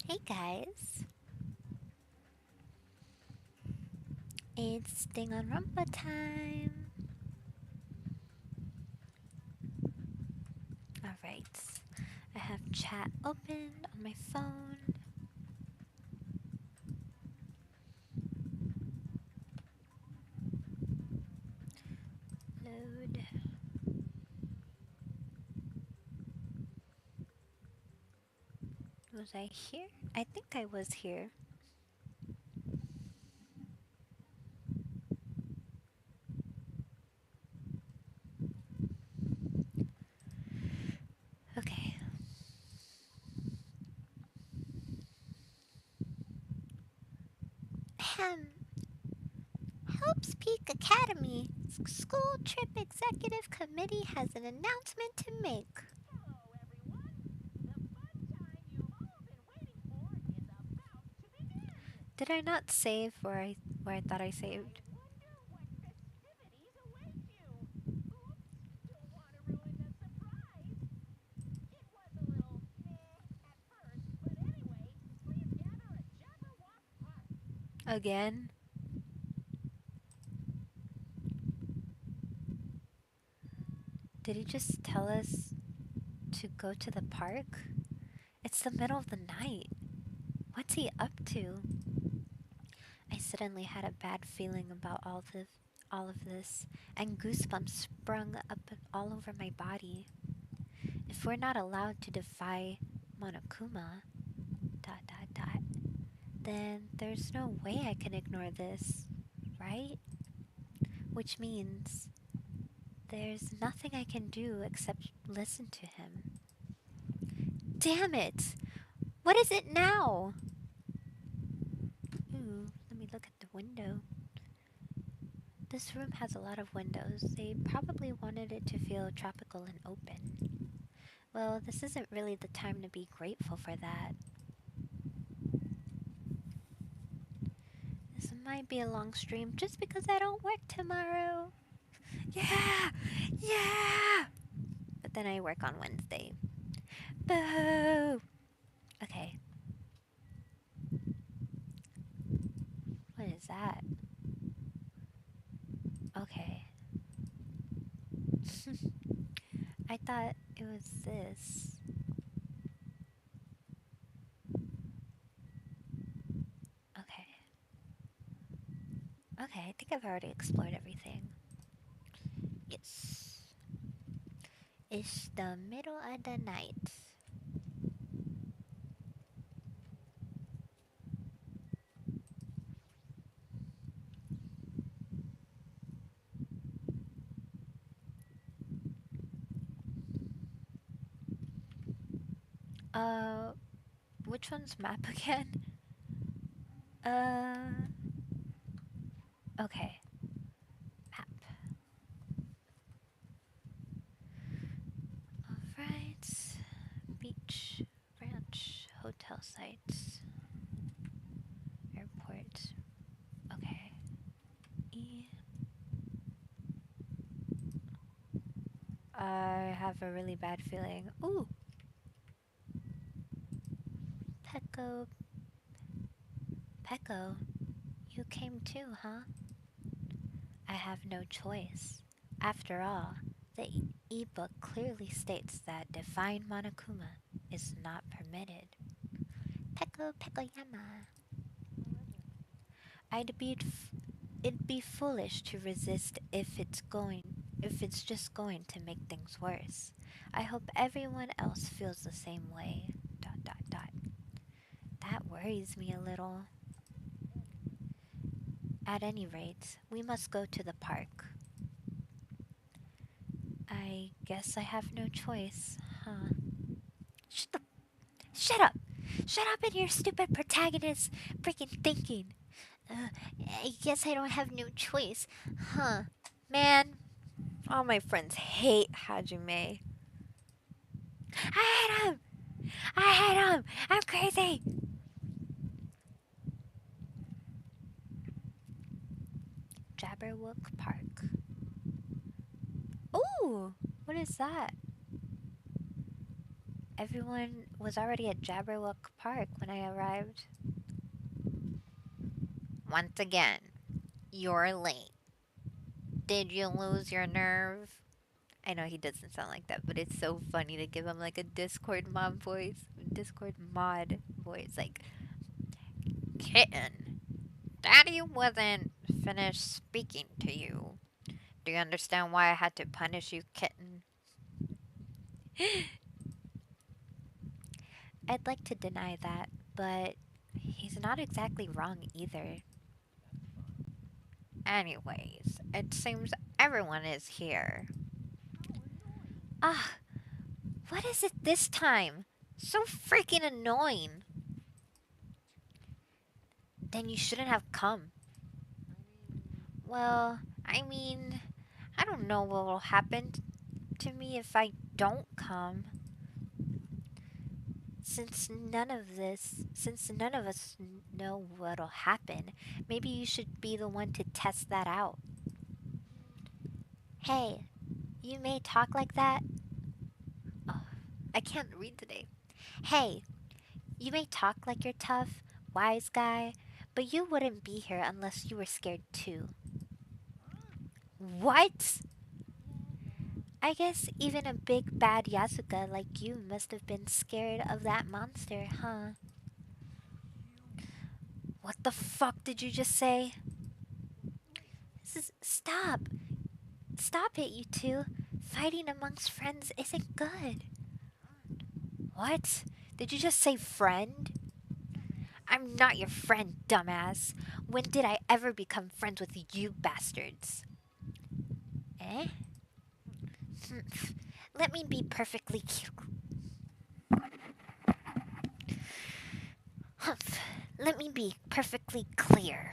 Hey guys, it's danganronpa time. Alright, I have chat opened on my phone. Load. Was I here? I think I was here. Okay. Ahem. Helps Peak Academy School Trip Executive Committee has an announcement to make. Did I not save where I thought I saved? Again? Did he just tell us to go to the park? It's the middle of the night. What's he up to? I suddenly had a bad feeling about all of this, and goosebumps sprung up all over my body. If we're not allowed to defy Monokuma, dot dot dot, then there's no way I can ignore this, right? Which means there's nothing I can do except listen to him. Damn it! What is it now? Ooh, let me look at the window. This room has a lot of windows. They probably wanted it to feel tropical and open. Well, this isn't really the time to be grateful for that. This might be a long stream just because I don't work tomorrow. Yeah! Yeah! But then I work on Wednesday. Boo! Okay. What is that? Okay. I thought it was this. Okay. Okay, I think I've already explored everything. Yes. It's the middle of the night. Uh, which one's map again? Uh, okay. Map. Alright. Beach, ranch, hotel sites, airport. Okay. E. I have a really bad feeling. Ooh! Pecco. Pecco. You came too, huh? I have no choice. After all, the ebook clearly states that divine Monokuma is not permitted. Peko Pekoyama. I'd be it'd be foolish to resist if it's just going to make things worse. I hope everyone else feels the same way. Dot dot dot. That worries me a little. At any rate, we must go to the park. I guess I have no choice, huh? Shut up! Shut up in your stupid protagonist freaking thinking. Uh, I guess I don't have no choice, huh? Man, all my friends hate Hajime. I hate him! I hate him! I'm crazy! Jabberwock Park. Ooh! What is that? Everyone was already at Jabberwock Park when I arrived. Once again, you're late. Did you lose your nerve? I know he doesn't sound like that, but it's so funny to give him like a Discord mod voice. Discord mod voice. Like, kitten, Daddy wasn't finished speaking to you. Do you understand why I had to punish you, kitten? I'd like to deny that, but he's not exactly wrong either. Anyways, it seems everyone is here. Ah, what is it this time? So freaking annoying. Then you shouldn't have come. Well, I mean, I don't know what will happen to me if I don't come. Since none of us know what'll happen, maybe you should be the one to test that out. Hey, you may talk like that. Oh, I can't read today. Hey, you may talk like you're tough, wise guy, but you wouldn't be here unless you were scared too. What? I guess even a big bad Yasuka like you must have been scared of that monster, huh? What the fuck did you just say? Stop! Stop it, you two. Fighting amongst friends isn't good. What? Did you just say friend? I'm not your friend, dumbass. When did I ever become friends with you bastards? Eh? Let me be perfectly Humph. Let me be perfectly clear.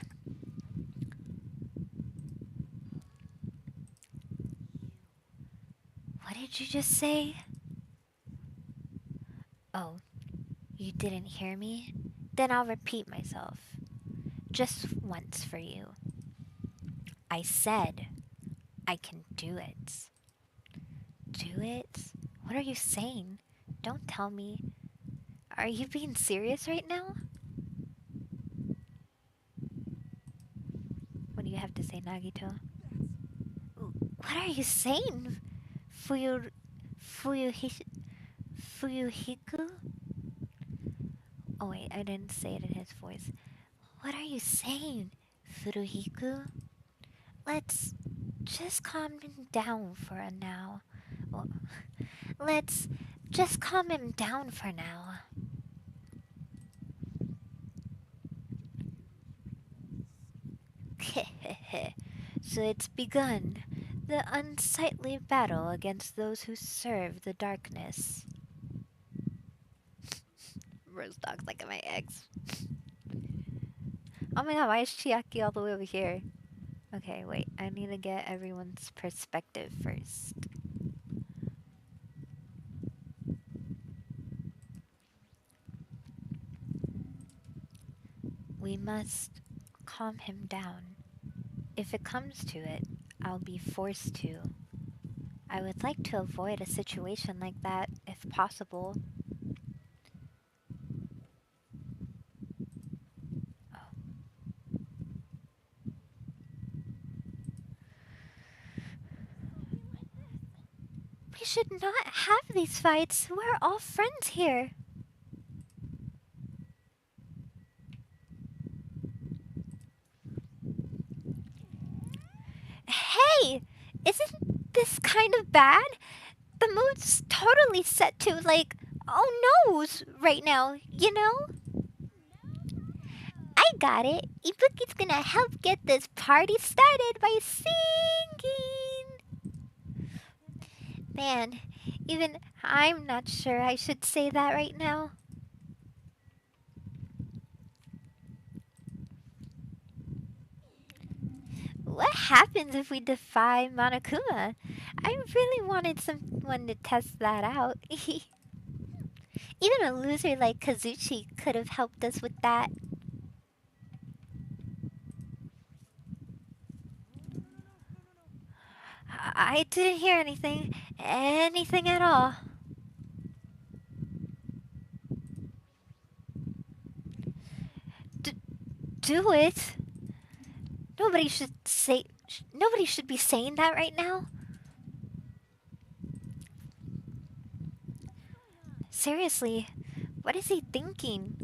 What did you just say? Oh, you didn't hear me? Then I'll repeat myself. Just once for you. I said I can do it. Do it? What are you saying? Don't tell me. Are you being serious right now? What do you have to say, Nagito? What are you saying? Fuyu... Fuyuhiku? Fuyuhiku? Oh wait, I didn't say it in his voice. What are you saying, Furuhiku? Let's just calm him down for a now. Well, let's just calm him down for now. So it's begun. The unsightly battle against those who serve the darkness. Rose dog's like my ex. Oh my god, why is Chiaki all the way over here? Okay, wait, I need to get everyone's perspective first. We must calm him down. If it comes to it, I'll be forced to. I would like to avoid a situation like that, if possible. Oh, we should not have these fights. We're all friends here. Hey! Isn't this kind of bad? The mood's totally set to, like, oh no's right now, you know? I got it. Ibuki's gonna help get this party started by singing. Man, even I'm not sure I should say that right now. What happens if we defy Monokuma? I really wanted someone to test that out. Even a loser like Kazuchi could have helped us with that. I didn't hear anything. Anything at all. do it. Nobody should be saying that right now. Seriously, what is he thinking?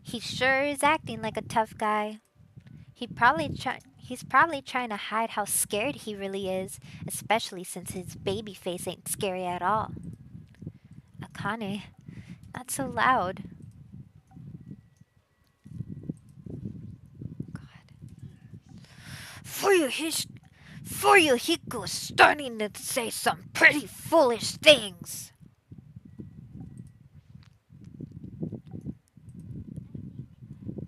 He sure is acting like a tough guy. He's probably trying to hide how scared he really is, especially since his baby face ain't scary at all. Akane, not so loud. God. Fuyuhish Fuyuhiko's starting to say some pretty foolish things.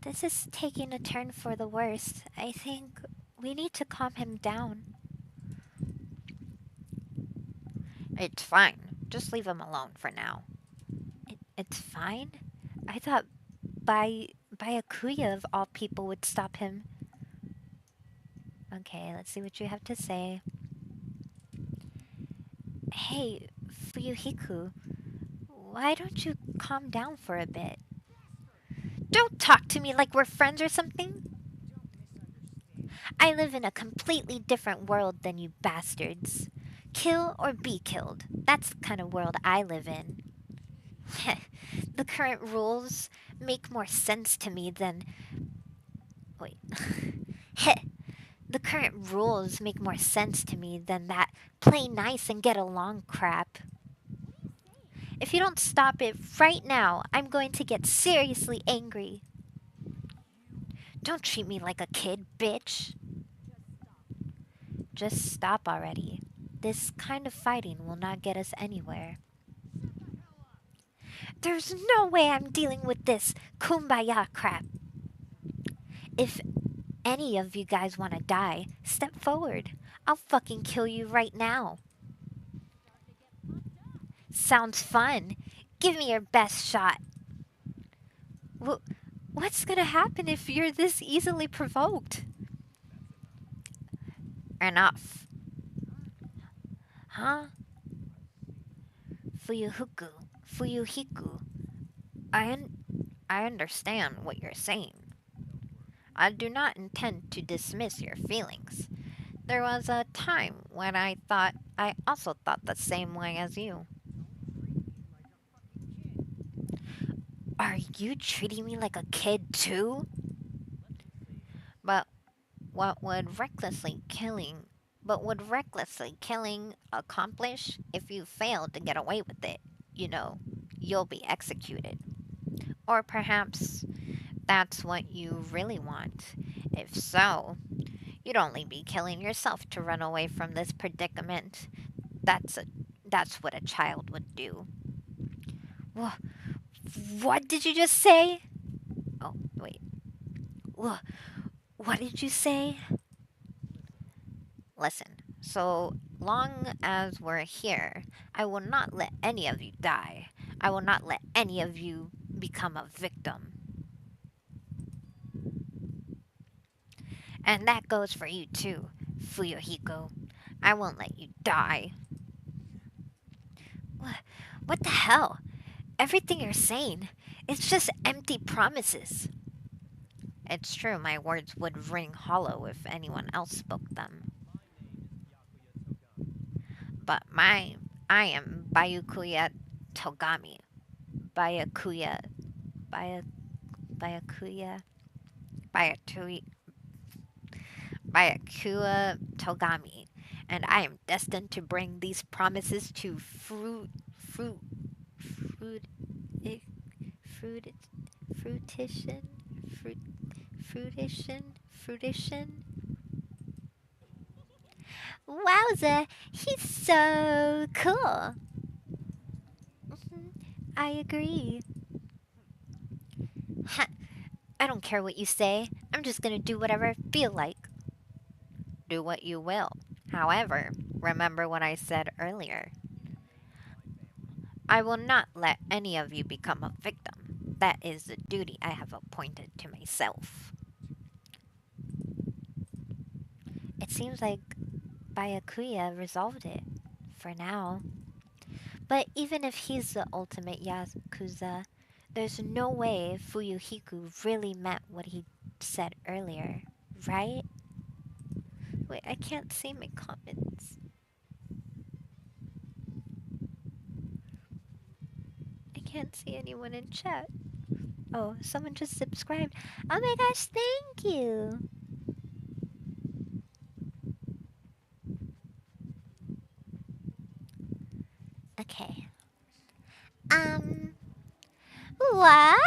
This is taking a turn for the worst. I think we need to calm him down. It's fine. Just leave him alone for now. It's fine? I thought Byakuya of all people would stop him. Okay, let's see what you have to say. Hey, Fuyuhiku, why don't you calm down for a bit? Don't talk to me like we're friends or something. I live in a completely different world than you bastards. Kill or be killed. That's the kind of world I live in. The current rules make more sense to me than. Wait. The current rules make more sense to me than that play nice and get along crap. If you don't stop it right now, I'm going to get seriously angry. Don't treat me like a kid, bitch. Just stop already. This kind of fighting will not get us anywhere. There's no way I'm dealing with this kumbaya crap. If any of you guys want to die, step forward. I'll fucking kill you right now. Sounds fun. Give me your best shot. What's gonna happen if you're this easily provoked? Enough. Huh? Fuyuhiku. I, un- I understand what you're saying. I do not intend to dismiss your feelings. There was a time when I also thought the same way as you. Are you treating me like a kid too? But what would recklessly killing accomplish if you fail to get away with it? You know, you'll be executed. Or perhaps that's what you really want. If so, you'd only be killing yourself to run away from this predicament. That's a that's what a child would do. Wha What did you just say? Oh, wait. Wha What did you say? Listen. So long as we're here, I will not let any of you die. I will not let any of you become a victim. And that goes for you too, Fuyuhiko. I won't let you die. What the hell? Everything you're saying, it's just empty promises. It's true, my words would ring hollow if anyone else spoke them. But I am Bayukuya Togami. Bayakuya Baya Bayakuya Bayatui Bayakua Togami. And I am destined to bring these promises to fruit eh, fruit fruition fruit fruition. Wowza, he's so cool. Mhm, I agree. Ha, I don't care what you say. I'm just gonna do whatever I feel like. Do what you will. However, remember what I said earlier. I will not let any of you become a victim. That is the duty I have appointed to myself. It seems like Byakuya resolved it. For now. But even if he's the ultimate Yakuza, there's no way Fuyuhiku really meant what he said earlier, right? Wait, I can't see my comments. I can't see anyone in chat. Oh, someone just subscribed. Oh my gosh, thank you. Okay. Um, what?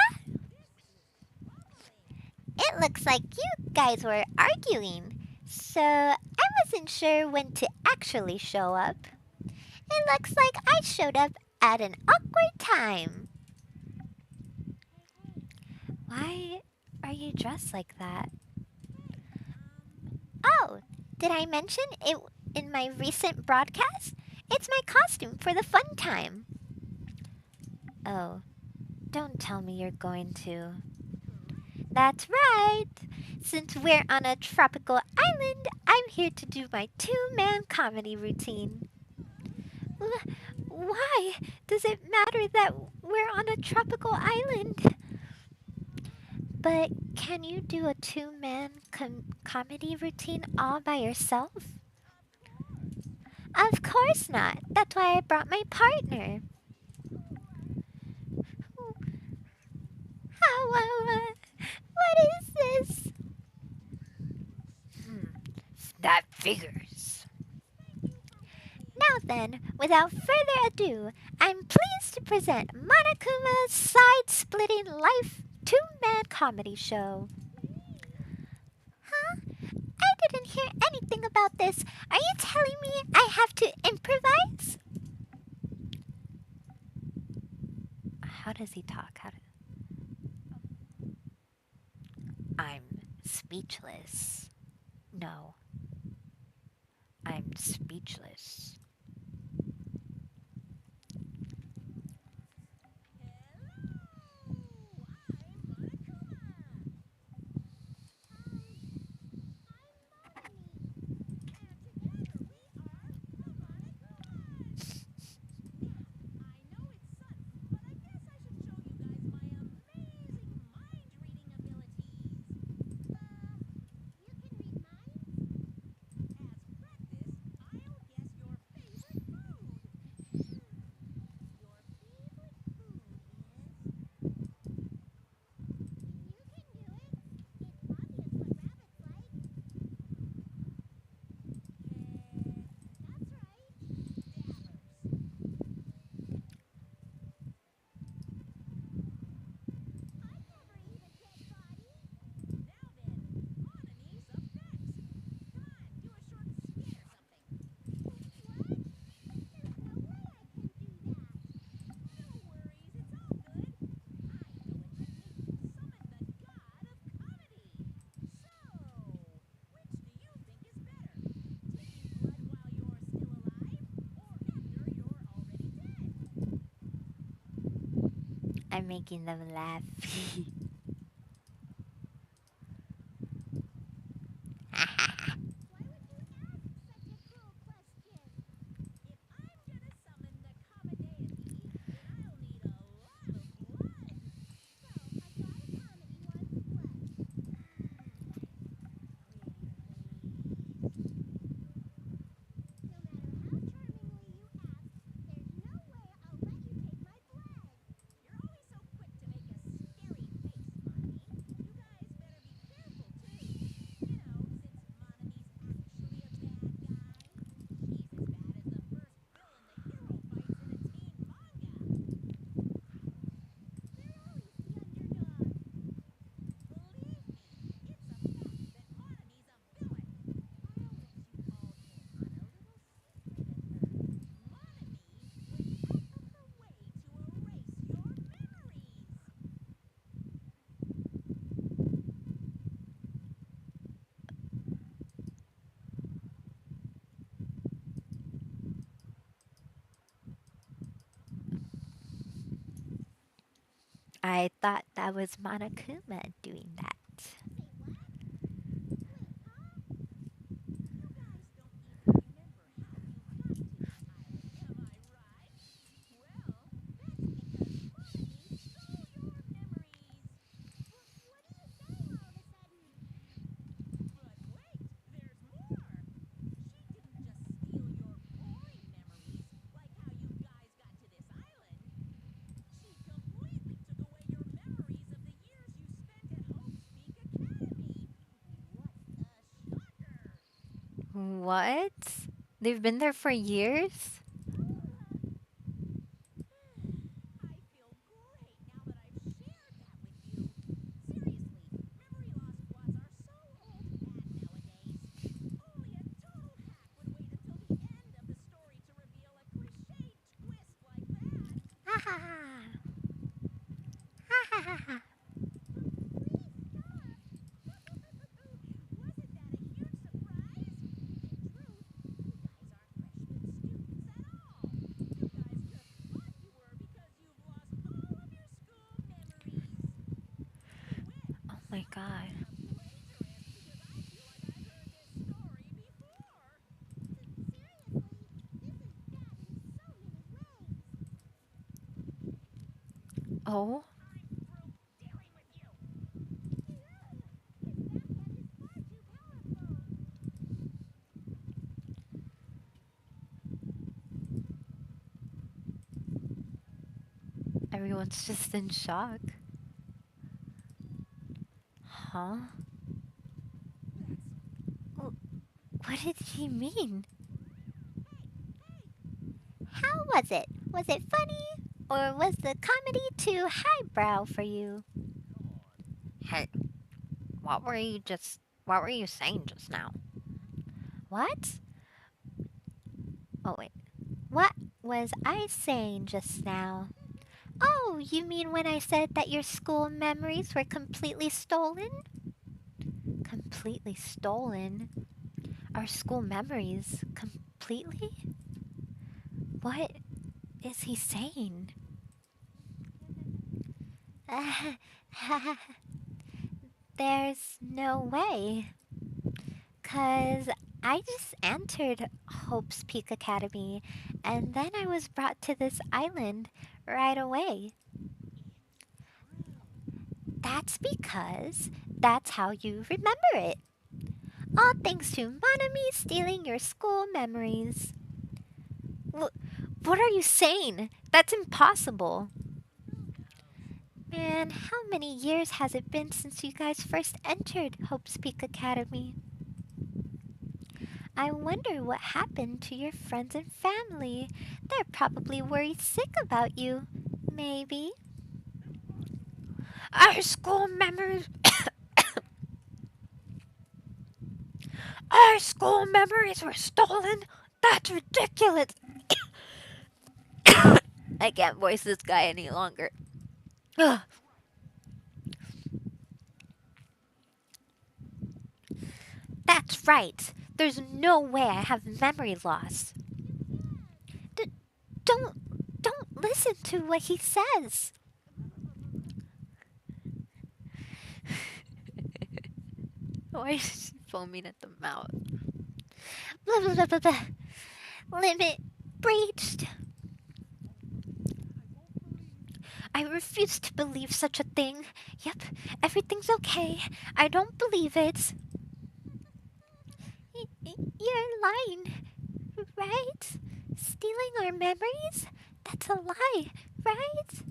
It looks like you guys were arguing. So, I wasn't sure when to actually show up. It looks like I showed up at an awkward time. Why are you dressed like that? Oh, did I mention it in my recent broadcast? It's my costume for the fun time. Oh, don't tell me you're going to. That's right. Since we're on a tropical island, I'm here to do my two-man comedy routine. Why does it matter that we're on a tropical island? But can you do a two-man comedy routine all by yourself? Of course not. That's why I brought my partner. What is this? Hmm, that figures. Now then, without further ado, I'm pleased to present Monokuma's side-splitting life two-man comedy show. Huh? I didn't hear anything about this. Are you telling me I have to improvise? How does he talk? I'm speechless. No, I'm speechless. I'm making them laugh. I thought that was Monokuma doing that. What? They've been there for years? Ha ha ha. Ha ha ha ha. Oh my god. Oh? Everyone's just in shock. Huh? W- What did he mean? How was it? Was it funny? Or was the comedy too highbrow for you? Hey, what were you saying just now? What? Oh, wait. What was I saying just now? Oh, you mean when I said that your school memories were completely stolen? Completely stolen? Our school memories? Completely? What is he saying? There's no way. 'Cause I just entered Hope's Peak Academy and then I was brought to this island right away. That's because that's how you remember it. All thanks to Monami stealing your school memories. What are you saying? That's impossible. Man, how many years has it been since you guys first entered Hope's Peak Academy? I wonder what happened to your friends and family. They're probably worried sick about you. Maybe. Our school memories. Our school memories were stolen? That's ridiculous. I can't voice this guy any longer. Ugh. That's right. There's no way I have memory loss. D- don't listen to what he says. Why is she foaming at the mouth? Blah blah blah blah blah. Limit breached. I refuse to believe such a thing. Yep, everything's okay. I don't believe it. You're lying, right? Stealing our memories? That's a lie, right?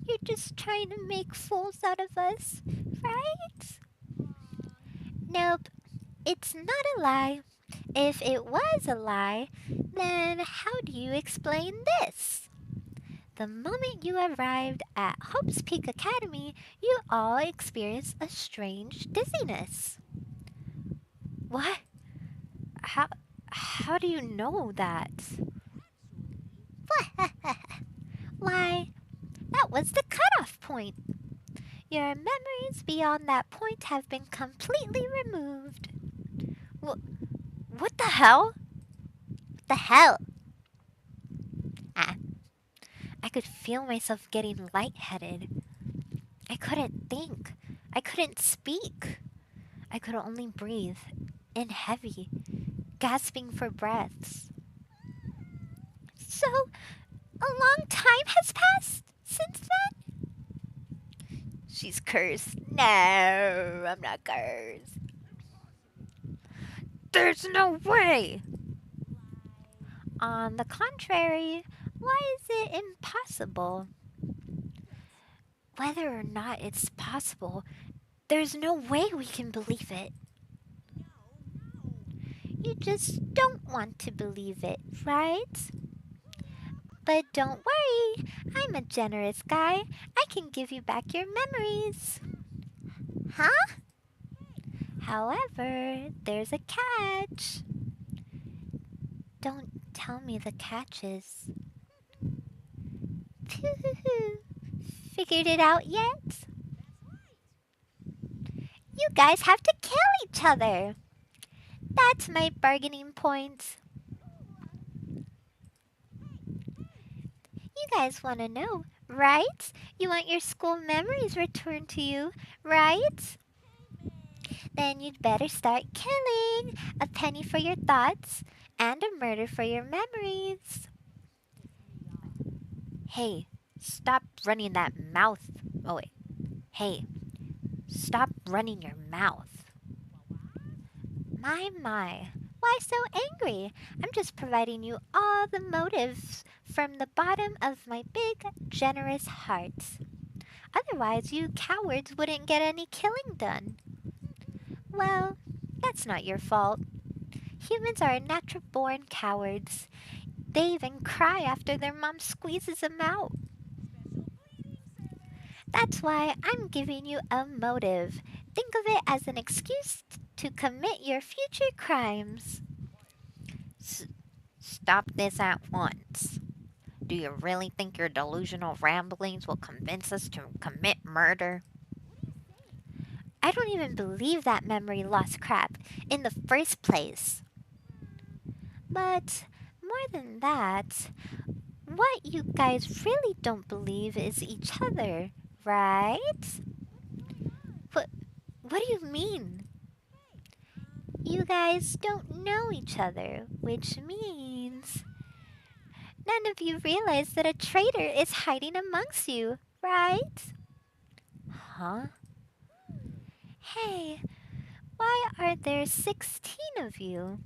You're just trying to make fools out of us, right? Nope, it's not a lie. If it was a lie, then how do you explain this? The moment you arrived at Hope's Peak Academy, you all experienced a strange dizziness. What? How? How do you know that? Why, that was the cutoff point. Your memories beyond that point have been completely removed. What the hell? The hell? Ah, I could feel myself getting lightheaded. I couldn't think. I couldn't speak. I could only breathe in heavy, gasping for breaths. So, a long time has passed since then? She's cursed. No, I'm not cursed. There's no way. On the contrary, why is it impossible? Whether or not it's possible, there's no way we can believe it. You just don't want to believe it, right? But don't worry, I'm a generous guy. I can give you back your memories. Huh? However, there's a catch. Don't tell me the catch is. Figured it out yet? You guys have to kill each other. That's my bargaining point. You guys want to know, right? You want your school memories returned to you, right? Then you'd better start killing. A penny for your thoughts and a murder for your memories. Hey, stop running that mouth. Oh, wait. Hey, stop running your mouth. My. Why so angry? I'm just providing you all the motives from the bottom of my big, generous heart. Otherwise, you cowards wouldn't get any killing done. Well, that's not your fault. Humans are natural born cowards. They even cry after their mom squeezes them out. That's why I'm giving you a motive. Think of it as an excuse to commit your future crimes. S- Stop this at once. Do you really think your delusional ramblings will convince us to commit murder? I don't even believe that memory loss crap in the first place. But more than that, what you guys really don't believe is each other, right? What, what do you mean? You guys don't know each other, which means none of you realize that a traitor is hiding amongst you, right? Huh? Hey, why are there 16 of you?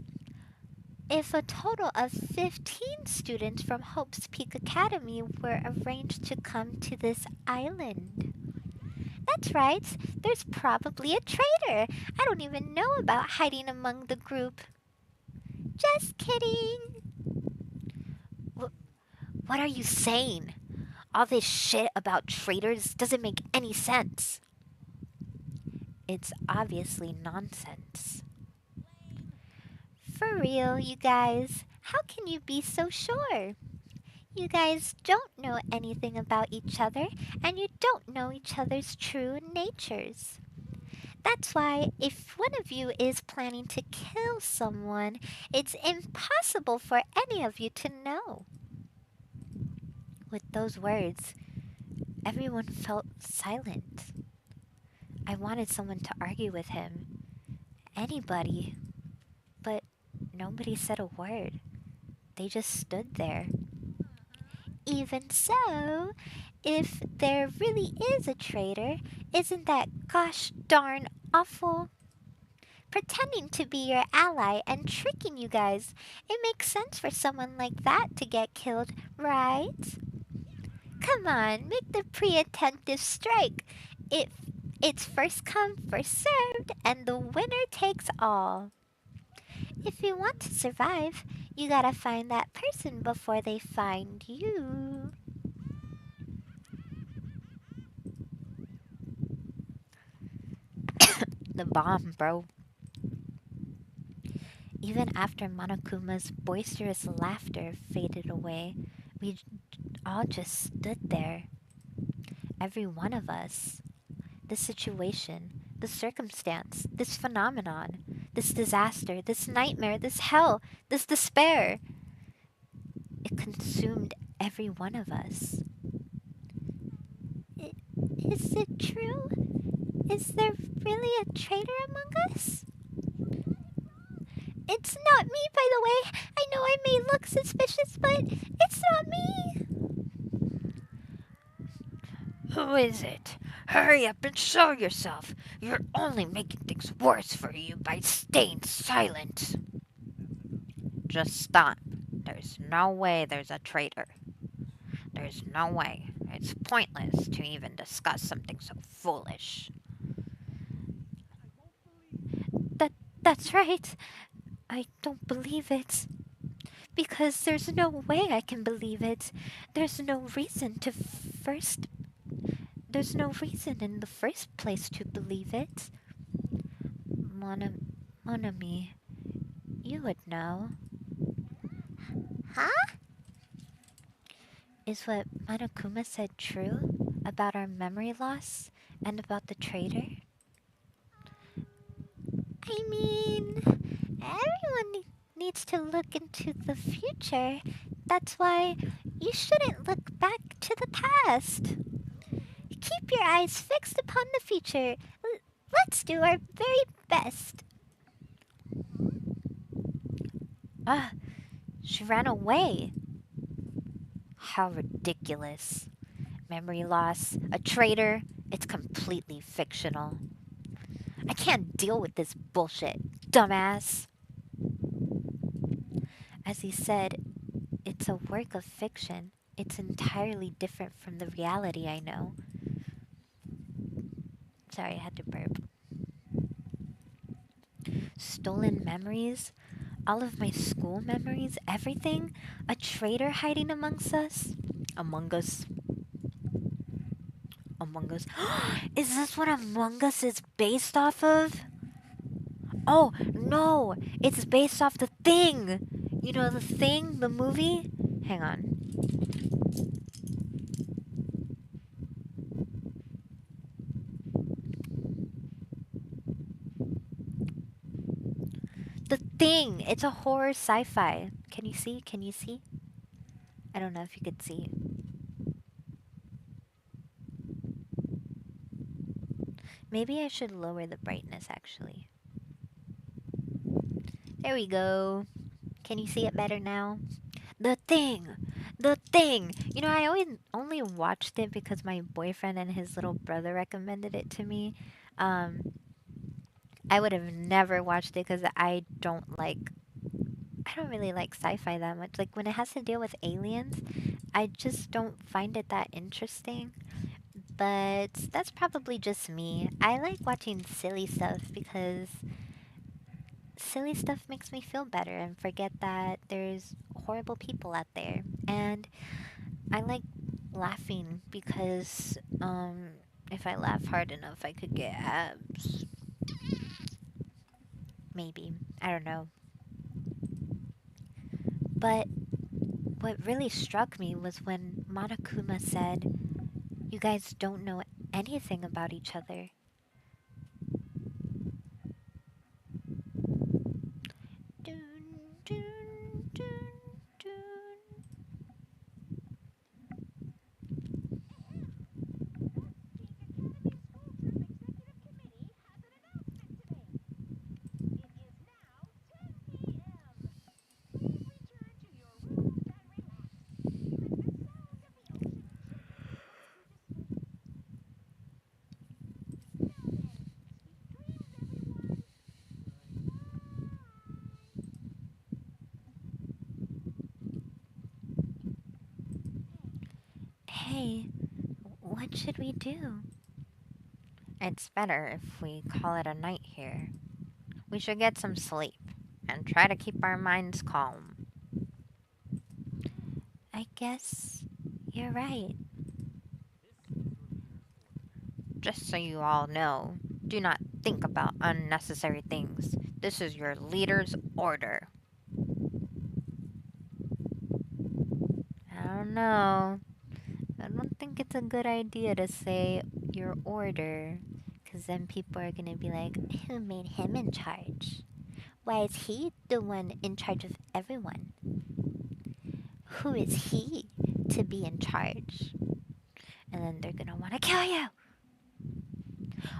If a total of 15 students from Hope's Peak Academy were arranged to come to this island. That's right, there's probably a traitor. I don't even know about hiding among the group. Just kidding. What are you saying? All this shit about traitors doesn't make any sense. It's obviously nonsense. For real, you guys, how can you be so sure? You guys don't know anything about each other, and you don't know each other's true natures. That's why, if one of you is planning to kill someone, it's impossible for any of you to know. With those words, everyone felt silent. I wanted someone to argue with him. Anybody. But nobody said a word. They just stood there. Even so, if there really is a traitor, isn't that gosh darn awful? Pretending to be your ally and tricking you guys. It makes sense for someone like that to get killed, right? Come on, make the pre-attentive strike. If it's first come, first served, and the winner takes all. If you want to survive, you gotta find that person before they find you. The bomb, bro. Even after Monokuma's boisterous laughter faded away, we all just stood there. Every one of us. The situation, the circumstance, this phenomenon, this disaster, this nightmare, this hell, this despair. It consumed every one of us. Is it true? Is there really a traitor among us? It's not me, by the way. I know I may look suspicious, but it's not me. Who is it? Hurry up and show yourself. You're only making things worse for you by staying silent. Just stop. There's no way there's a traitor. There's no way. It's pointless to even discuss something so foolish. That's right. I don't believe it. Because there's no way I can believe it. There's no reason to first. There's no reason in the first place to believe it. Mon, mon ami, you would know. Huh? Is what Monokuma said true about our memory loss and about the traitor? I mean, everyone needs to look into the future. That's why you shouldn't look back to the past. Keep your eyes fixed upon the future. Let's do our very best. Ah, she ran away. How ridiculous. Memory loss, a traitor, it's completely fictional. I can't deal with this bullshit, dumbass. As he said, it's a work of fiction. It's entirely different from the reality I know. Sorry, I had to burp. Stolen memories, all of my school memories, everything. A traitor hiding amongst us. Among us. Among Us. Is this what Among Us is based off of? Oh, no! It's based off The Thing! You know The Thing, the movie? Hang on. The Thing! It's a horror sci fi. Can you see? Can you see? I don't know if you could see. Maybe I should lower the brightness actually. There we go. Can you see it better now? The Thing! The Thing! You know, I always only watched it because my boyfriend and his little brother recommended it to me. Um, I would have never watched it because I don't really like sci-fi that much. Like when it has to deal with aliens, I just don't find it that interesting. But that's probably just me. I like watching silly stuff because silly stuff makes me feel better and forget that there's horrible people out there. And I like laughing because if I laugh hard enough, I could get abs. Maybe. I don't know. But what really struck me was when Monokuma said, "You guys don't know anything about each other." Dun, dun, dun, dun. Hey, what should we do? It's better if we call it a night here. We should get some sleep and try to keep our minds calm. I guess you're right. Just so you all know, do not think about unnecessary things. This is your leader's order. I don't know. I don't think it's a good idea to say your order. Because then people are going to be like, who made him in charge? Why is he the one in charge of everyone? Who is he to be in charge? And then they're going to want to kill you.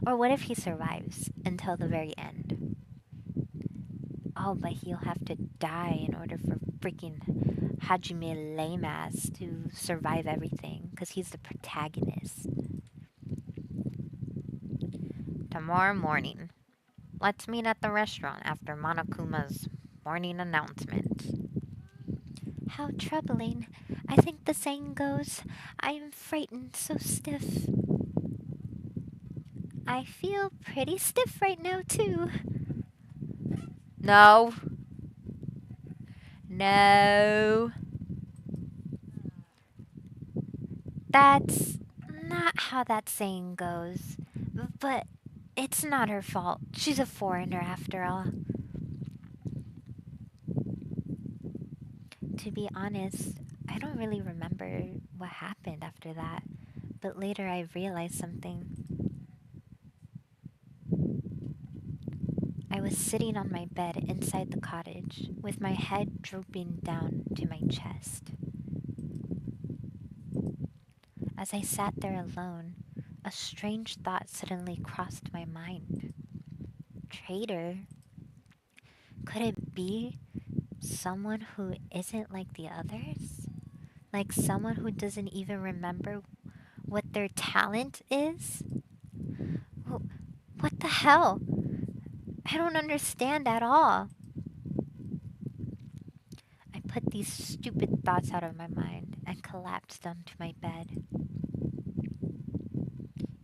Or what if he survives until the very end? Oh, but he'll have to die in order for freaking Hajime Lame-ass to survive everything. Because he's the protagonist. Tomorrow morning, let's meet at the restaurant after Monokuma's morning announcement. How troubling. I think the saying goes, I am frightened so stiff. I feel pretty stiff right now, too. No! No. That's not how that saying goes. But it's not her fault. She's a foreigner after all. To be honest, I don't really remember what happened after that. But later I realized something. I was sitting on my bed inside the cottage, with my head drooping down to my chest. As I sat there alone, a strange thought suddenly crossed my mind. Traitor? Could it be someone who isn't like the others? Like someone who doesn't even remember what their talent is? What the hell? I don't understand at all. I put these stupid thoughts out of my mind and collapsed onto my bed.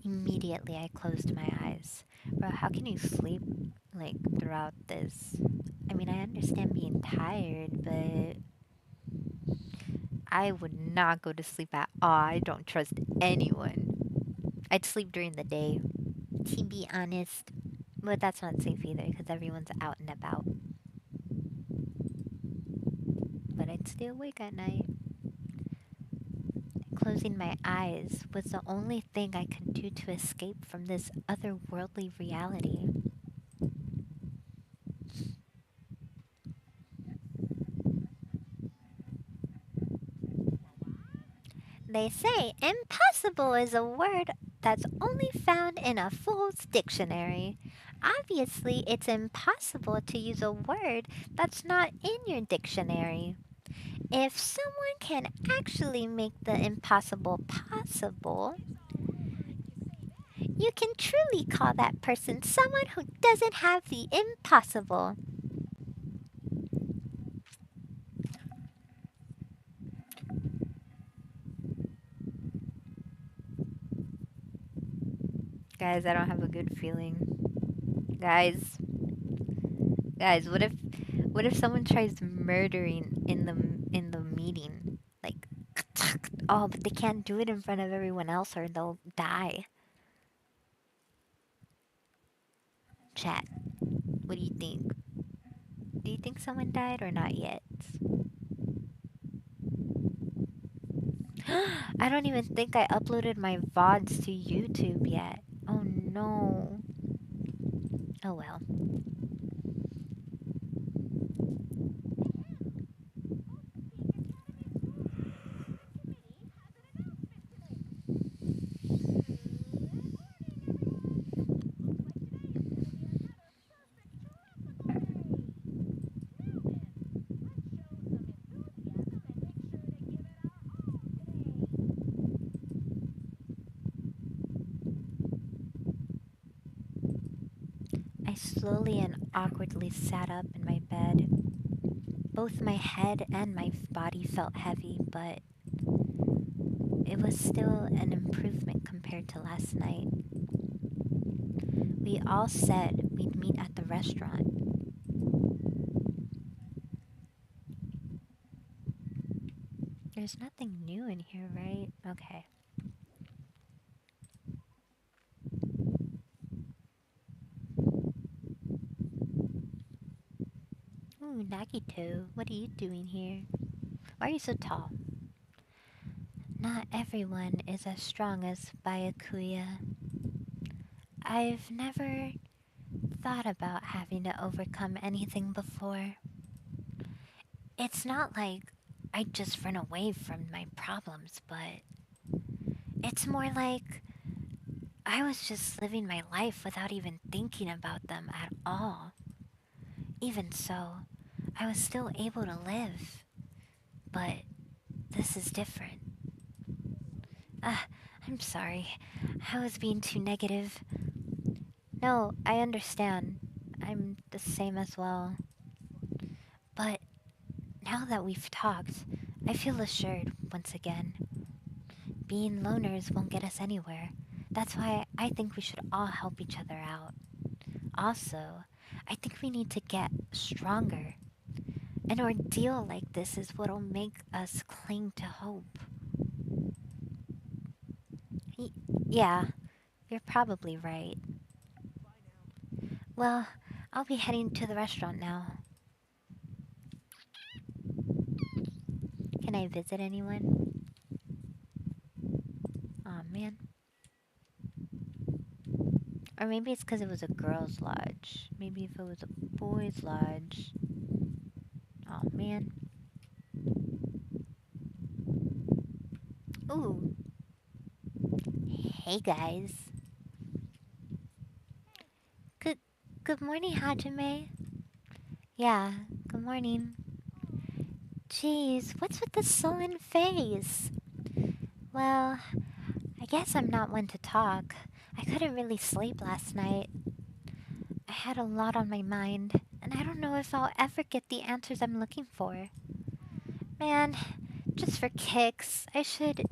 Immediately, I closed my eyes. Bro, how can you sleep, like, throughout this? I mean, I understand being tired, but I would not go to sleep at all. I don't trust anyone. I'd sleep during the day, to be honest. But that's not safe either, because everyone's out and about. But I'd stay awake at night. Closing my eyes was the only thing I could do to escape from this otherworldly reality. They say impossible is a word that's only found in a fool's dictionary. Obviously, it's impossible to use a word that's not in your dictionary. If someone can actually make the impossible possible, you can truly call that person someone who doesn't have the impossible. Guys, I don't have a good feeling. Guys, guys, what if someone tries murdering in the meeting? Like Oh, but they can't do it in front of everyone else or they'll die. Chat, what do you think? Do you think someone died or not yet? I don't even think I uploaded my VODs to YouTube yet. Oh no. Oh well. I slowly and awkwardly sat up in my bed. Both my head and my body felt heavy, but it was still an improvement compared to last night. We all said we'd meet at the restaurant. There's nothing new in here, right? Okay. Ooh, Nagito, what are you doing here? Why are you so tall? Not everyone is as strong as Byakuya. I've never thought about having to overcome anything before. It's not like I just run away from my problems, but it's more like I was just living my life without even thinking about them at all. Even so, I was still able to live. But this is different. Ah, I'm sorry. I was being too negative. No, I understand. I'm the same as well. But now that we've talked, I feel assured once again. Being loners won't get us anywhere. That's why I think we should all help each other out. Also, I think we need to get stronger. An ordeal like this is what'll make us cling to hope. Y- yeah, you're probably right. Well, I'll be heading to the restaurant now. Can I visit anyone? Aw, man. Or maybe it's because it was a girls' lodge. Maybe if it was a boys' lodge. Aw, man. Ooh. Hey, guys. Good, good morning, Hajime. Yeah, good morning. Jeez, what's with the sullen face? Well, I guess I'm not one to talk. I couldn't really sleep last night. I had a lot on my mind, and I don't know if I'll ever get the answers I'm looking for. Man, just for kicks, I should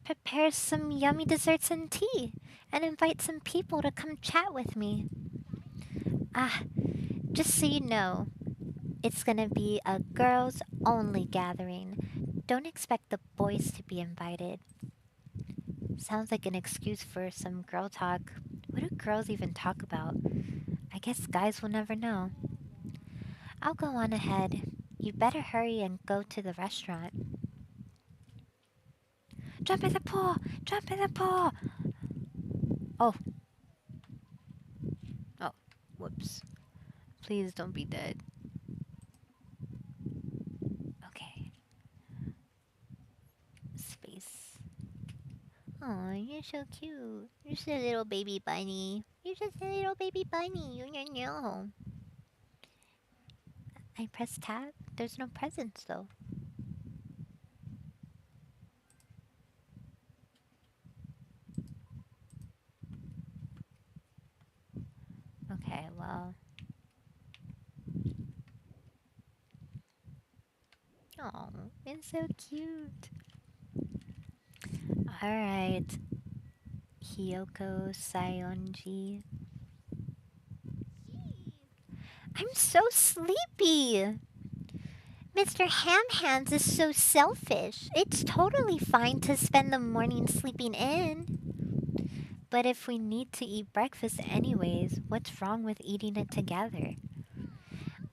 prepare some yummy desserts and tea, and invite some people to come chat with me. Ah, just so you know, it's gonna be a girls only gathering. Don't expect the boys to be invited. Sounds like an excuse for some girl talk. What do girls even talk about? I guess guys will never know. I'll go on ahead. You better hurry and go to the restaurant. Jump in the pool! Jump in the pool! Oh, oh, whoops. Please don't be dead. Okay, space. Oh, you're so cute. You're just a little baby bunny. You're just a little baby bunny. You. I press tab. There's no presents though. Okay, well. Oh, it's so cute. Alright. Hyoko Sayonji. I'm so sleepy. Mr. Ham Hands is so selfish. It's totally fine to spend the morning sleeping in. But if we need to eat breakfast anyways, what's wrong with eating it together?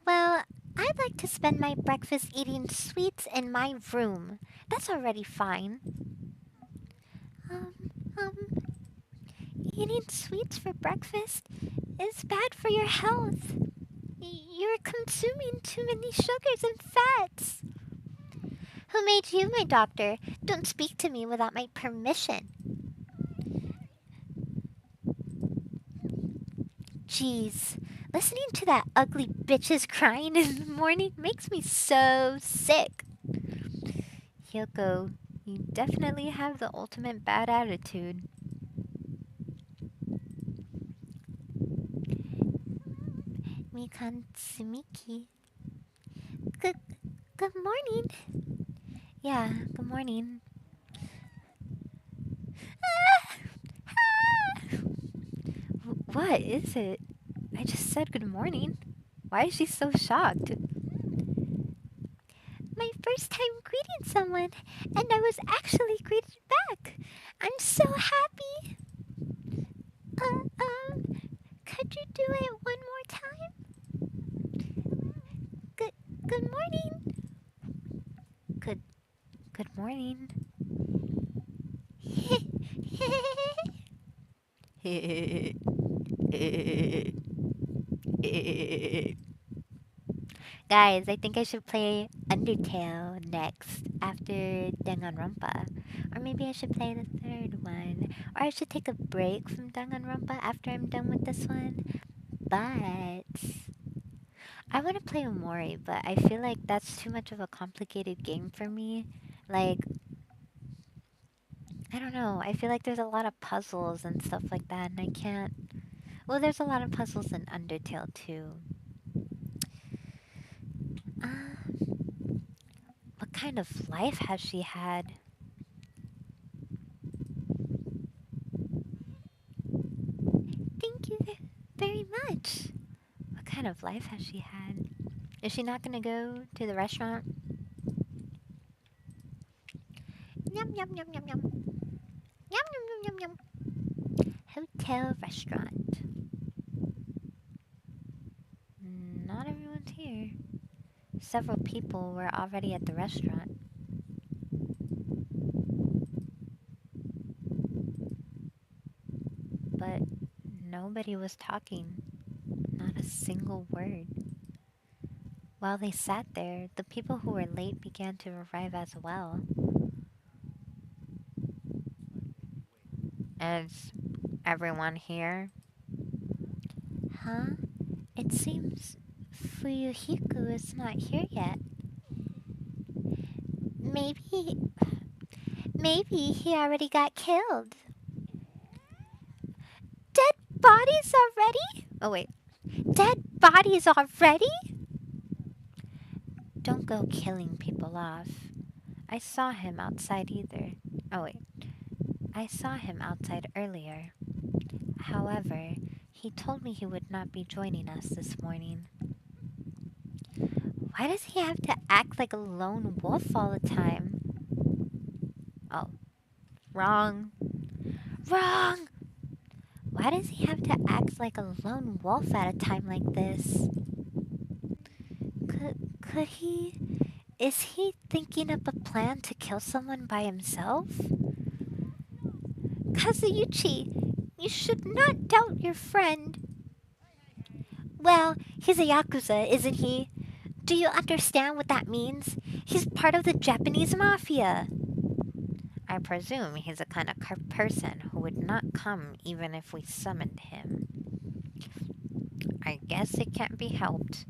Well, I'd like to spend my breakfast eating sweets in my room. That's already fine. Um, um, Eating sweets for breakfast is bad for your health. You're consuming too many sugars and fats. Who made you my doctor? Don't speak to me without my permission. Jeez, listening to that ugly bitch's crying in the morning makes me so sick. Hyoko, you definitely have the ultimate bad attitude. Mikan Tsumiki. Good, good morning. Yeah, good morning. What is it? I just said good morning. Why is she so shocked? My first time greeting someone, and I was actually greeted back. I'm so happy. Um, could you do it one more time? Good, good morning. Good, good morning. Guys, I think I should play Undertale next after Danganronpa. Or maybe I should play the third one. Or I should take a break from Danganronpa after I'm done with this one. But I want to play Omori, but I feel like that's too much of a complicated game for me. Like, I don't know. I feel like there's a lot of puzzles and stuff like that, and I can't. Well, there's a lot of puzzles in Undertale too. Uh, what kind of life has she had? Thank you very much. What kind of life has she had? Is she not gonna go to the restaurant? Yum yum yum yum yum. Yum yum yum yum yum. Hotel restaurant. Not everyone's here. Several people were already at the restaurant, but nobody was talking. Not a single word. While they sat there, the people who were late began to arrive as well. Is everyone here? Huh? It seems Fuyuhiku is not here yet. Maybe, maybe he already got killed. Dead bodies already? Oh wait, dead bodies already? Don't go killing people off. I saw him outside either. Oh wait, I saw him outside earlier. However, he told me he would not be joining us this morning. Why does he have to act like a lone wolf all the time? Oh, wrong. Wrong! Why does he have to act like a lone wolf at a time like this? Could he? Is he thinking up a plan to kill someone by himself? Kazuyuchi, you should not doubt your friend. Well, he's a Yakuza, isn't he? Do you understand what that means? He's part of the Japanese mafia. I presume he's a kind of person who would not come even if we summoned him. I guess it can't be helped.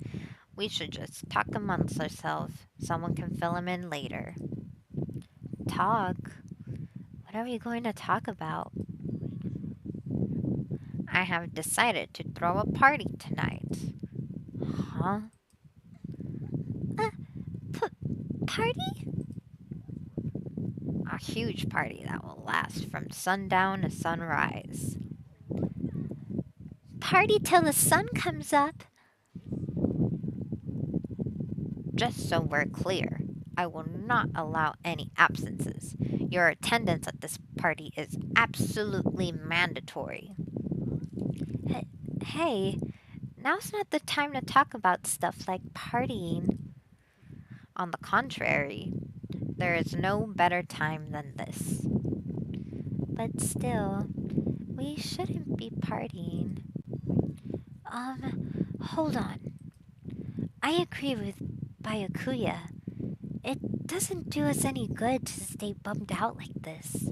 We should just talk amongst ourselves. Someone can fill him in later. Talk? What are we going to talk about? I have decided to throw a party tonight. Huh? Party? A huge party that will last from sundown to sunrise. Party till the sun comes up. Just so we're clear, I will not allow any absences. Your attendance at this party is absolutely mandatory. Hey, now's not the time to talk about stuff like partying. On the contrary, there is no better time than this. But still, we shouldn't be partying. Hold on. I agree with Byakuya. It doesn't do us any good to stay bummed out like this.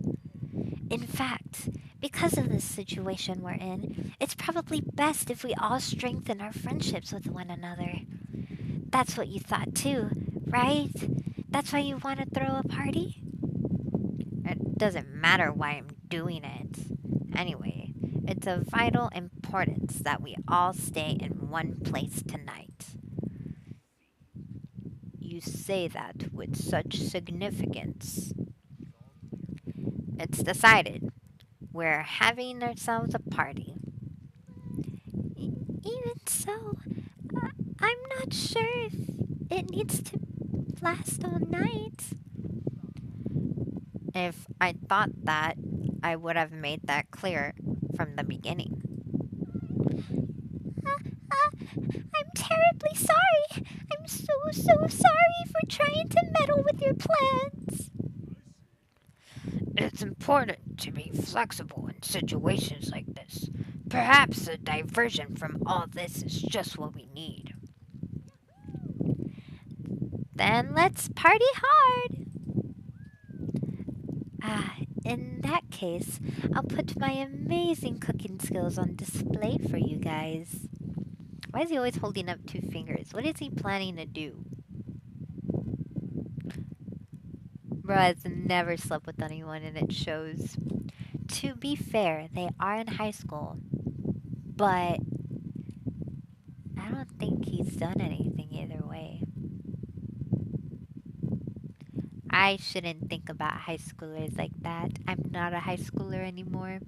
In fact, because of this situation we're in, it's probably best if we all strengthen our friendships with one another. That's what you thought too, right? That's why you want to throw a party? It doesn't matter why I'm doing it. Anyway, it's of vital importance that we all stay in one place tonight. You say that with such significance. It's decided. We're having ourselves a party. Even so, I'm not sure if it needs to last all night. If I thought that, I would have made that clear from the beginning. I'm terribly sorry. I'm so sorry for trying to meddle with your plans. It's important to be flexible in situations like this. Perhaps a diversion from all this is just what we need. Then let's party hard. In that case, I'll put my amazing cooking skills on display for you guys. Why is he always holding up two fingers? What is he planning to do? Bro has never slept with anyone and it shows. To be fair, they are in high school, but I don't think he's done anything either way. I shouldn't think about high schoolers like that. I'm not a high schooler anymore.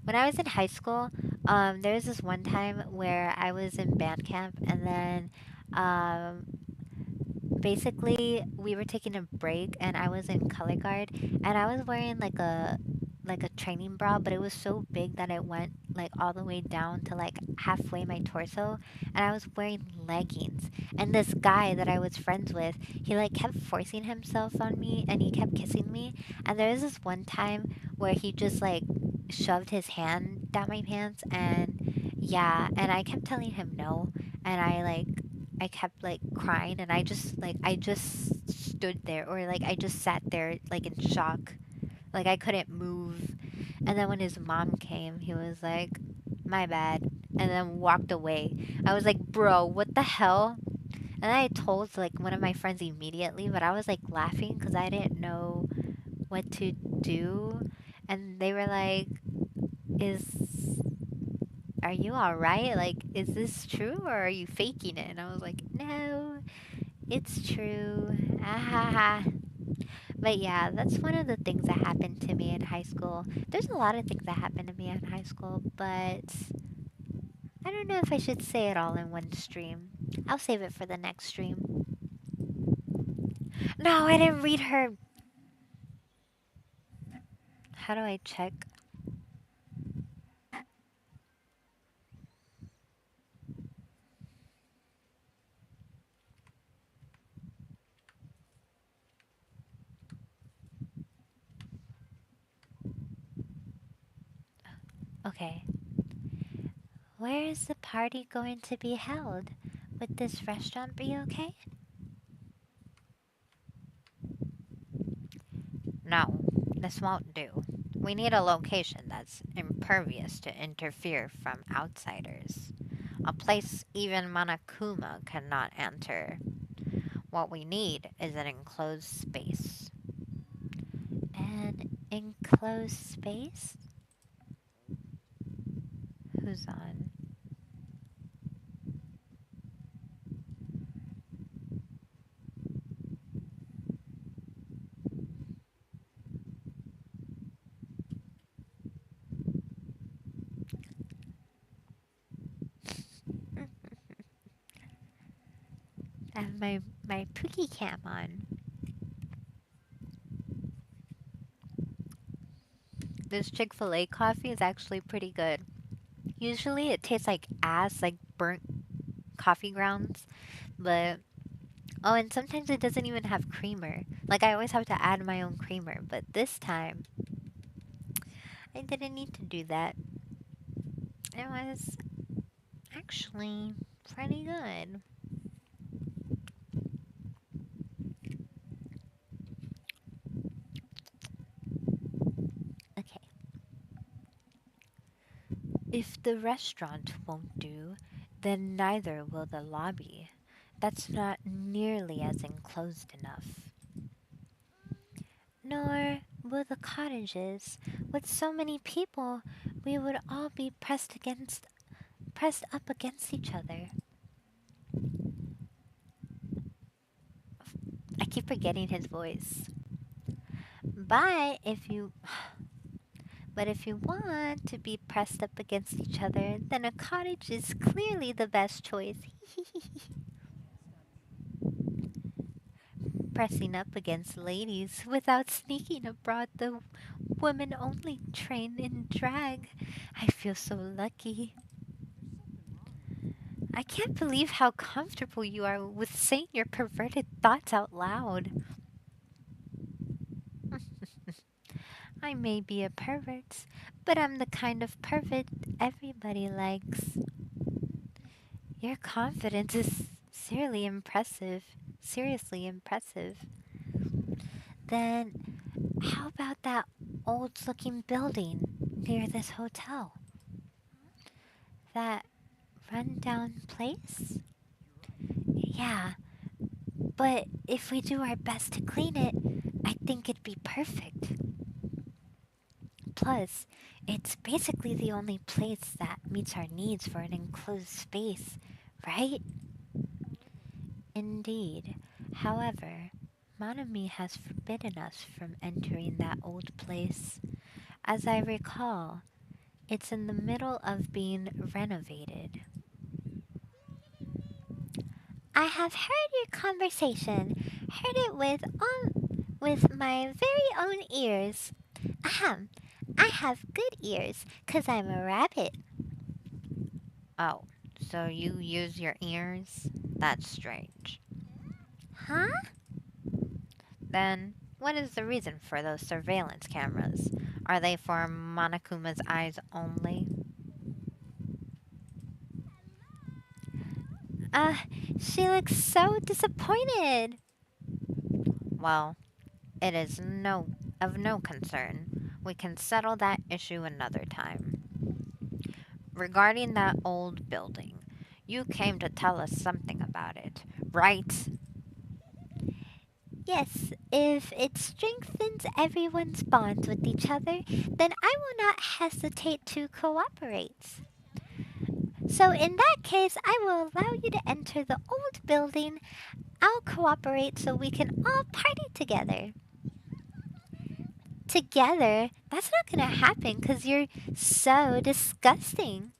When I was in high school, There was this one time where I was in band camp, and then um, basically we were taking a break, and I was in color guard, and I was wearing like a training bra, but it was so big that it went like all the way down to like halfway my torso, and I was wearing leggings. And this guy that I was friends with, he like kept forcing himself on me, and he kept kissing me. And there was this one time where he just like shoved his hand down my pants, and yeah, and I kept telling him no, and I kept like crying, and I just stood there, or like I just sat there like in shock, like I couldn't move. And then when his mom came, he was like, "My bad," and then walked away. I was like, "Bro, what the hell?" And I told like one of my friends immediately, but I was like laughing because I didn't know what to do. And they were like, "Is are you all right? Like, is this true, or are you faking it?" And I was like, "No, it's true." Ah ha ha. But yeah, that's one of the things that happened to me in high school. There's a lot of things that happened to me in high school, but I don't know if I should say it all in one stream. I'll save it for the next stream. No, I didn't read her. How do I check? Okay. Where is the party going to be held? Would this restaurant be okay? No, this won't do. We need a location that's impervious to interfere from outsiders. A place even Monokuma cannot enter. What we need is an enclosed space. An enclosed space? Who's on? I have my Pookie cam on. This Chick-fil-A coffee is actually pretty good. Usually it tastes like ass, like burnt coffee grounds, but oh, and sometimes it doesn't even have creamer. Like I always have to add my own creamer, but this time I didn't need to do that. It was actually pretty good. Okay. If the restaurant won't do, then neither will the lobby. That's not nearly as enclosed enough. Nor will the cottages. With so many people, we would all be pressed up against each other. I keep forgetting his voice. But if you want to be pressed up against each other, then a cottage is clearly the best choice. Pressing up against ladies without sneaking abroad the women only train in drag. I feel so lucky. I can't believe how comfortable you are with saying your perverted thoughts out loud. I may be a pervert, but I'm the kind of pervert everybody likes. Your confidence is seriously impressive. Seriously impressive. Then, how about that old looking building near this hotel? That rundown place? Yeah, but if we do our best to clean it, I think it'd be perfect. Plus, it's basically the only place that meets our needs for an enclosed space, right? Indeed. However, Monami has forbidden us from entering that old place. As I recall, It's in the middle of being renovated. I have heard your conversation, heard it with my very own ears. Ahem, I have good ears, 'cause I'm a rabbit. Oh, so you use your ears? That's strange. Huh? Then, what is the reason for those surveillance cameras? Are they for Monokuma's eyes only? Uh, she looks so disappointed. Well, it is of no concern. We can settle that issue another time. Regarding that old building, you came to tell us something about it, right? Yes, if it strengthens everyone's bonds with each other, then I will not hesitate to cooperate. So, in that case, I will allow you to enter the old building. I'll cooperate so we can all party together. Together? That's not gonna happen because you're so disgusting.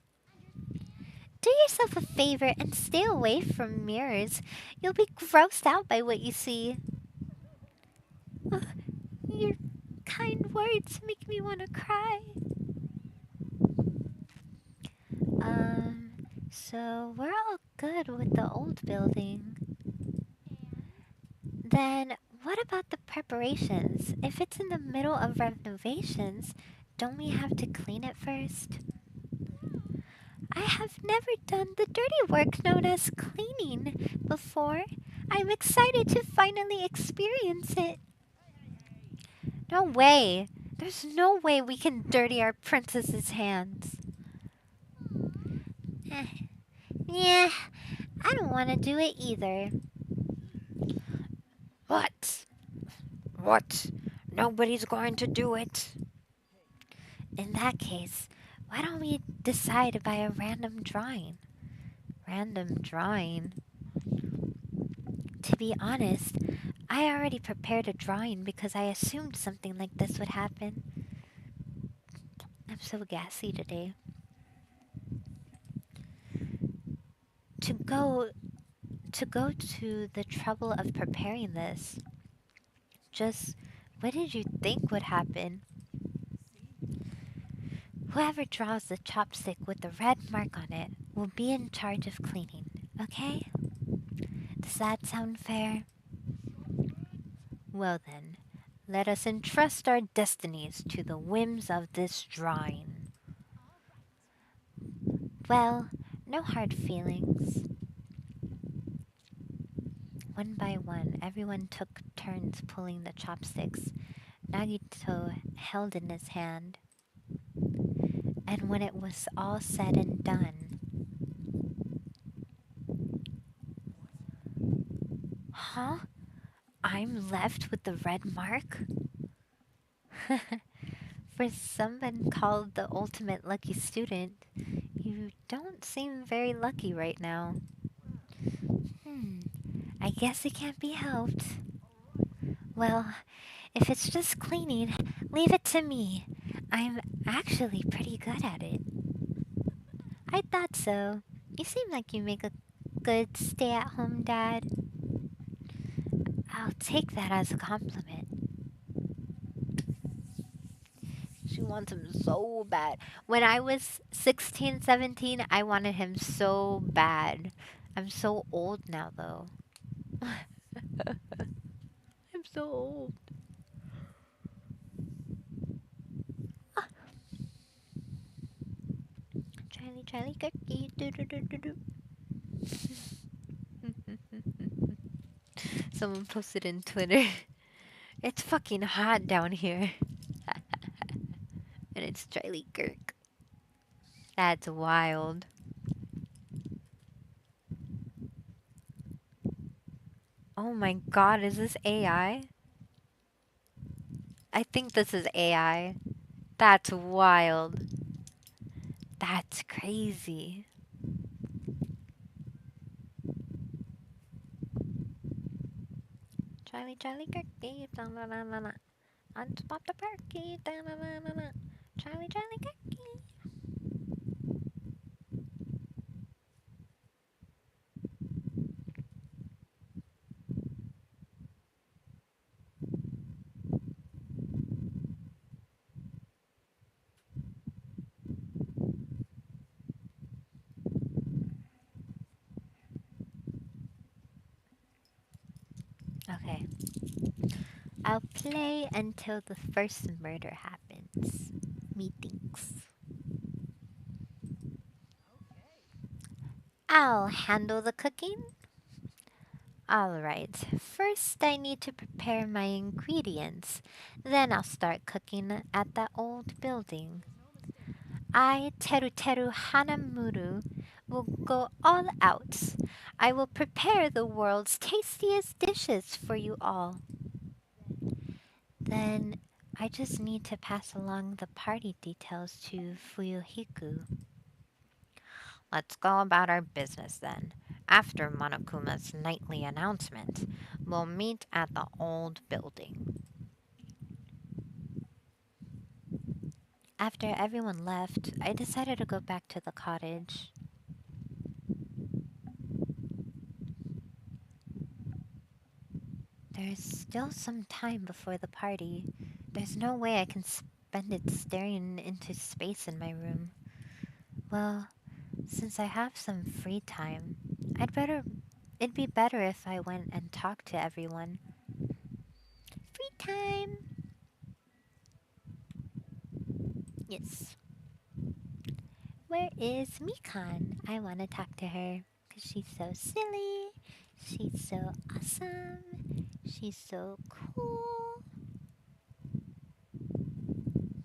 Do yourself a favor and stay away from mirrors. You'll be grossed out by what you see. Ugh, your kind words make me want to cry. So we're all good with the old building. Then what about the preparations? If it's in the middle of renovations, don't we have to clean it first? I have never done the dirty work known as cleaning before. I'm excited to finally experience it. No way! There's no way we can dirty our princess's hands. Eh, yeah, I don't want to do it either. What? What? Nobody's going to do it. In that case, why don't we decide by a random drawing? Random drawing? To be honest, I already prepared a drawing because I assumed something like this would happen. I'm so gassy today. To go to go to the trouble of preparing this. Just what did you think would happen? Whoever draws the chopstick with the red mark on it will be in charge of cleaning, okay? Does that sound fair? Well then, let us entrust our destinies to the whims of this drawing. Well, no hard feelings. One by one, everyone took turns pulling the chopsticks Nagito held in his hand. And when it was all said and done, huh? I'm left with the red mark? For someone called the ultimate lucky student, you don't seem very lucky right now. Hmm, I guess it can't be helped. Well, if it's just cleaning, leave it to me. I'm actually pretty good at it. I thought so. You seem like you make a good stay-at-home dad. I'll take that as a compliment. She wants him so bad. When I was 16, 17, I wanted him so bad. I'm so old now, though. I'm so old. Ah, Charlie, Charlie, cookie. Do, do, do, do, do. Someone posted in Twitter. It's fucking hot down here. And it's Charlie Kirk. That's wild. Oh my god, is this AI? I think this is AI. That's wild. That's crazy. Charlie, Charlie, Cookie, da na na na na. Unspot the perky, da na na na na. Charlie, Charlie, Cookie. Okay. I'll play until the first murder happens. Methinks. I'll handle the cooking. Alright, first I need to prepare my ingredients. Then I'll start cooking at the old building. I, Teru Teru Hanamuru, will go all out. I will prepare the world's tastiest dishes for you all. Then I just need to pass along the party details to Fuyuhiku. Let's go about our business then. After Monokuma's nightly announcement, we'll meet at the old building. After everyone left, I decided to go back to the cottage. There's still some time before the party. There's no way I can spend it staring into space in my room. Well, since I have some free time, it'd be better if I went and talked to everyone. Free time! Yes. Where is Mikan? I want to talk to her because she's so silly. She's so awesome. She's so cool.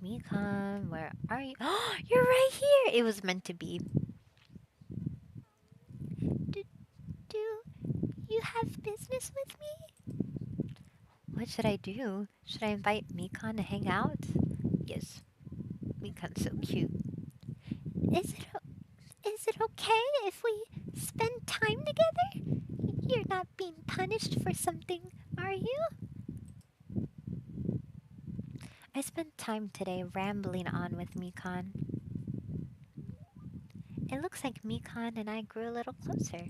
Mikan, where are you? Oh, you're right here! It was meant to be. Do, do you have business with me? What should I do? Should I invite Mikan to hang out? Yes, Mikan's so cute. Is it is it okay if we spend time together? You're not being punished for something, are you? I spent time today rambling on with Mikan. It looks like Mikan and I grew a little closer.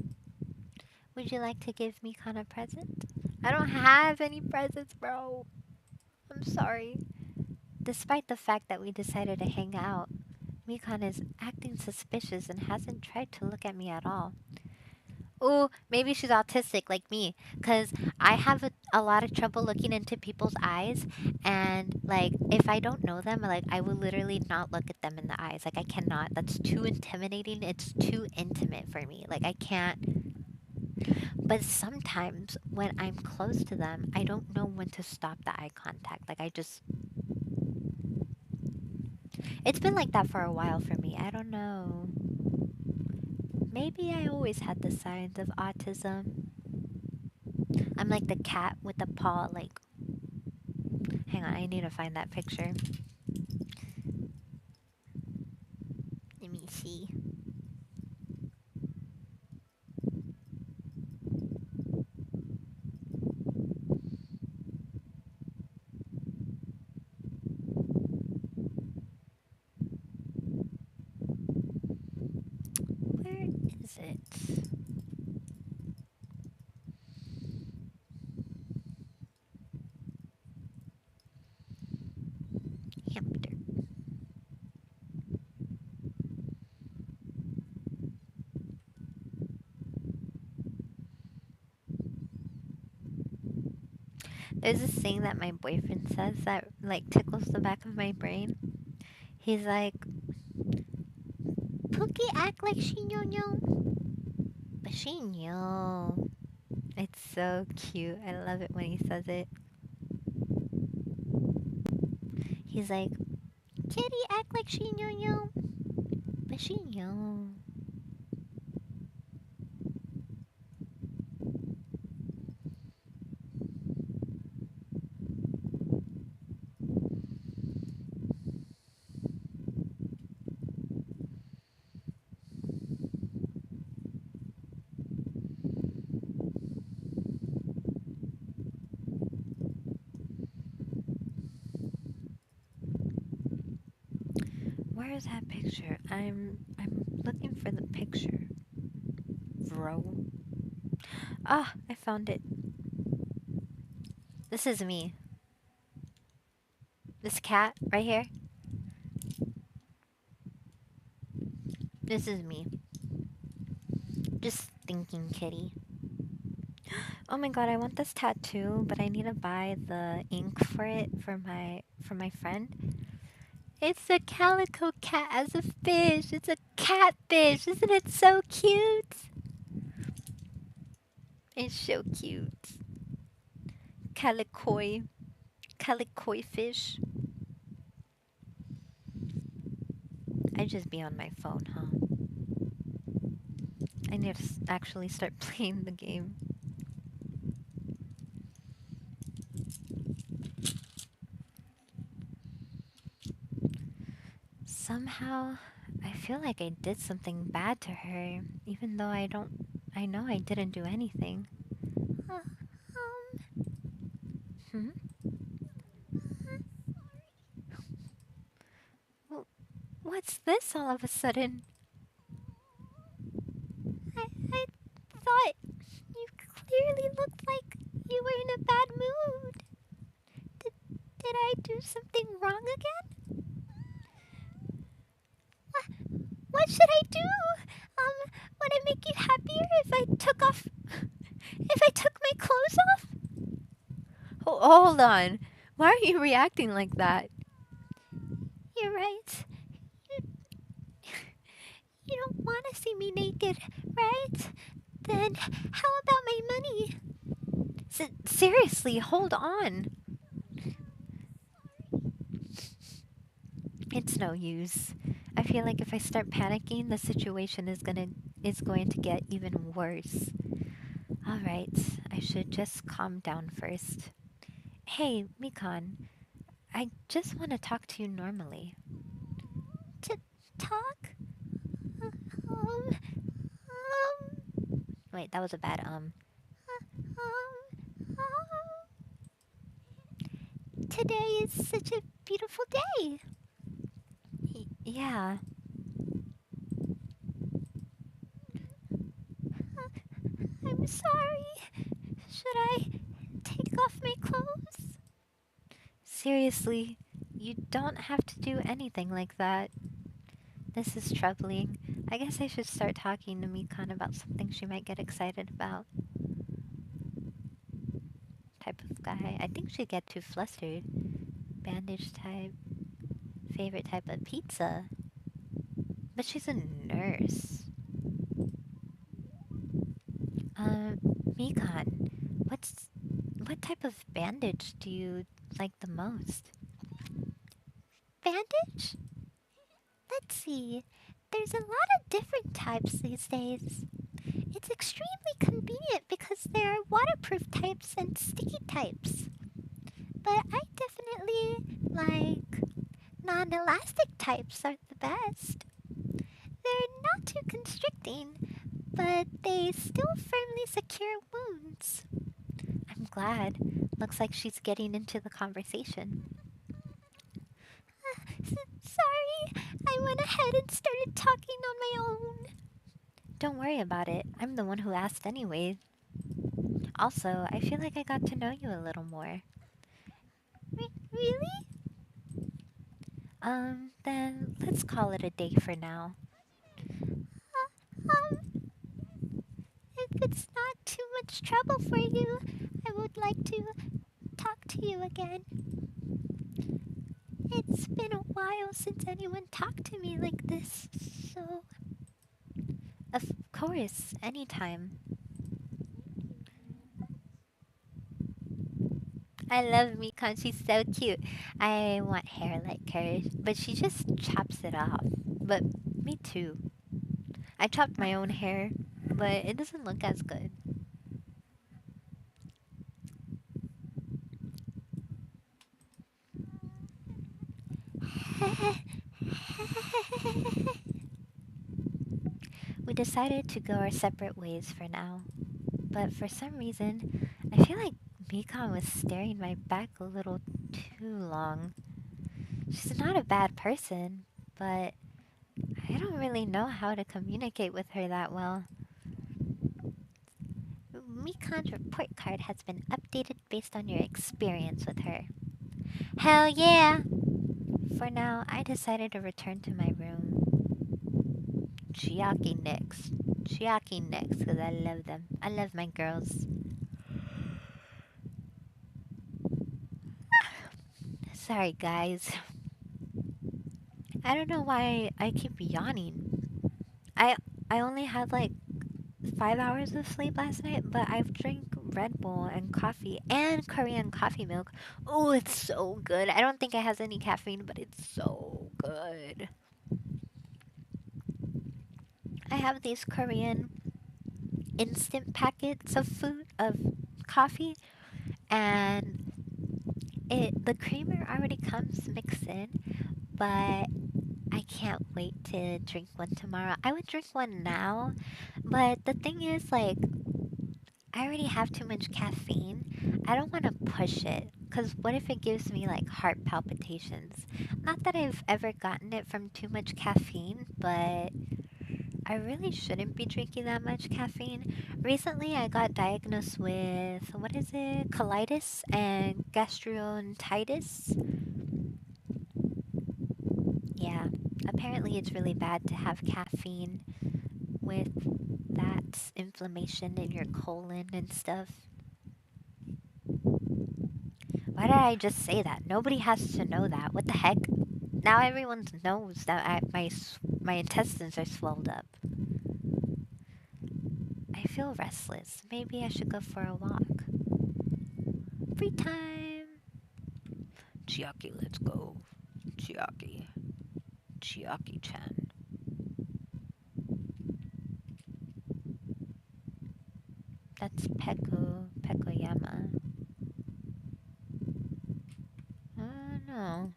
Would you like to give Mikan a present? I don't have any presents, bro. I'm sorry. Despite the fact that we decided to hang out, Mikan is acting suspicious and hasn't tried to look at me at all. Ooh, maybe she's autistic like me, because I have a lot of trouble looking into people's eyes, and like if I don't know them, like I will literally not look at them in the eyes. Like I cannot. That's too intimidating. It's too intimate for me. Like I can't. But sometimes when I'm close to them, I don't know when to stop the eye contact. Like I just it's been like that for a while for me. I don't know. Maybe I always had the signs of autism. I'm like the cat with the paw, like hang on, I need to find that picture. Let me see. Where is it? Hamster. There's this thing that my boyfriend says that like tickles the back of my brain. He's like, Pookie act like she know, but she know. It's so cute. I love it when he says it. He's like, Kitty act like she know, but she know. Where is that picture? I'm looking for the picture. Bro. Ah, I found it. This is me. This cat right here. This is me. Just thinking, kitty. Oh my god, I want this tattoo, but I need to buy the ink for it for my friend. It's a calico cat as a fish. It's a catfish. Isn't it so cute? It's so cute. Calicoi. Calicoi fish. I just be on my phone, huh? I need to actually start playing the game. Somehow, I feel like I did something bad to her, even though I know I didn't do anything. Hmm? What's this all of a sudden? I thought you clearly looked like you were in a bad mood. Did, did I do something wrong again? What should I do? Would it make you happier if I took my clothes off? Hold on. Why are you reacting like that? You're right. You, you don't want to see me naked, right? Then how about my money? Seriously, hold on. It's no use. I feel like if I start panicking, the situation is going to get even worse. All right, I should just calm down first. Hey, Mikan, I just want to talk to you normally. To talk? Um, Wait, that was a bad today is such a beautiful day. Yeah. I'm sorry. Should I take off my clothes? Seriously, you don't have to do anything like that. This is troubling. I guess I should start talking to Mikan about something she might get excited about. Type of guy. I think she'd get too flustered. Bandage type. Favorite type of pizza. But she's a nurse. Mikan, what's what type of bandage do you like the most? Bandage? Let's see. There's a lot of different types these days. It's extremely convenient because there are waterproof types and sticky types. But I definitely like non-elastic types are the best. They're not too constricting, but they still firmly secure wounds. I'm glad. Looks like she's getting into the conversation. Sorry, I went ahead and started talking on my own. Don't worry about it. I'm the one who asked anyway. Also, I feel like I got to know you a little more. Really? Then let's call it a day for now. If it's not too much trouble for you, I would like to talk to you again. It's been a while since anyone talked to me like this, so. Of course, anytime. I love Mikan, she's so cute. I want hair like her, but she just chops it off. But me too. I chopped my own hair, but it doesn't look as good. We decided to go our separate ways for now, but for some reason, I feel like Mikan was staring my back a little too long. She's not a bad person, but I don't really know how to communicate with her that well. Mikan's report card has been updated based on your experience with her. Hell yeah! For now, I decided to return to my room. Chiaki next. Chiaki next, because I love them. I love my girls. Sorry, guys. I don't know why I keep yawning. I I only had like 5 hours of sleep last night, but I've drank Red Bull and coffee and Korean coffee milk. Oh, it's so good. I don't think it has any caffeine, but it's so good. I have these Korean instant packets of food of coffee, and the creamer already comes mixed in, but I can't wait to drink one tomorrow. I would drink one now, but the thing is, like, I already have too much caffeine. I don't want to push it, because what if it gives me, like, heart palpitations? Not that I've ever gotten it from too much caffeine, but I really shouldn't be drinking that much caffeine. Recently, I got diagnosed with, what is it? Colitis and gastroenteritis. Yeah, apparently it's really bad to have caffeine with that inflammation in your colon and stuff. Why did I just say that? Nobody has to know that. What the heck? Now everyone knows that my intestines are swelled up. I feel restless. Maybe I should go for a walk. Free time. Chiaki, let's go. Chiaki. Chiaki-chan. That's Pekoyama. Oh no.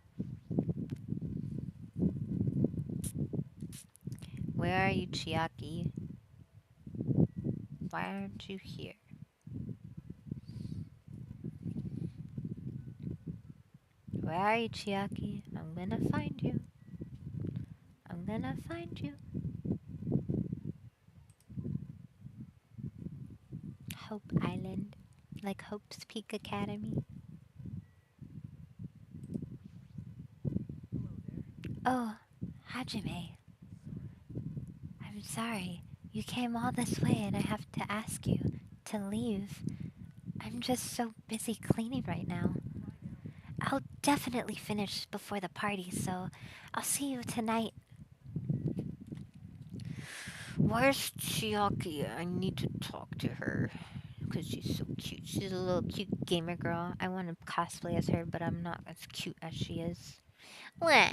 Where are you, Chiaki? Why aren't you here? Where are you, Chiaki? I'm gonna find you. I'm gonna find you. Hope Island. Like Hope's Peak Academy. Oh, Hajime. I'm sorry. You came all this way and I have to ask you to leave. I'm just so busy cleaning right now. I'll definitely finish before the party, so I'll see you tonight. Where's Chiaki? I need to talk to her. Because she's so cute. She's a little cute gamer girl. I want to cosplay as her, but I'm not as cute as she is. Wah.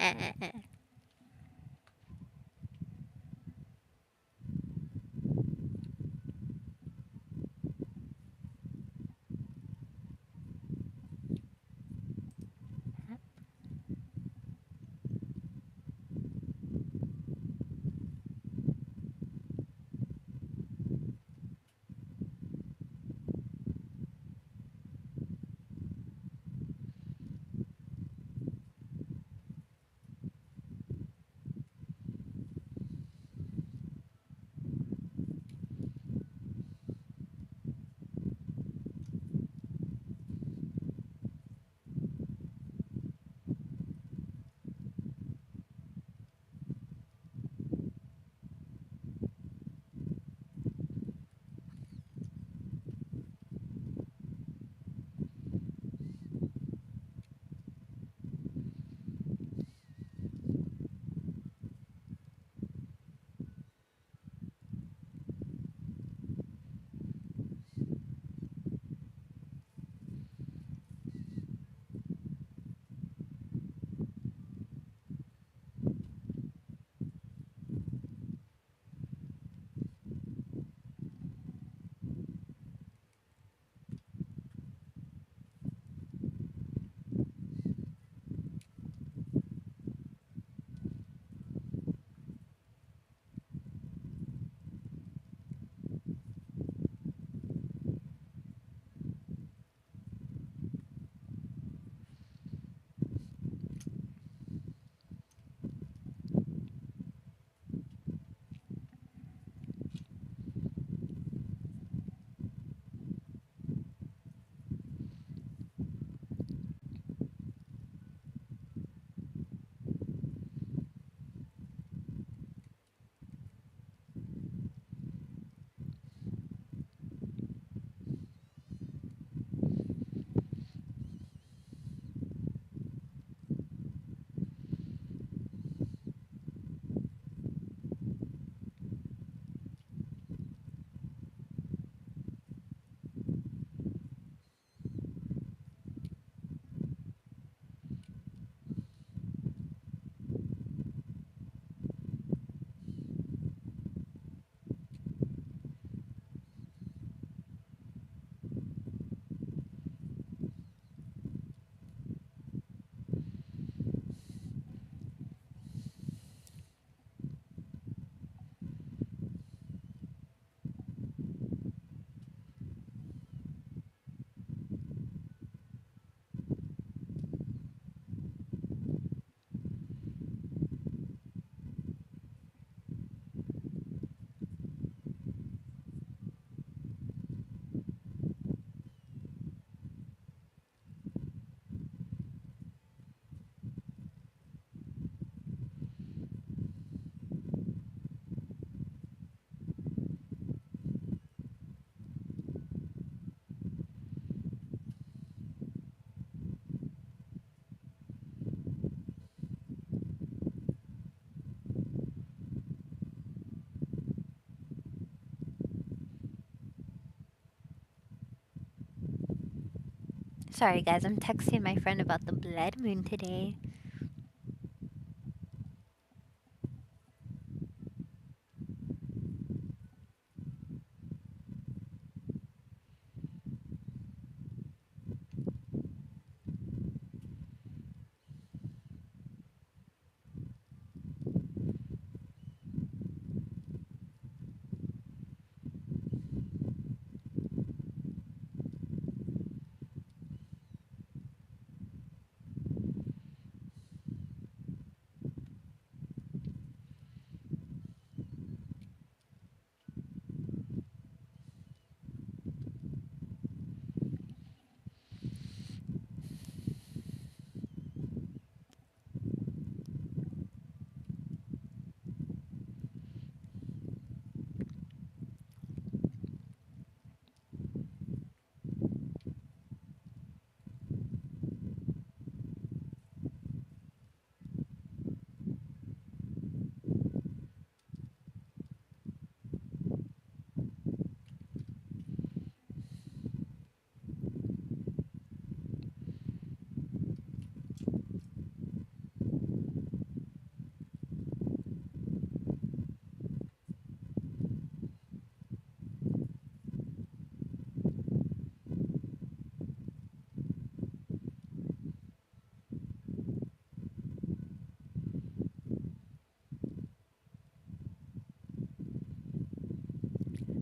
Sorry, guys, I'm texting my friend about the blood moon today.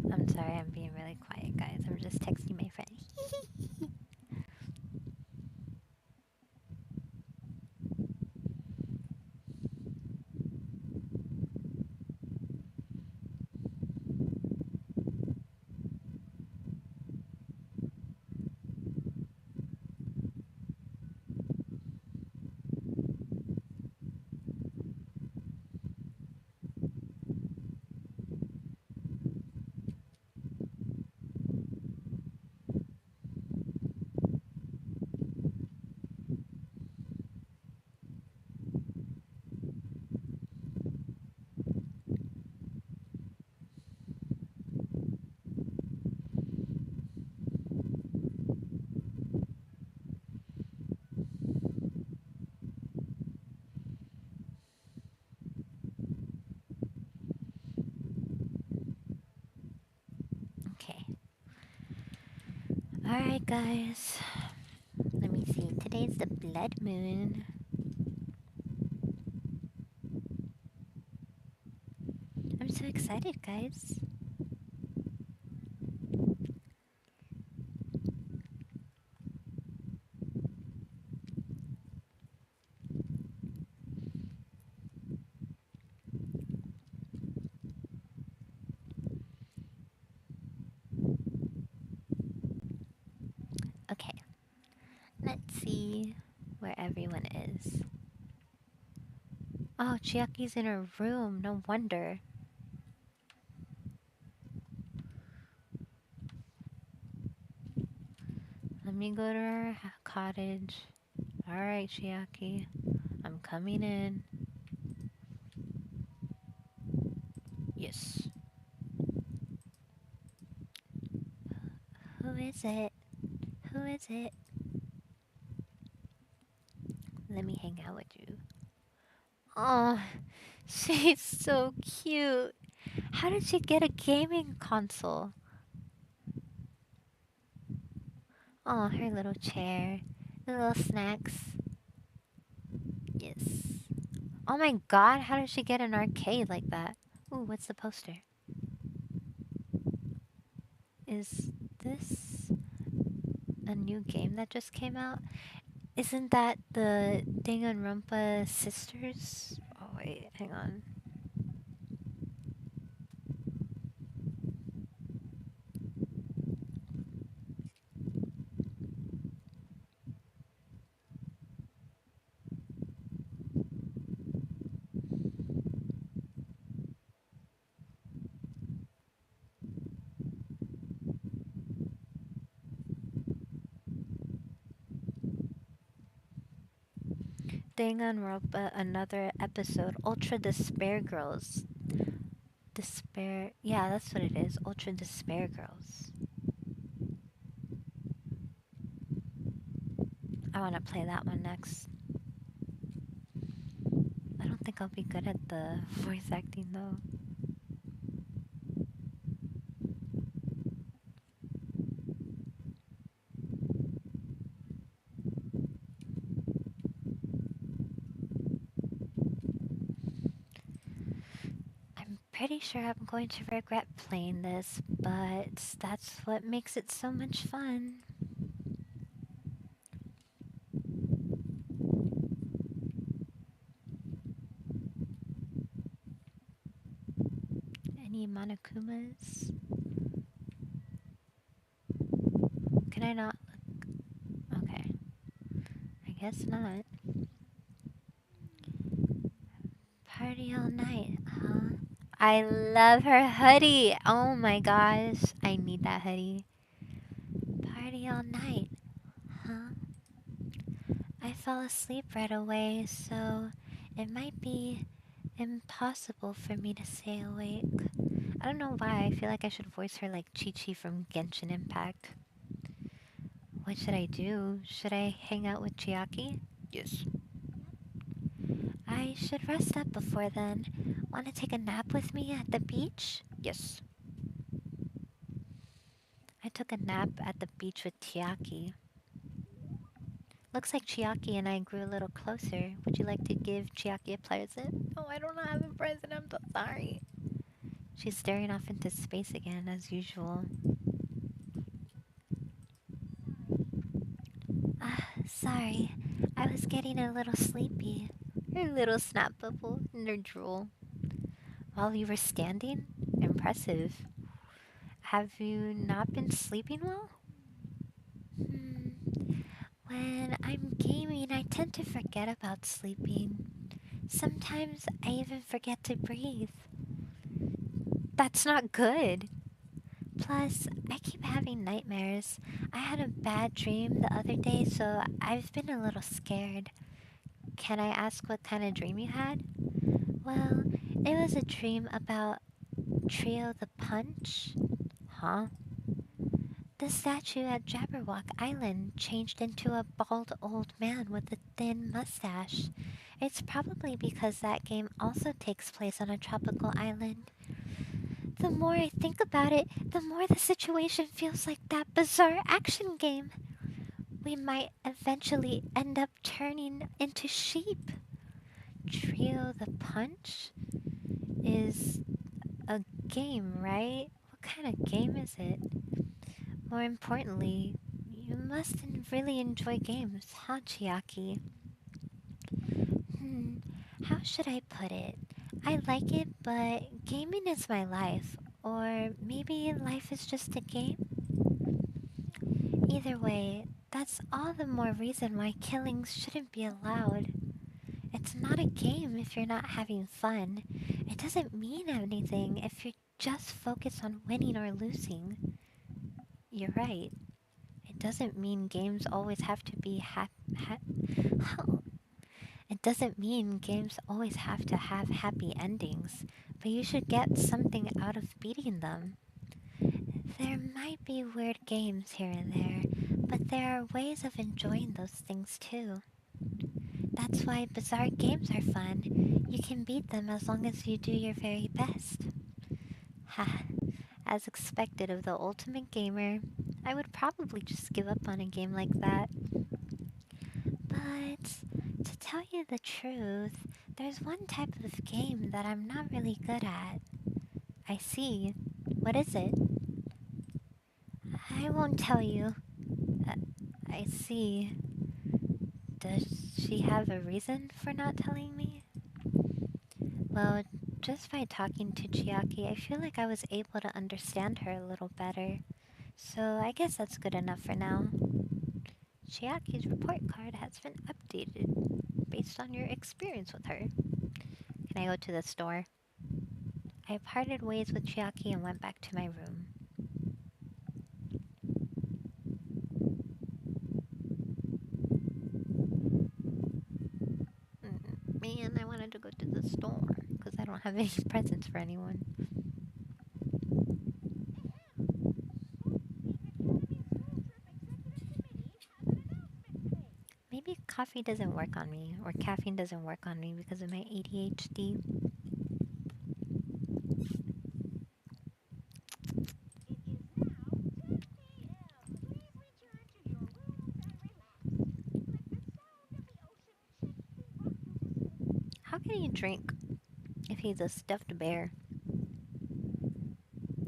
I'm sorry, I'm being really quiet, guys. I'm just texting my friend. Okay. Alright, guys. Let me see. Today's the blood moon. I'm so excited, guys. Okay, let's see where everyone is. Oh, Chiaki's in her room. No wonder. Let me go to her cottage. Alright, Chiaki. I'm coming in. Yes. Who is it? Who is it? Let me hang out with you. Oh, she's so cute. How did she get a gaming console? Oh, her little chair. The little snacks. Yes. Oh my god, how did she get an arcade like that? Ooh, what's the poster? Is this a new game that just came out? Isn't that the Danganronpa sisters? Oh wait, hang on. Danganronpa, another episode. Ultra Despair Girls. Despair. Yeah, that's what it is. Ultra Despair Girls. I want to play that one next. I don't think I'll be good at the voice acting though. I'm pretty sure I'm going to regret playing this, but that's what makes it so much fun. Any Monokumas? Can I not? Okay, I guess not. Party all night, huh? I love her hoodie. Oh my gosh, I need that hoodie. Party all night, huh? I fell asleep right away, so it might be impossible for me to stay awake. I don't know why, I feel like I should voice her like Chi Chi from Genshin Impact. What should I do? Should I hang out with Chiaki? Yes. I should rest up before then. Want to take a nap with me at the beach? Yes. I took a nap at the beach with Chiaki. Looks like Chiaki and I grew a little closer. Would you like to give Chiaki a present? Oh, I don't have a present. I'm so sorry. She's staring off into space again, as usual. Ah, sorry. I was getting a little sleepy. Her little snap bubble and her drool. While you were standing? Impressive. Have you not been sleeping well? Hmm. When I'm gaming, I tend to forget about sleeping. Sometimes I even forget to breathe. That's not good. Plus, I keep having nightmares. I had a bad dream the other day, so I've been a little scared. Can I ask what kind of dream you had? Well, it was a dream about Trio the Punch. Huh? The statue at Jabberwock Island changed into a bald old man with a thin mustache. It's probably because that game also takes place on a tropical island. The more I think about it, the more the situation feels like that bizarre action game. We might eventually end up turning into sheep. Trio the Punch is a game, right? What kind of game is it? More importantly, you must really enjoy games, huh, Chiaki? Hmm, how should I put it? I like it, but gaming is my life. Or maybe life is just a game? Either way, that's all the more reason why killings shouldn't be allowed. It's not a game if you're not having fun. It doesn't mean anything if you're just focused on winning or losing. You're right. It doesn't mean games always have to be it doesn't mean games always have to have happy endings, but you should get something out of beating them. There might be weird games here and there, but there are ways of enjoying those things too. That's why bizarre games are fun. You can beat them as long as you do your very best. Ha, as expected of the ultimate gamer, I would probably just give up on a game like that. But to tell you the truth, there's one type of game that I'm not really good at. I see. What is it? I won't tell you. Uh, I see. Does she have a reason for not telling me? Well, just by talking to Chiaki, I feel like I was able to understand her a little better. So I guess that's good enough for now. Chiaki's report card has been updated based on your experience with her. Can I go to the store? I parted ways with Chiaki and went back to my room. Man, I wanted to go to the store because I don't have any presents for anyone. coffee doesn't work on me, or caffeine doesn't work on me because of my ADHD. How can he drink if he's a stuffed bear?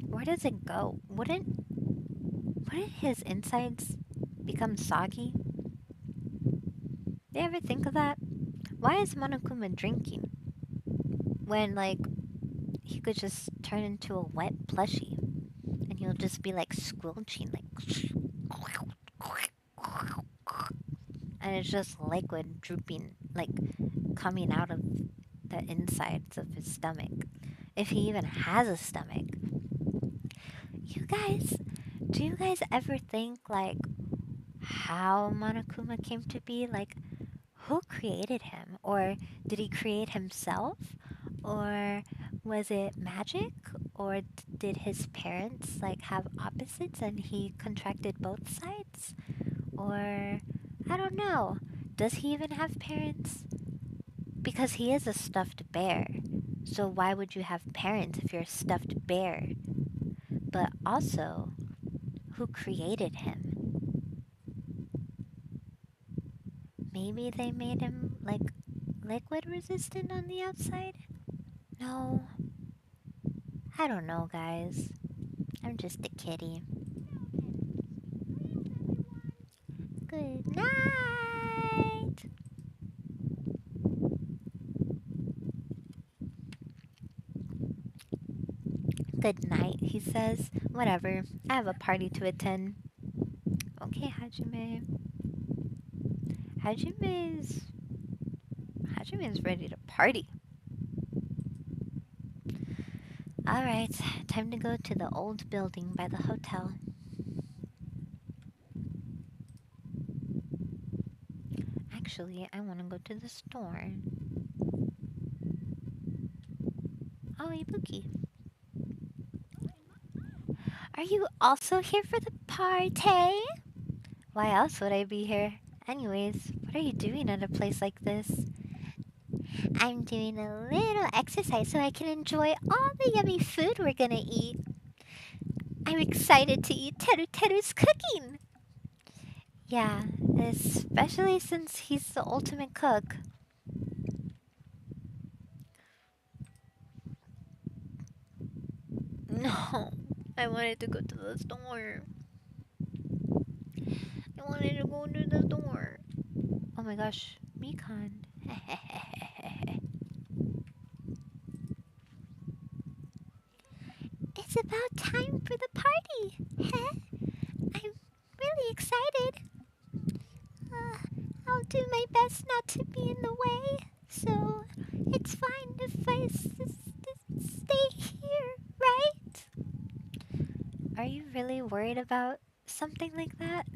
Where does it go? Wouldn't his insides become soggy? Do you ever think of that? Why is Monokuma drinking when, like, he could just turn into a wet plushie and he'll just be like squelching, like, and it's just liquid drooping, like coming out of the insides of his stomach. If he even has a stomach. You guys, do you guys ever think, like, how Monokuma came to be? Like, who created him? Or did he create himself? Or was it magic? Or did his parents, like, have opposites and he contracted both sides? Or, I don't know. Does he even have parents? Because he is a stuffed bear. So why would you have parents if you're a stuffed bear? But also, who created him? Maybe they made him, like, liquid resistant on the outside? No, I don't know, guys. I'm just a kitty. Good night! Good night, he says. Whatever, I have a party to attend. Okay, Hajime. Hajime's. Hajime's ready to party. Alright, time to go to the old building by the hotel. Actually, I want to go to the store. Oh, Ibuki. Are you also here for the party? Why else would I be here? Anyways, what are you doing at a place like this? I'm doing a little exercise so I can enjoy all the yummy food we're gonna eat. I'm excited to eat Teru Teru's cooking. Yeah, especially since he's the ultimate cook. No, I wanted to go to the store. I wanted to go to the store. Oh my gosh, Mikan. It's about time for the party. I'm really excited. Uh, I'll do my best not to be in the way, so it's fine if I stay here, right? Are you really worried about something like that?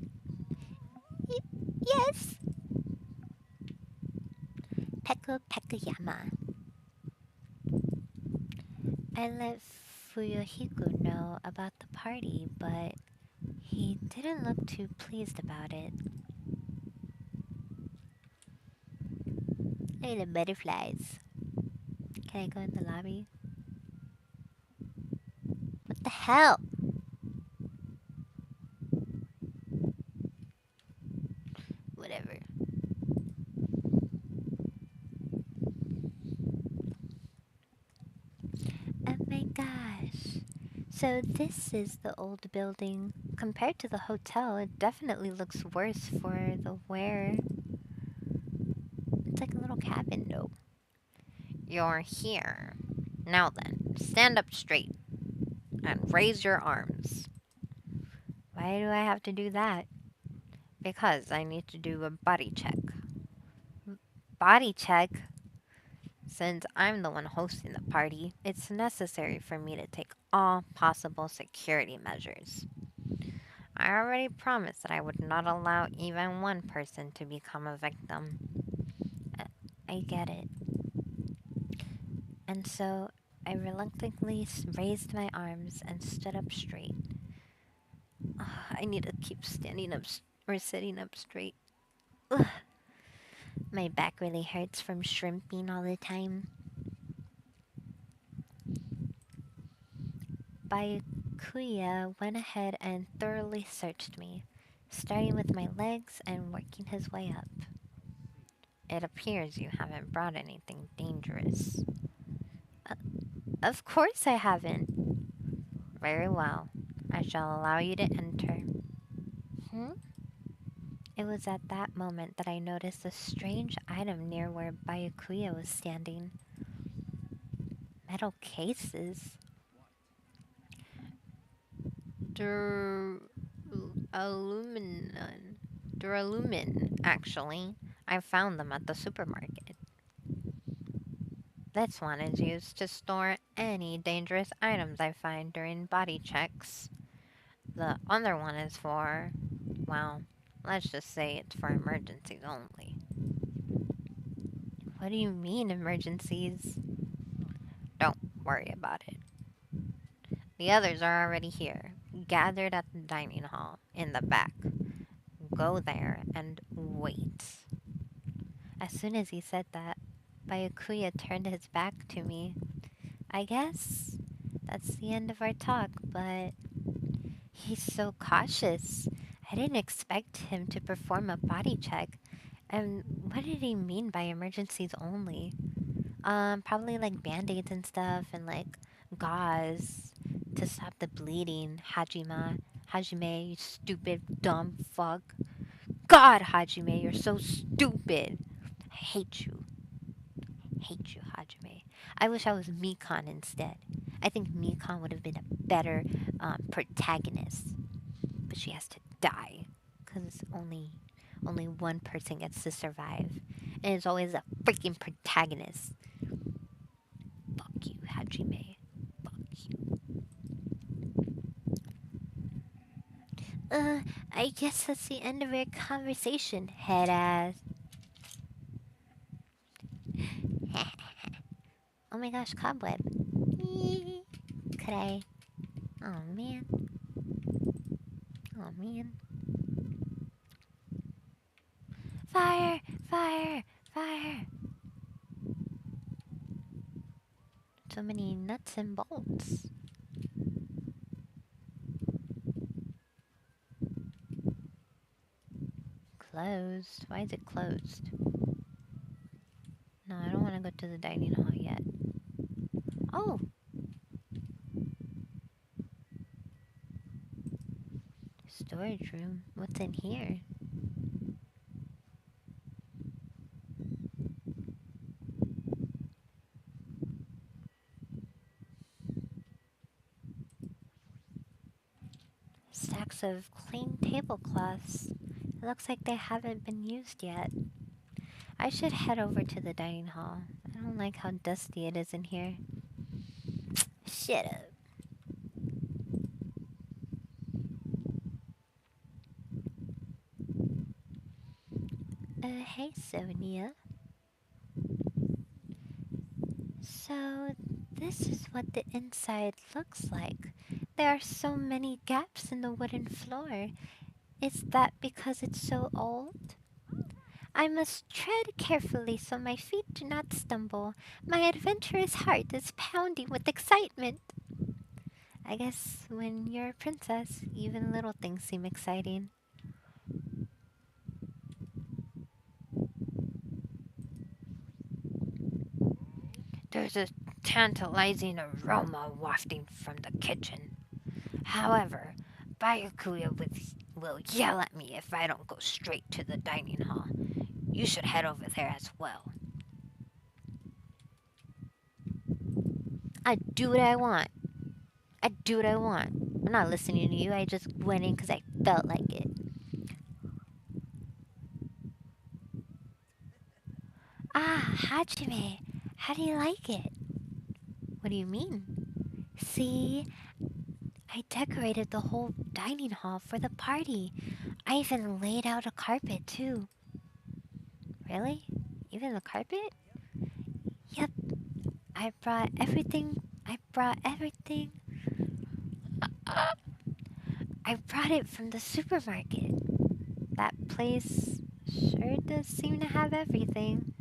Yes. Peko Pekuyama. I let Fuyohiku know about the party, but he didn't look too pleased about it. Look at the butterflies. Can I go in the lobby? What the hell? Whatever. Oh my gosh. So this is the old building. Compared to the hotel, it definitely looks worse for the wear. It's like a little cabin though. You're here. Now then, stand up straight and raise your arms. Why do I have to do that? Because I need to do a body check. Body check? Since I'm the one hosting the party, it's necessary for me to take all possible security measures. I already promised that I would not allow even one person to become a victim. Uh, I get it. And so I reluctantly raised my arms and stood up straight. I need to keep standing up or sitting up straight. Ugh. My back really hurts from shrimping all the time. Byakuya went ahead and thoroughly searched me, starting with my legs and working his way up. It appears you haven't brought anything dangerous. Uh, of course I haven't. Very well. I shall allow you to enter. Hmm? It was at that moment that I noticed a strange item near where Byakuya was standing. Metal cases? Dur aluminum. Duralumin, actually. I found them at the supermarket. This one is used to store any dangerous items I find during body checks. The other one is for, well, let's just say it's for emergencies only. What do you mean, emergencies? Don't worry about it. The others are already here, gathered at the dining hall in the back. Go there and wait. As soon as he said that, Byakuya turned his back to me. I guess that's the end of our talk, but he's so cautious. I didn't expect him to perform a body check. And what did he mean by emergencies only? Probably like band-aids and stuff and like gauze to stop the bleeding. Hajime, you stupid dumb fuck. God, Hajime, you're so stupid. I hate you. Hate you, Hajime. I wish I was Mikon instead. I think Mikon would have been a better protagonist. But she has to die. Because only one person gets to survive. And it's always a freaking protagonist. Fuck you, Hajime. Fuck you. I guess that's the end of our conversation, head ass. Oh my gosh, cobweb. Could I? Oh man. Oh man. Fire! Fire! Fire! So many nuts and bolts. Closed. Why is it closed? No, I don't want to go to the dining hall yet. Oh! Storage room. What's in here? Stacks of clean tablecloths. It looks like they haven't been used yet. I should head over to the dining hall. I don't like how dusty it is in here. Shut up. Hey, Sonia. So, this is what the inside looks like. There are so many gaps in the wooden floor. Is that because it's so old? I must tread carefully so my feet do not stumble. My adventurous heart is pounding with excitement. I guess when you're a princess, even little things seem exciting. There's a tantalizing aroma wafting from the kitchen. However, Byakuya will yell at me if I don't go straight to the dining hall. You should head over there as well. I do what I want. I do what I want. I'm not listening to you. I just went in because I felt like it. Ah, Hajime, how do you like it? What do you mean? See, I decorated the whole dining hall for the party. I even laid out a carpet, too. Really? Even the carpet? Yep, I brought everything. I brought everything. I brought it from the supermarket. That place Sure does seem to have everything.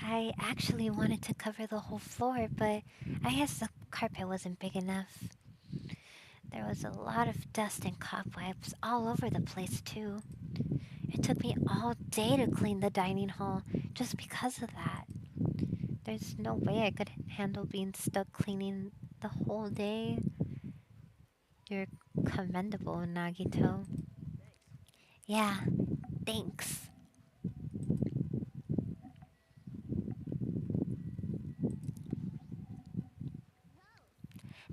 I actually wanted to cover the whole floor, but I guess the carpet wasn't big enough. There was a lot of dust and cobwebs all over the place, too. It took me all day to clean the dining hall just because of that. There's no way I could handle being stuck cleaning the whole day. You're commendable, Nagito. Yeah, thanks.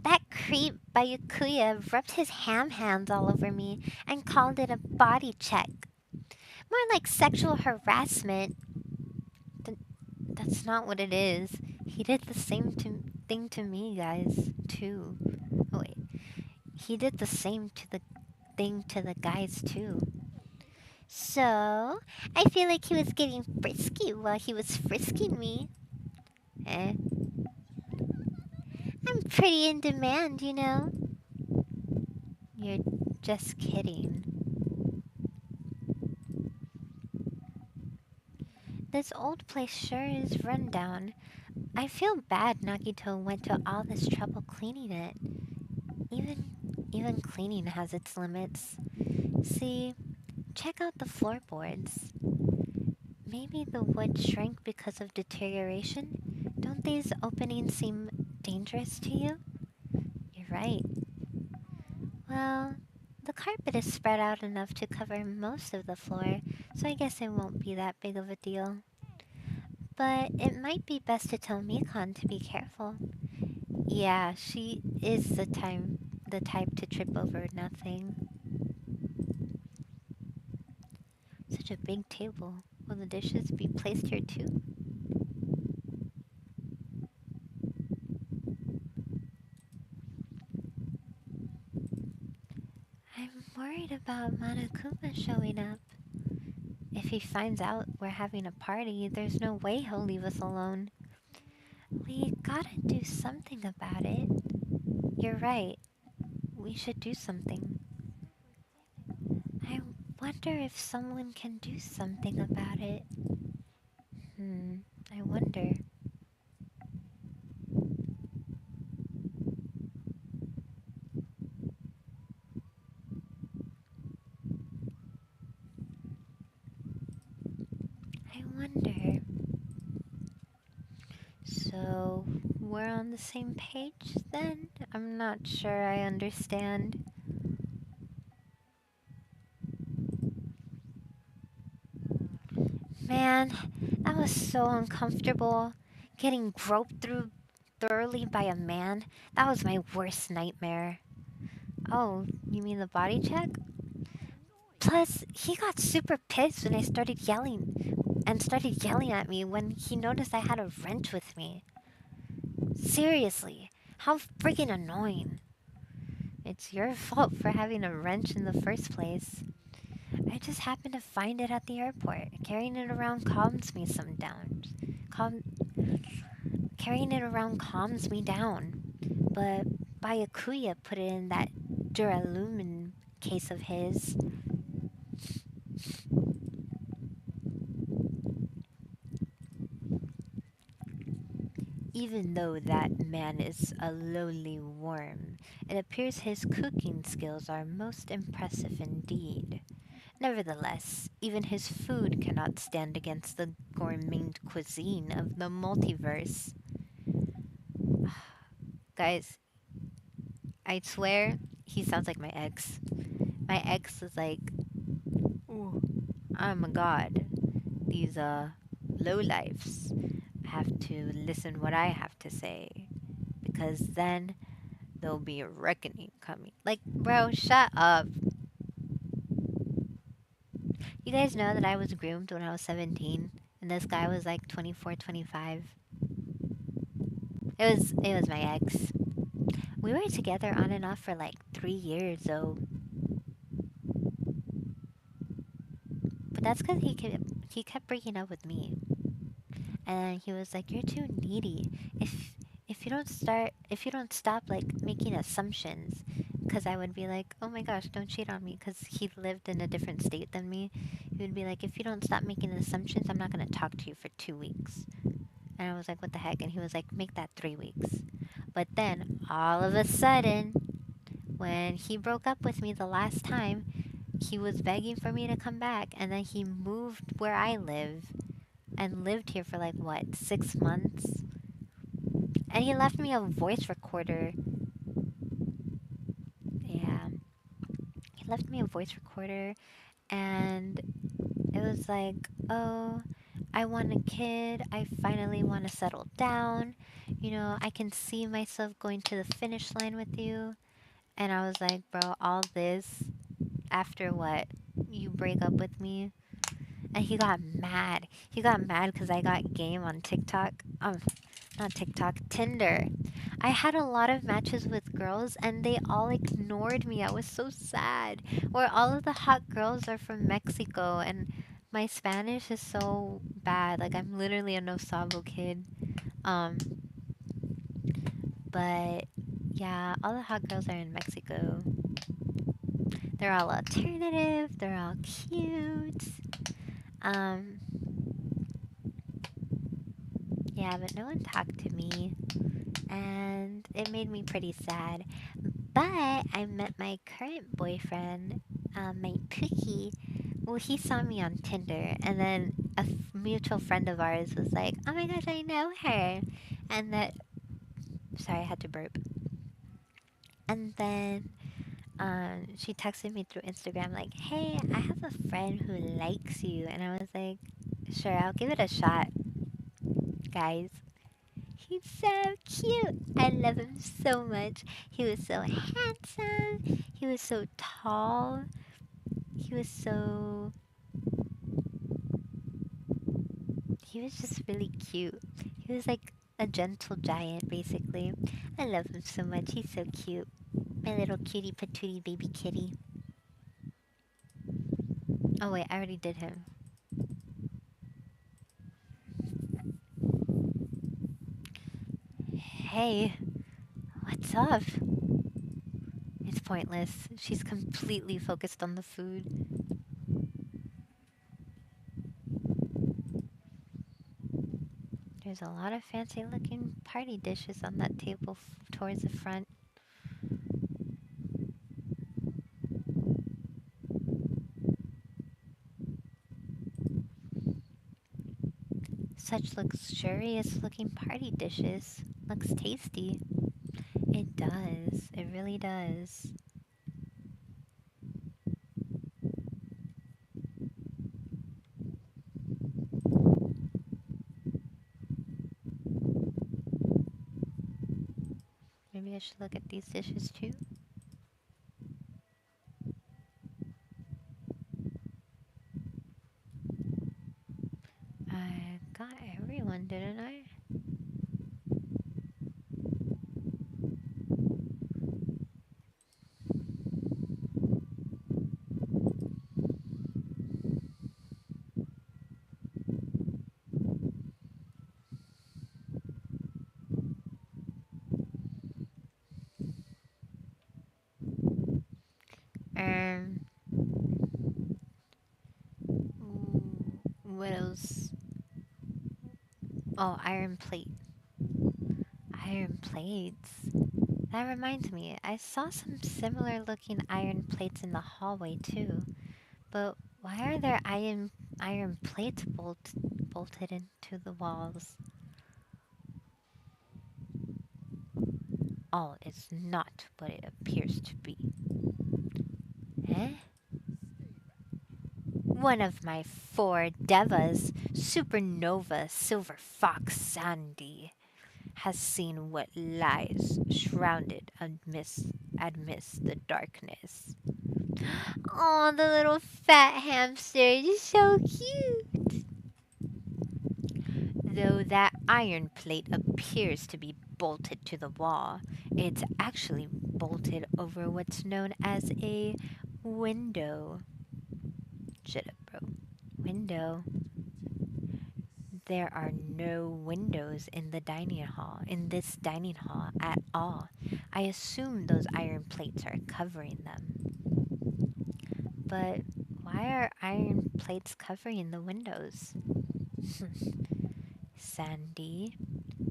That creep Bayukuya rubbed his ham hands all over me and called it a body check. More like sexual harassment. Th- that's not what it is. He did the thing to me, guys, too. Oh, wait. He did the same to the thing to the guys, too. So, I feel like he was getting frisky while he was frisking me. Eh, I'm pretty in demand, you know? You're just kidding. This old place sure is run down. I feel bad Nagito went to all this trouble cleaning it. Even even cleaning has its limits. See, check out the floorboards. Maybe the wood shrank because of deterioration? Don't these openings seem dangerous to you? You're right. Well, the carpet is spread out enough to cover most of the floor, so I guess it won't be that big of a deal. But it might be best to tell Mikon to be careful. Yeah, she is the type to trip over nothing. Such a big table. Will the dishes be placed here too? I'm worried about Monokuma showing up. If he finds out we're having a party, there's no way he'll leave us alone. We gotta do something about it. You're right. We should do something. I wonder if someone can do something about it. Hmm, I wonder. I wonder. So, we're on the same page then? I'm not sure I understand. Man, that was so uncomfortable. Getting groped through thoroughly by a man, that was my worst nightmare. Oh, you mean the body check? Plus, he got super pissed when I started yelling at me when he noticed I had a wrench with me. Seriously, how freaking annoying. It's your fault for having a wrench in the first place. I just happened to find it at the airport. Carrying it around calms me some down. Calm, Carrying it around calms me down. But Byakuya put it in that Duralumin case of his. Even though that man is a lowly worm, it appears his cooking skills are most impressive indeed. Nevertheless, even his food cannot stand against the gourmet cuisine of the multiverse. Guys, I swear he sounds like my ex. My ex is like, "Ooh, I'm a god. These low lives have to listen what I have to say because then there'll be a reckoning coming." Like, bro, shut up. You guys know that I was groomed when I was 17 and this guy was like 24, 25. It was my ex. We were together on and off for like 3 years though. But that's cuz he kept breaking up with me. And he was like, "You're too needy. If you don't stop like making assumptions, Because I would be like, oh my gosh, don't cheat on me. Because he lived in a different state than me. He would be like, if you don't stop making assumptions, I'm not going to talk to you for 2 weeks. And I was like, what the heck? And he was like, make that 3 weeks. But then all of a sudden, when he broke up with me the last time, he was begging for me to come back. And then he moved where I live and lived here for like, what, 6 months? And he left me a voice recorder. Yeah, he left me a voice recorder. And it was like, oh, I want a kid. I finally want to settle down. I can see myself going to the finish line with you. And I was like, bro, all this after what? You break up with me? And he got mad. He got mad because I got game on TikTok. Not TikTok, Tinder. I had a lot of matches with girls and they all ignored me. I was so sad. Where all of the hot girls are from Mexico and my Spanish is so bad. Like I'm literally a no sabo kid. Um, but yeah, all the hot girls are in Mexico. They're all alternative, they're all cute. Um, yeah, but no one talked to me and it made me pretty sad. But I met my current boyfriend, my Pookie. Well, he saw me on Tinder, and then a mutual friend of ours was like, "Oh my gosh, I know her," and that. Sorry, I had to burp. And then she texted me through Instagram like, "Hey, I have a friend who likes you," and I was like, "Sure, I'll give it a shot, guys." He's so cute. I love him so much. He was so handsome. He was so tall. He was so. He was just really cute. He was like a gentle giant, basically. I love him so much. He's so cute. My little cutie patootie baby kitty. Oh, wait, I already did him. Hey, what's up? It's pointless. She's completely focused on the food. There's a lot of fancy looking party dishes on that table towards the front. Such luxurious looking party dishes. Looks tasty. It does. It really does. Maybe I should look at these dishes too. I got everyone, didn't I? Um, what else? Oh, iron plate. Iron plates. That reminds me, I saw some similar looking iron plates in the hallway too. But why are there iron plates bolted into the walls? All is not what it appears to be. Eh? One of my four devas, Supernova Silver Fox Sandy, has seen what lies shrouded amidst the darkness. Oh, the little fat hamster is so cute. Though that iron plate appears to be bolted to the wall, it's actually bolted over what's known as a window. Shut up, bro. Window. There are no windows in the dining hall, in this dining hall at all. I assume those iron plates are covering them. But why are iron plates covering the windows? Sandy,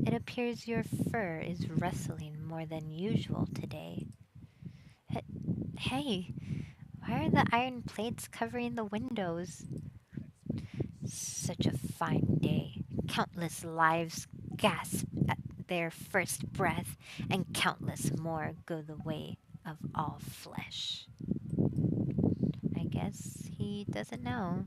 it appears your fur is rustling more than usual today. H- Hey, why are the iron plates covering the windows? Such a fine day. Countless lives gasp at their first breath, and countless more go the way of all flesh. I guess he doesn't know.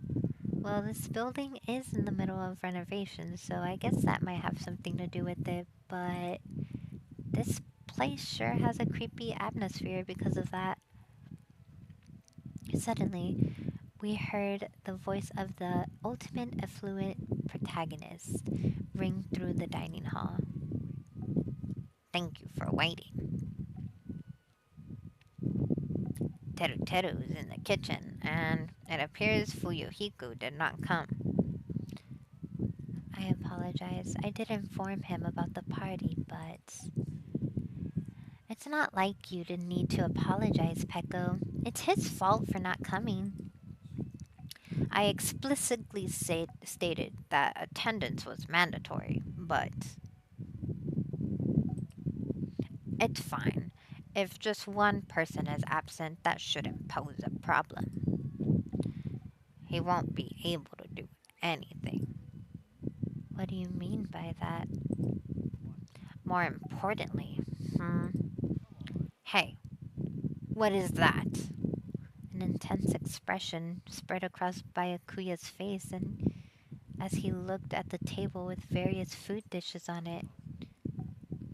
Well, this building is in the middle of renovation, so I guess that might have something to do with it, but this place sure has a creepy atmosphere because of that. Suddenly, we heard the voice of the ultimate affluent protagonist ring through the dining hall. Thank you for waiting. Teru Teru is in the kitchen, and it appears Fuyuhiku did not come. I apologize. I did inform him about the party, but it's not like you to need to apologize, Peko. It's his fault for not coming. I explicitly stated that attendance was mandatory, but it's fine. If just one person is absent, that shouldn't pose a problem. He won't be able to do anything. What do you mean by that? More importantly, hmm? Hey, what is that? An intense expression spread across Byakuya's face, and as he looked at the table with various food dishes on it,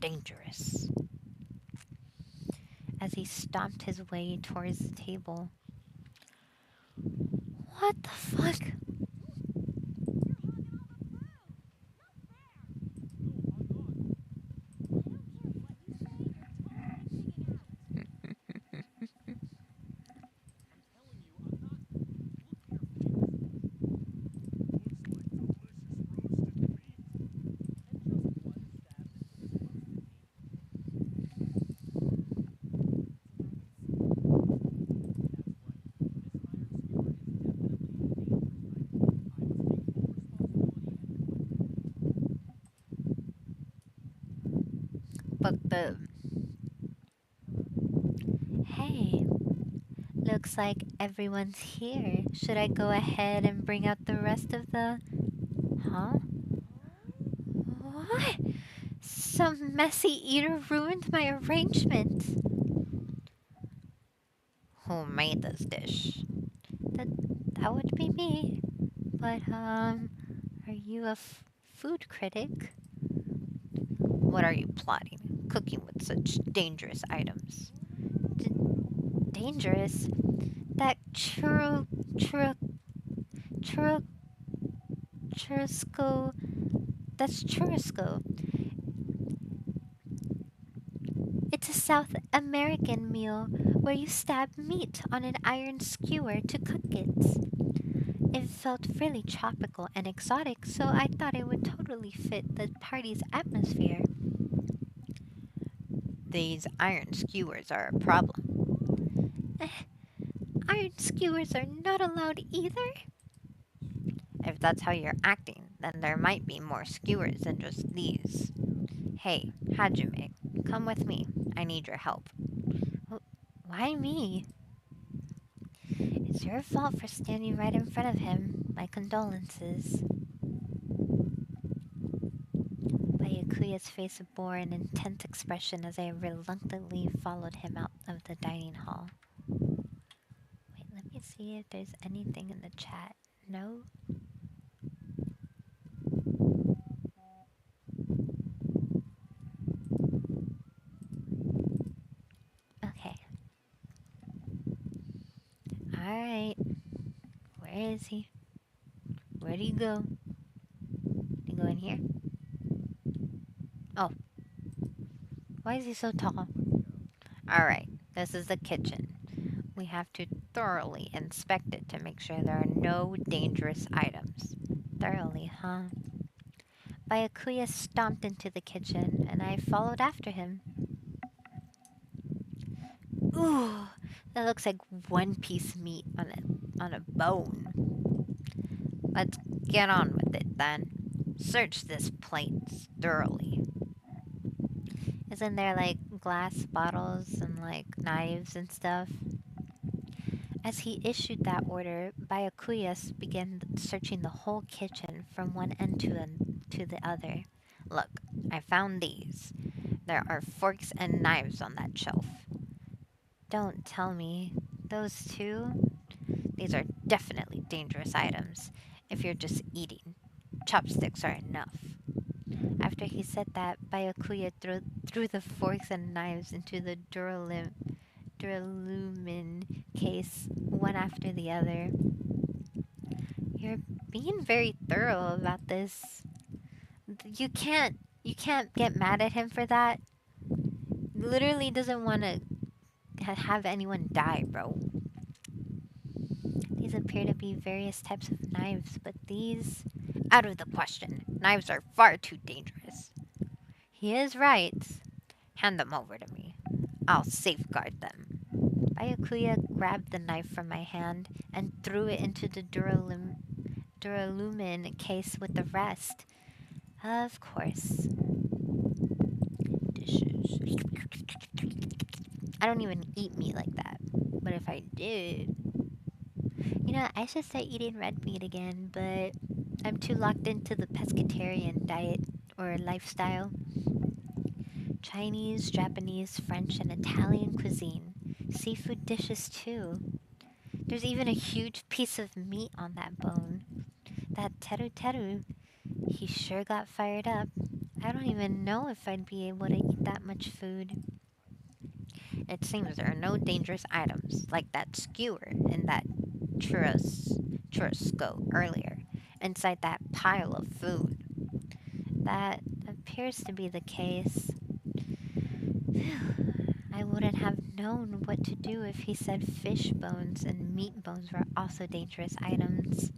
dangerous. As he stomped his way towards the table. What the fuck? But the. Hey, looks like everyone's here. Should I go ahead and bring out the rest of the. Huh? What? Some messy eater ruined my arrangement. Who made this dish? That, that would be me. But, are you a food critic? What are you plotting? Cooking with such dangerous items. D- Dangerous? That churro, churrasco, that's churrasco. It's a South American meal where you stab meat on an iron skewer to cook it. It felt really tropical and exotic, so I thought it would totally fit the party's atmosphere. These iron skewers are a problem. Eh, iron skewers are not allowed either? If that's how you're acting, then there might be more skewers than just these. Hey, Hajime, come with me. I need your help. Why me? It's your fault for standing right in front of him. My condolences. Byakuya's face bore an intense expression as I reluctantly followed him out of the dining hall. Wait, let me see if there's anything in the chat. No? Okay. Alright. Where is he? Where'd he go? Did he go in here? Oh, why is he so tall? Alright, this is the kitchen. We have to thoroughly inspect it to make sure there are no dangerous items. Thoroughly, huh? Byakuya stomped into the kitchen, and I followed after him. Ooh, that looks like one piece meat on a bone. Let's get on with it then. Search this place thoroughly. Isn't there like glass bottles and like knives and stuff? As he issued that order, Byakuya began searching the whole kitchen from one end to the other. Look, I found these. There are forks and knives on that shelf. Don't tell me. Those two? These are definitely dangerous items if you're just eating. Chopsticks are enough. After he said that, Byakuya threw the forks and knives into the duralumin case, one after the other. You're being very thorough about this. You can't get mad at him for that. Literally doesn't want to have anyone die, bro. These appear to be various types of knives, but these out of the question. Knives are far too dangerous. He is right. Hand them over to me. I'll safeguard them. Byakuya grabbed the knife from my hand and threw it into the duralumin case with the rest. Of course. Dishes. I don't even eat meat like that. But if I did, I should start eating red meat again, but I'm too locked into the pescatarian diet or lifestyle. Chinese, Japanese, French, and Italian cuisine. Seafood dishes too. There's even a huge piece of meat on that bone. That teru teru, he sure got fired up. I don't even know if I'd be able to eat that much food. It seems there are no dangerous items, like that skewer in that churrasco earlier, inside that pile of food. That appears to be the case. I wouldn't have known what to do if he said fish bones and meat bones were also dangerous items.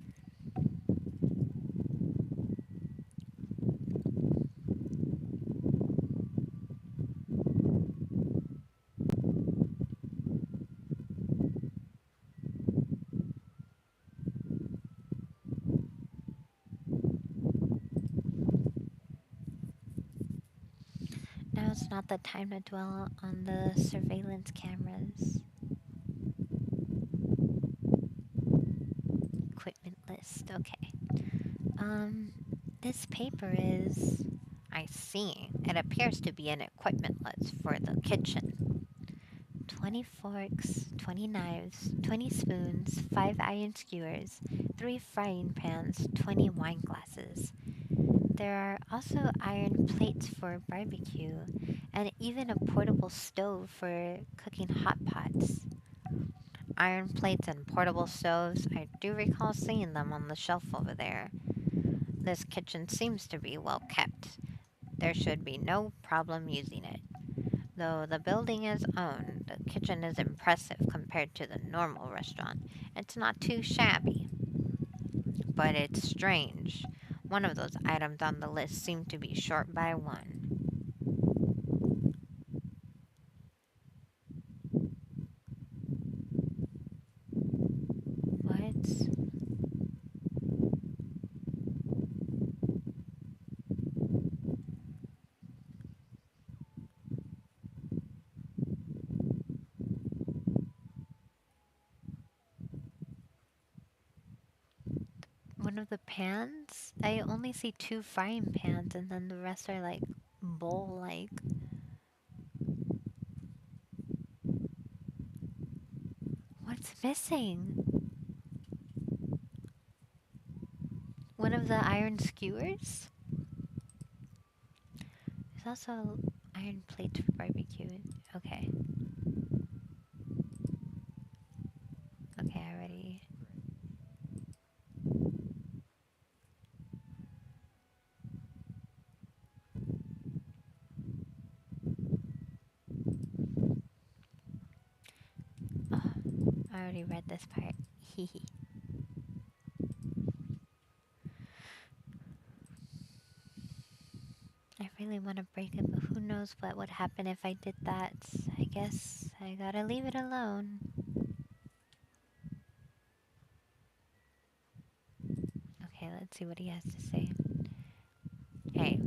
Now is not the time to dwell on the surveillance cameras. Equipment list. Okay. Um, this paper is. I see. It appears to be an equipment list for the kitchen. 20 forks, 20 knives, 20 spoons, 5 iron skewers, 3 frying pans, 20 wine glasses. There are also iron plates for barbecue, and even a portable stove for cooking hot pots. Iron plates and portable stoves, I do recall seeing them on the shelf over there. This kitchen seems to be well kept. There should be no problem using it. Though the building is owned, the kitchen is impressive compared to the normal restaurant. It's not too shabby, but it's strange. One of those items on the list seemed to be short by one. What? One of the pans? I only see 2 frying pans, and then the rest are like bowl like. What's missing? One of the iron skewers? There's also iron plates for barbecue. Okay. Okay, I already. Oh, I already read this part. Hehe. I really want to break it, but who knows what would happen if I did that. I guess I gotta leave it alone. Okay, let's see what he has to say. Hey,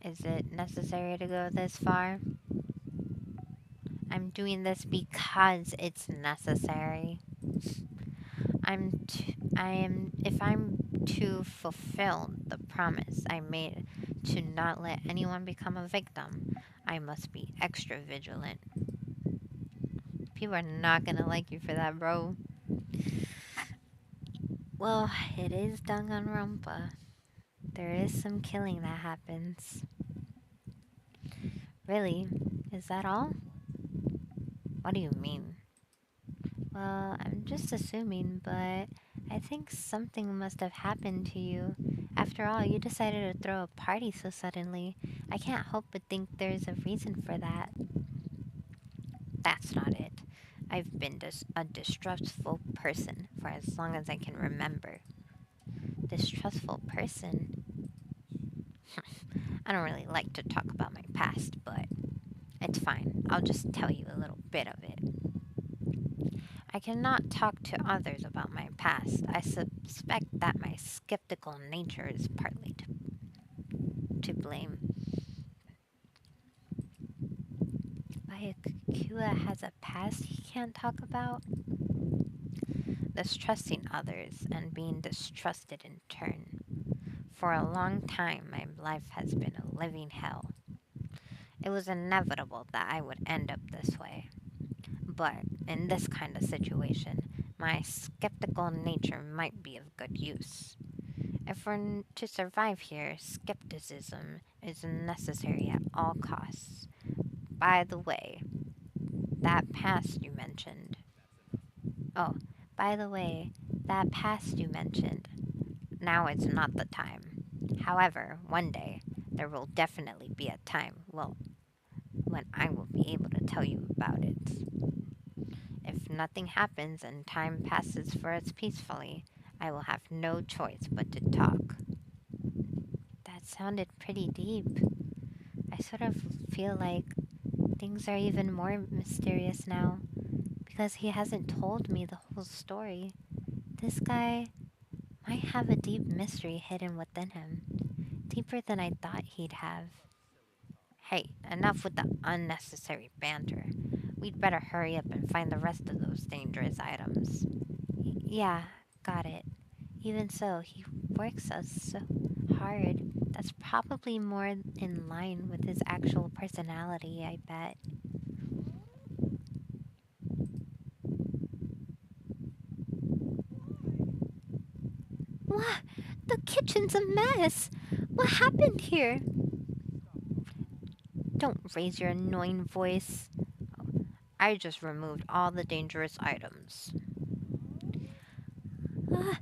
is it necessary to go this far? I'm doing this because it's necessary. If I'm to fulfill the promise I made to not let anyone become a victim, I must be extra vigilant. People are not gonna like you for that, bro. Well, it is danganronpa. There is some killing that happens. Really? Is that all? What do you mean? Well, I'm just assuming, but I think something must have happened to you. After all, you decided to throw a party so suddenly. I can't help but think there's a reason for that. That's not it. I've been a distrustful person for as long as I can remember. Distrustful person? I don't really like to talk about my past, but it's fine. I'll just tell you a little bit of it. I cannot talk to others about my past. I suspect that my skeptical nature is partly to blame. Bayakua has a past he can't talk about? Distrusting others and being distrusted in turn. For a long time, my life has been a living hell. It was inevitable that I would end up this way. But in this kind of situation, my skeptical nature might be of good use. If we're to survive here, skepticism is necessary at all costs. By the way, that past you mentioned. Oh, by the way, that past you mentioned. Now is not the time. However, one day, there will definitely be a time, well, when I will be able to tell you about it. If nothing happens and time passes for us peacefully, I will have no choice but to talk. That sounded pretty deep. I sort of feel like things are even more mysterious now because he hasn't told me the whole story. This guy might have a deep mystery hidden within him, deeper than I thought he'd have. Hey, enough with the unnecessary banter. We'd better hurry up and find the rest of those dangerous items. Yeah, got it. Even so, he works us so hard. That's probably more in line with his actual personality, I bet. What? The kitchen's a mess! What happened here? Don't raise your annoying voice. I just removed all the dangerous items. Ah,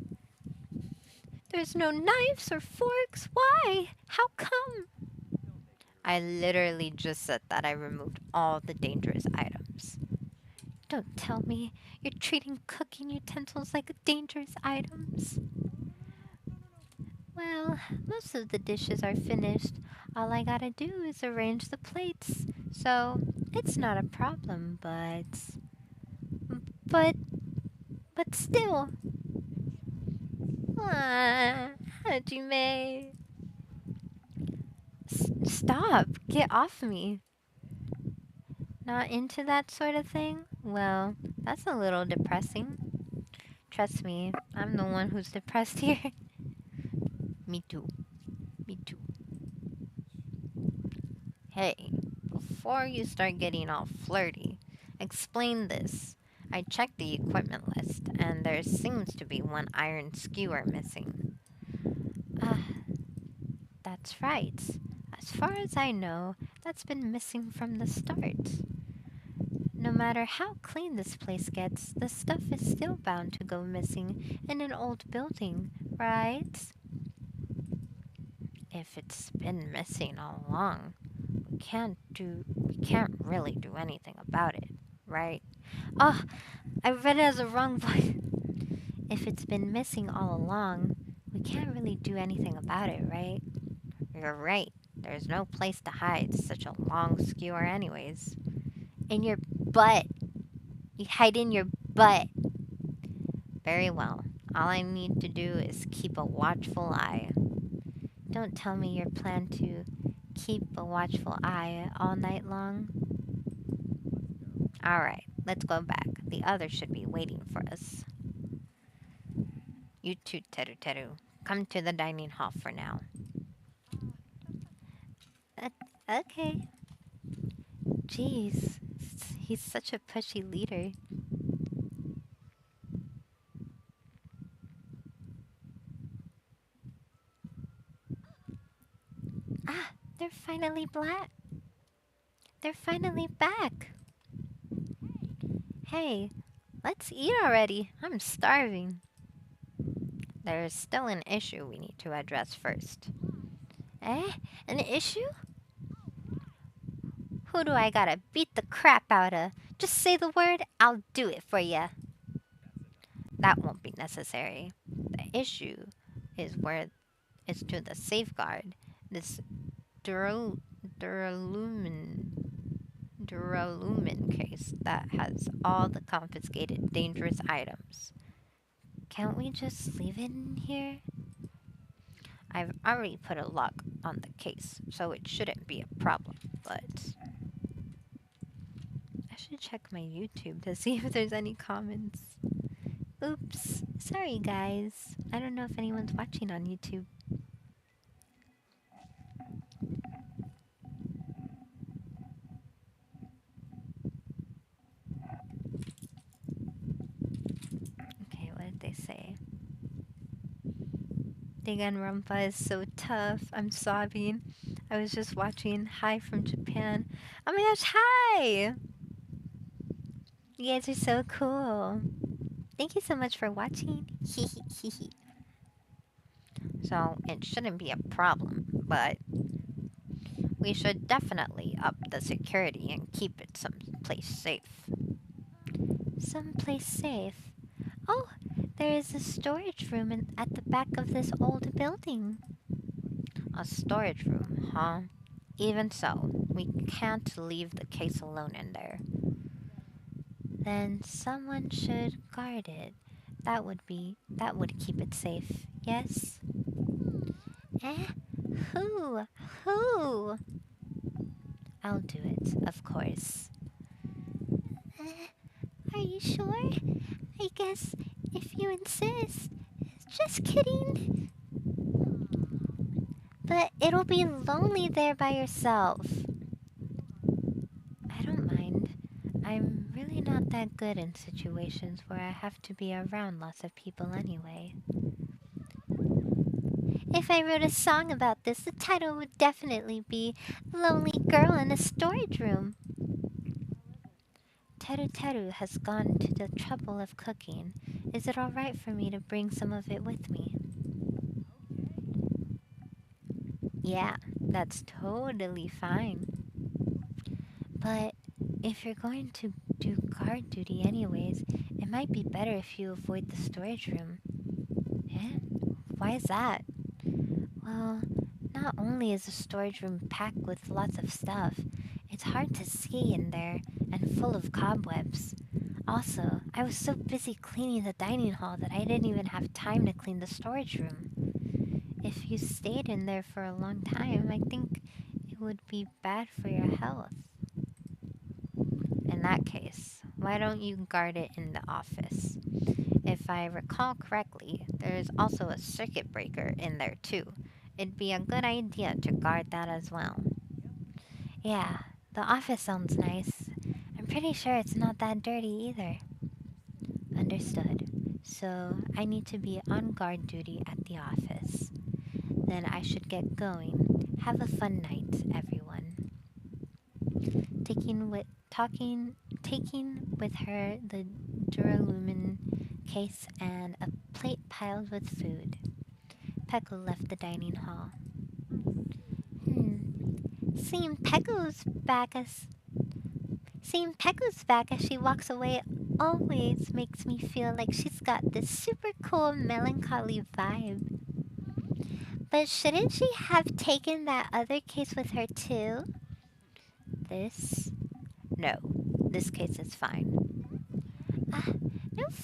there's no knives or forks. Why? How come? I literally just said that I removed all the dangerous items. Don't tell me you're treating cooking utensils like dangerous items. Well, most of the dishes are finished. All I gotta do is arrange the plates. So, it's not a problem, but, but still. Ah, Hajime. Stop! Get off me! Not into that sort of thing? Well, that's a little depressing. Trust me, I'm the one who's depressed here. Me too. Me too. Hey, before you start getting all flirty, explain this. I checked the equipment list, and there seems to be one iron skewer missing. Ah, that's right. As far as I know, that's been missing from the start. No matter how clean this place gets, the stuff is still bound to go missing in an old building, right? If it's been missing all along, we can't really do anything about it, right? Oh, I read it as a wrong voice. If it's been missing all along, we can't really do anything about it, right? You're right. There's no place to hide such a long skewer anyways. In your butt. You hide in your butt. Very well. All I need to do is keep a watchful eye. Don't tell me your plan to keep a watchful eye all night long. Alright, let's go back. The others should be waiting for us. You too, Teru Teru. Come to the dining hall for now. Uh, okay. Jeez, he's such a pushy leader. Ah, they're finally black. They're finally back. Hey, let's eat already. I'm starving. There is still an issue we need to address first. Eh? An issue? Who do I gotta beat the crap out of? Just say the word, I'll do it for ya. That won't be necessary. The issue is where is to the safeguard. This dural, duralumin, duralumin case that has all the confiscated dangerous items. Can't we just leave it in here? I've already put a lock on the case, so it shouldn't be a problem, but I should check my YouTube to see if there's any comments. Oops. Sorry, guys. I don't know if anyone's watching on YouTube. Okay, what did they say? Danganronpa is so tough. I'm sobbing. I was just watching Hi from Japan. Oh my gosh, hi! You guys are so cool. Thank you so much for watching. so it shouldn't be a problem, but we should definitely up the security and keep it someplace safe. Someplace safe. Oh, there is a storage room at the back of this old building. A storage room, huh? Even so, we can't leave the case alone in there. Then someone should guard it. That would keep it safe. Yes? Eh? Who? Who? I'll do it, of course. Are you sure? I guess if you insist. Just kidding. But it'll be lonely there by yourself. I don't mind. I'm really not that good in situations where I have to be around lots of people anyway. If I wrote a song about this, the title would definitely be Lonely Girl in a Storage Room. Teru Teru has gone to the trouble of cooking. Is it alright for me to bring some of it with me? Yeah, that's totally fine. But if you're going to do guard duty anyways, it might be better if you avoid the storage room. Eh? Why is that? Well, not only is the storage room packed with lots of stuff, it's hard to see in there and full of cobwebs. Also, I was so busy cleaning the dining hall that I didn't even have time to clean the storage room. If you stayed in there for a long time, I think it would be bad for your health. In that case, why don't you guard it in the office? If I recall correctly, there is also a circuit breaker in there too. It'd be a good idea to guard that as well. Yeah, the office sounds nice. I'm pretty sure it's not that dirty either. Understood. So I need to be on guard duty at the office. Then I should get going. Have a fun night, everyone. Taking with her the duralumin case and a plate piled with food. Peko left the dining hall. Seeing Peku's back as she walks away always makes me feel like she's got this super cool melancholy vibe. But shouldn't she have taken that other case with her too? No, this case is fine.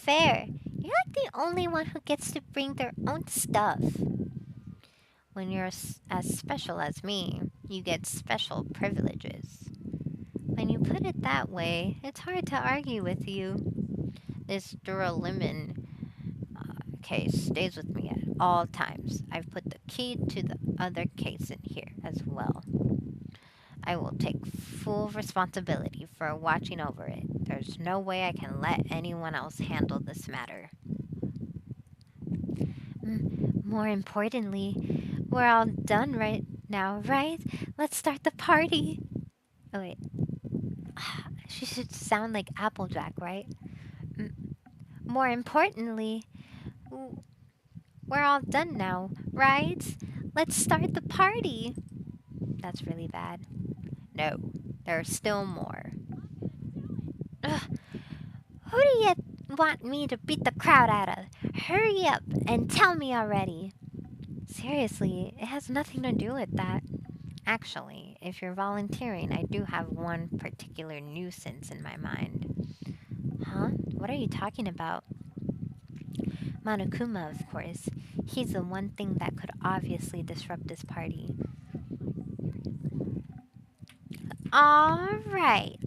fair. You're like the only one who gets to bring their own stuff. When you're as special as me, you get special privileges. When you put it that way, it's hard to argue with you. This Duralumin case stays with me at all times. I've put the key to the other case in here as well. I will take full responsibility for watching over it. There's no way I can let anyone else handle this matter. More importantly, we're all done right now, right? Let's start the party. Oh, wait. She should sound like Applejack, right? More importantly, we're all done now, right? Let's start the party. That's really bad. No, there's still more. Ugh, who do you want me to beat the crowd out of? Hurry up and tell me already. Seriously, it has nothing to do with that. Actually, if you're volunteering, I do have one particular nuisance in my mind. Huh? What are you talking about? Monokuma, of course. He's the one thing that could obviously disrupt this party. Alright.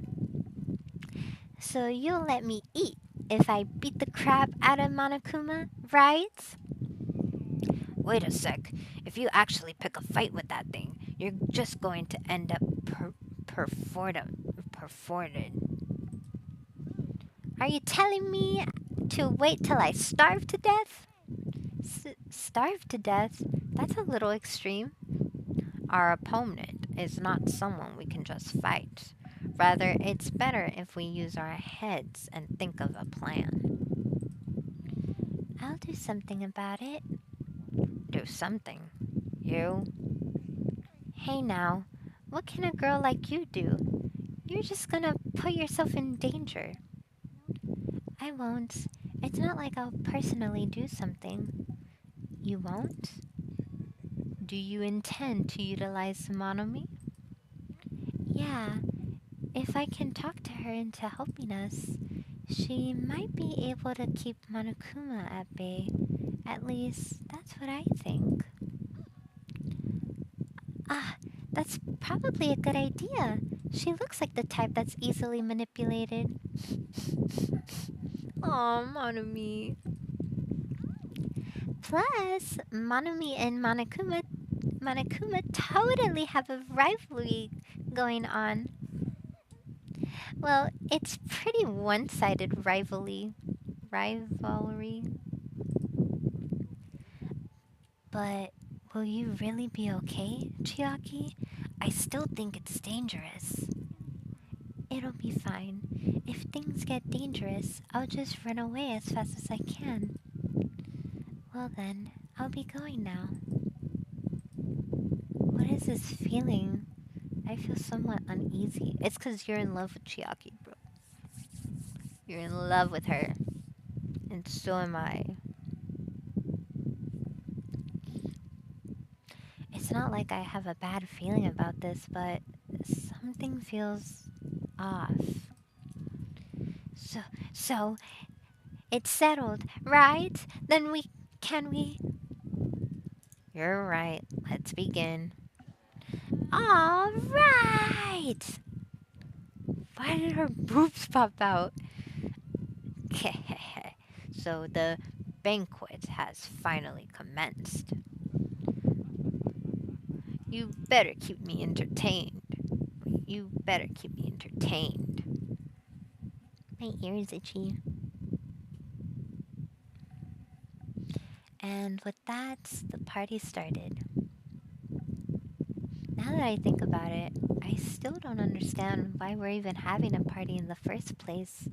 So you'll let me eat if I beat the crap out of Monokuma, right? Wait a sec. If you actually pick a fight with that thing, you're just going to end up perforted. Are you telling me to wait till I starve to death? Starve to death? That's a little extreme. Our opponent is not someone we can just fight. Rather, it's better if we use our heads and think of a plan. I'll do something about it. Do something. You? Hey now, what can a girl like you do? You're just gonna put yourself in danger. I won't. It's not like I'll personally do something. You won't? Do you intend to utilize Monomi? Yeah, if I can talk to her into helping us, she might be able to keep Monokuma at bay. At least, that's what I think. Ah, that's probably a good idea. She looks like the type that's easily manipulated. Oh, Monami. Plus, Monomi and Monokuma totally have a rivalry going on. Well, it's pretty one-sided rivalry. But will you really be okay, Chiaki? I still think it's dangerous. It'll be fine. If things get dangerous, I'll just run away as fast as I can. Well then, I'll be going now. What is this feeling? I feel somewhat uneasy. It's because you're in love with Chiaki, bro. You're in love with her. And so am I. It's not like I have a bad feeling about this, but something feels off. So, it's settled, right? Then can we? You're right. Let's begin. All right! Why did her boobs pop out? So the banquet has finally commenced. You better keep me entertained. You better keep me entertained. My ears itchy. And with that, the party started. Now that I think about it, I still don't understand why we're even having a party in the first place.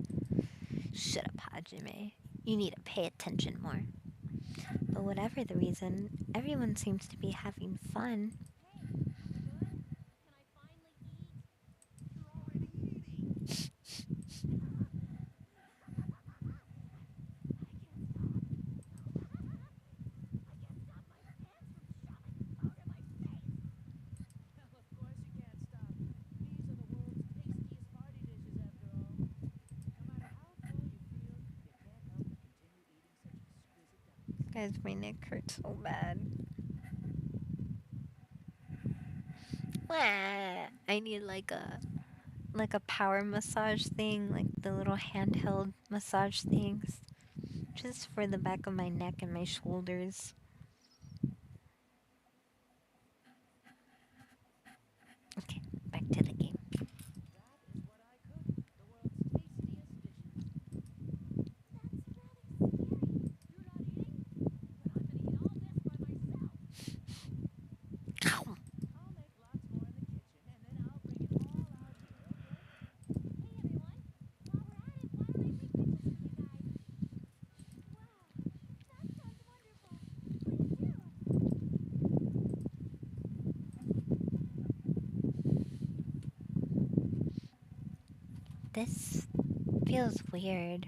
Shut up, Hajime. You need to pay attention more. But whatever the reason, everyone seems to be having fun. Guys, my neck hurts so bad. I need like a power massage thing, like the little handheld massage things, just for the back of my neck and my shoulders. Okay, back to the game. This feels weird.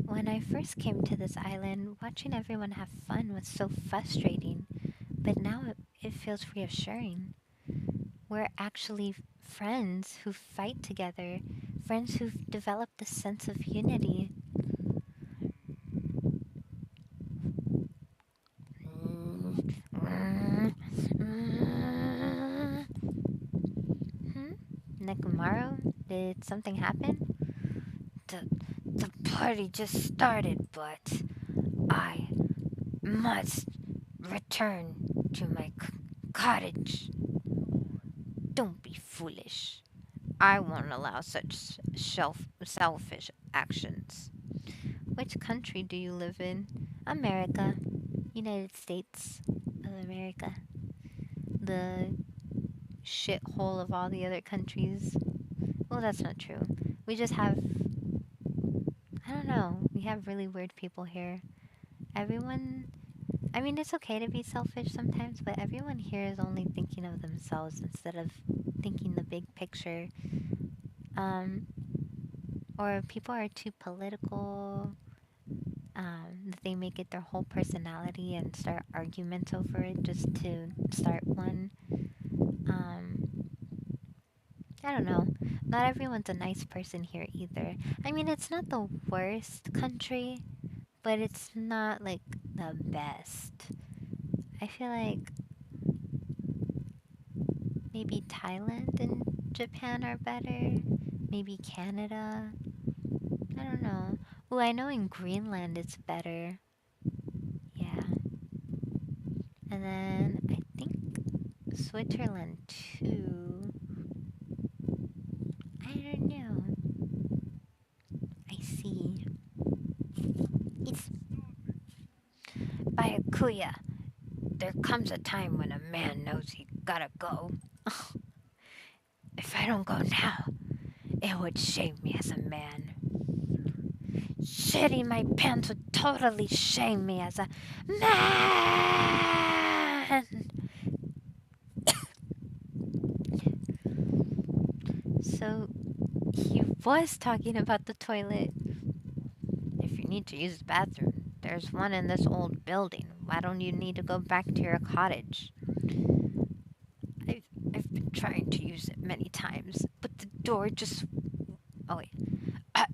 When I first came to this island, watching everyone have fun was so frustrating, but now it feels reassuring. We're actually friends who fight together, friends who've developed a sense of unity. Hmm? Nekomaru? Did something happen? The, the party just started, but I must return to my cottage. Don't be foolish. I won't allow such selfish actions. Which country do you live in? America. United States of America. The shithole of all the other countries. Well, that's not true. We just have, I don't know, we have really weird people here. Everyone, I mean, it's okay to be selfish sometimes, but everyone here is only thinking of themselves instead of thinking the big picture. Um, or people are too political, that they make it their whole personality and start arguments over it just to start one. Um, I don't know. Not everyone's a nice person here either. I mean, it's not the worst country, but it's not like the best. I feel like maybe Thailand and Japan are better. Maybe Canada. I don't know. Oh, I know in Greenland it's better. Yeah. And then I think Switzerland too. I don't know. I see. It's Byakuya. There comes a time when a man knows he gotta go. If I don't go now, it would shame me as a man. Shitting my pants would totally shame me as a man! So, he was talking about the toilet. If you need to use the bathroom, there's one in this old building. Why don't you need to go back to your cottage? I've, I've been trying to use it many times, but the door just. Oh, wait. I,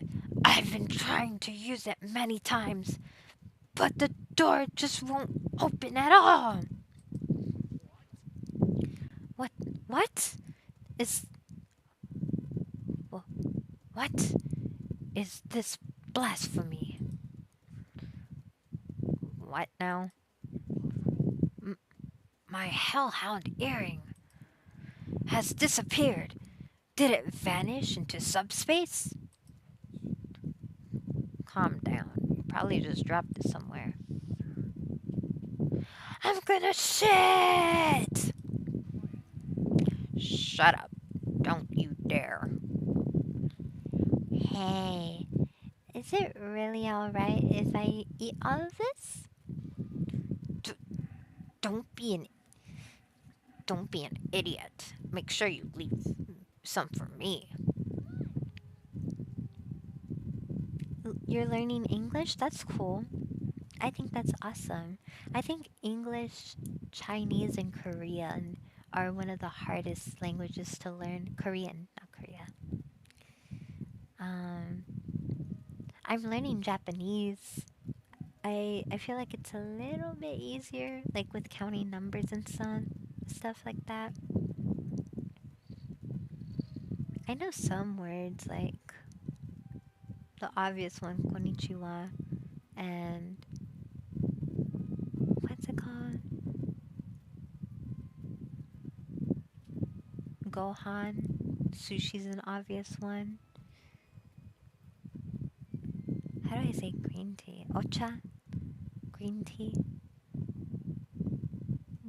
I've been trying to use it many times, but the door just won't open at all. What? What? Is. What is this blasphemy? What now? M- my hellhound earring has disappeared. Did it vanish into subspace? Calm down. You probably just dropped it somewhere. I'm gonna shit! Shut up. Don't you dare. Hey, is it really alright if I eat all of this? D- don't be an don't be an idiot. Make sure you leave some for me. You're learning English? That's cool. I think that's awesome. I think English, Chinese, and Korean are one of the hardest languages to learn. Korean, not Korea. Um, I'm learning Japanese. I feel like it's a little bit easier, like with counting numbers and stuff like that. I know some words like the obvious one, konnichiwa, and what's it called? Gohan. Sushi's an obvious one. How do I say green tea? Ocha? Green tea?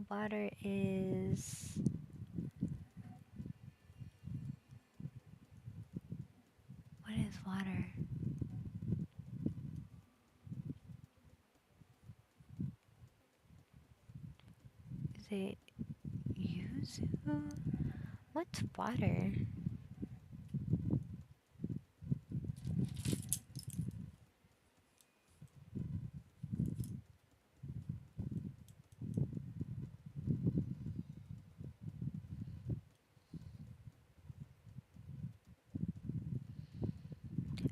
Water is. What is water? Is it yuzu? What's water?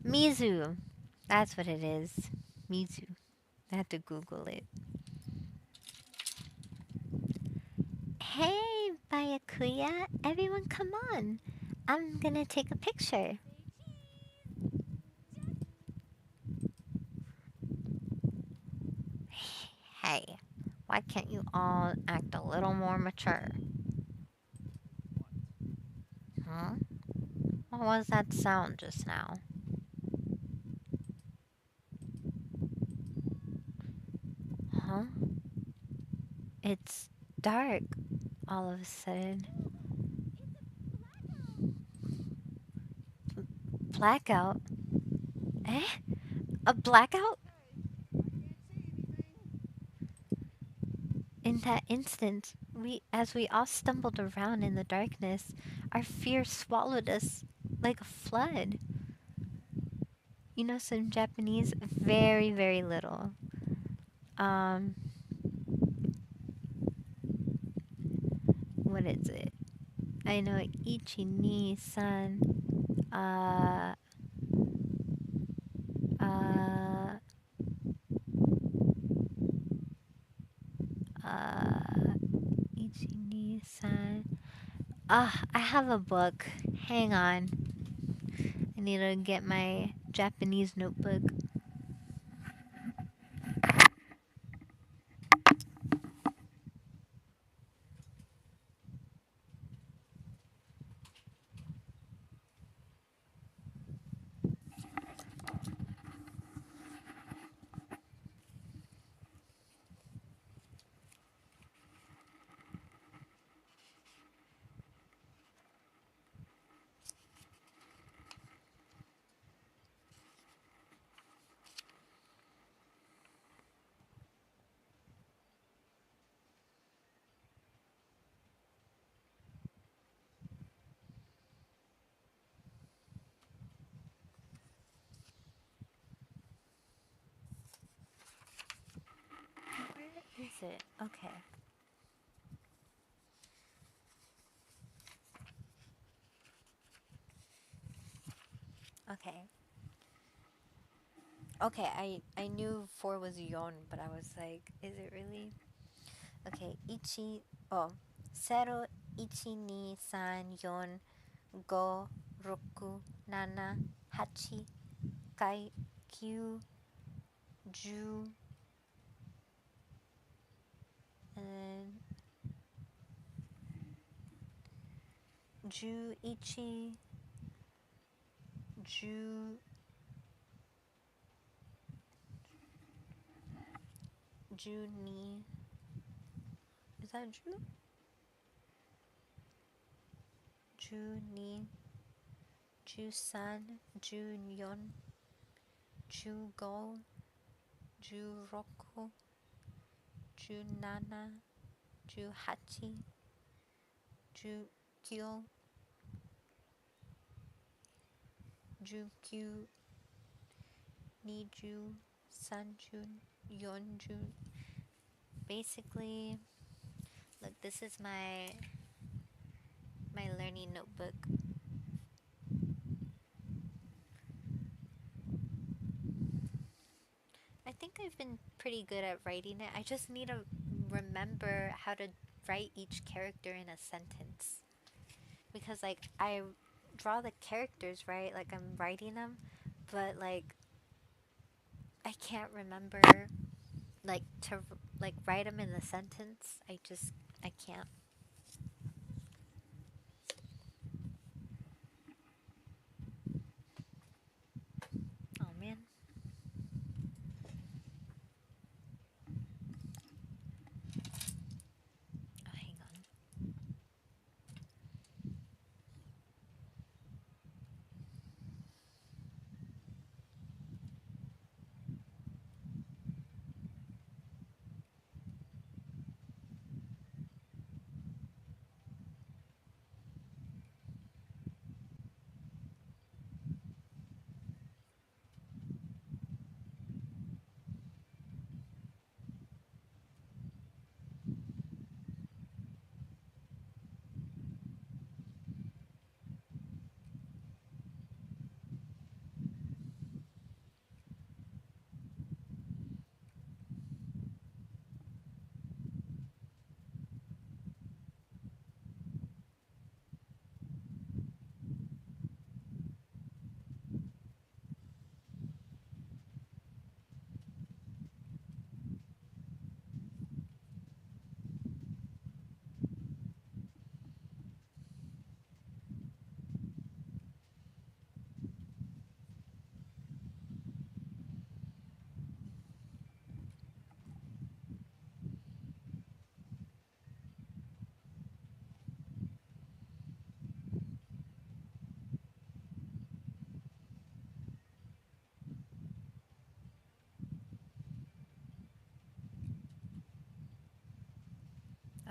Mizu. That's what it is. Mizu. I had to Google it. Hey, Bayakuya. Everyone come on. I'm gonna take a picture. Hey, why can't you all act a little more mature? Huh? What was that sound just now? Huh? It's dark all of a sudden. Blackout? Eh? A blackout? In that instant, as we all stumbled around in the darkness, our fear swallowed us like a flood. You know some Japanese? Very, very little. Um, what is it? I know ichi ni san. Uh, uh, uh, ichi ni san. Ah, I have a book. Hang on. I need to get my Japanese notebook. Where is it? Okay. Okay. Okay, I knew 4 was yon, but I was like, is it really? Okay, ichi, oh, 0, 1, 2, 3, 4, 5, 6, 7, 8, 9, 10, and then 11, 10, 12, is that Ju? 12, 13, 14, 15, 16, 17, 18, 19, 19, 20, 30, 40. Basically, look, this is my learning notebook. I think I've been pretty good at writing it. I just need to remember how to write each character in a sentence. Because, like, I draw the characters, right? Like, I'm writing them, but, like, I can't remember, like, to, like, write them in the sentence. I can't. Oh, man. Oh, hang on.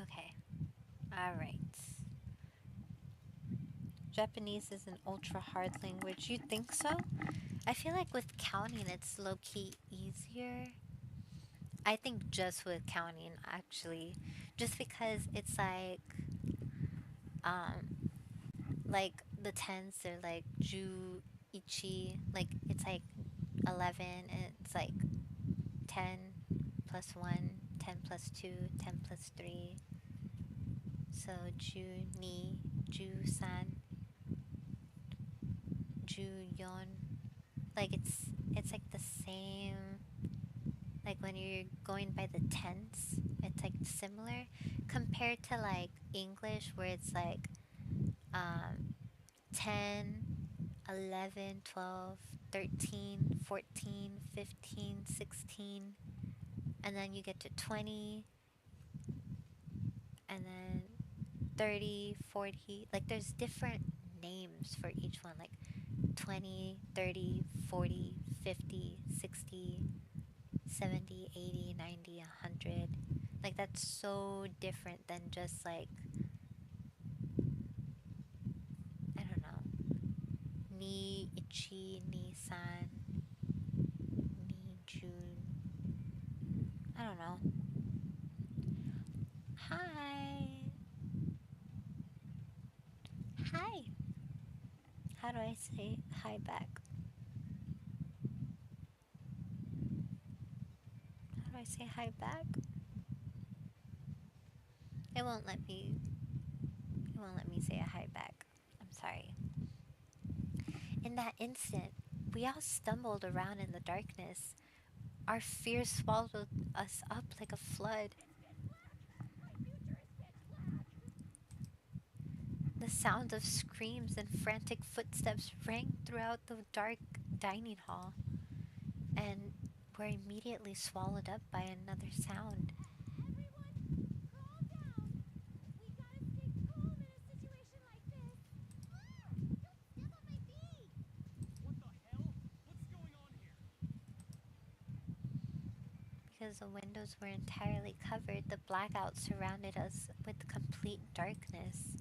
Okay. Alright. Japanese is an ultra hard language. You think so? I feel like with counting, it's low key easier. I think just with counting, actually, just because it's um, like the tens, they're like ju, ichi, like it's like 11, and it's like 10 plus 1, 10 plus 2, 10 plus 3. So ju, ni, ju, san, ju, yon. Like it's like the same. Like when you're going by the tense, it's like similar compared to like English where it's like um 10, 11, 12, 13, 14, 15, 16, and then you get to 20, and then 30, 40. Like there's different names for each one, like 20, 30, 40, 50, 60, 70, 80, 90, 100. Like that's so different than just like, I don't know, ni ichi, ni san, ni jun. I don't know. Hi. Hi. How do I say hi back? How do I say hi back? It won't let me. It won't let me say a hi back. I'm sorry. In that instant, we all stumbled around in the darkness. Our fear swallowed us up like a flood. The sound of screams and frantic footsteps rang throughout the dark dining hall, and were immediately swallowed up by another sound. Because the windows were entirely covered, the blackout surrounded us with complete darkness.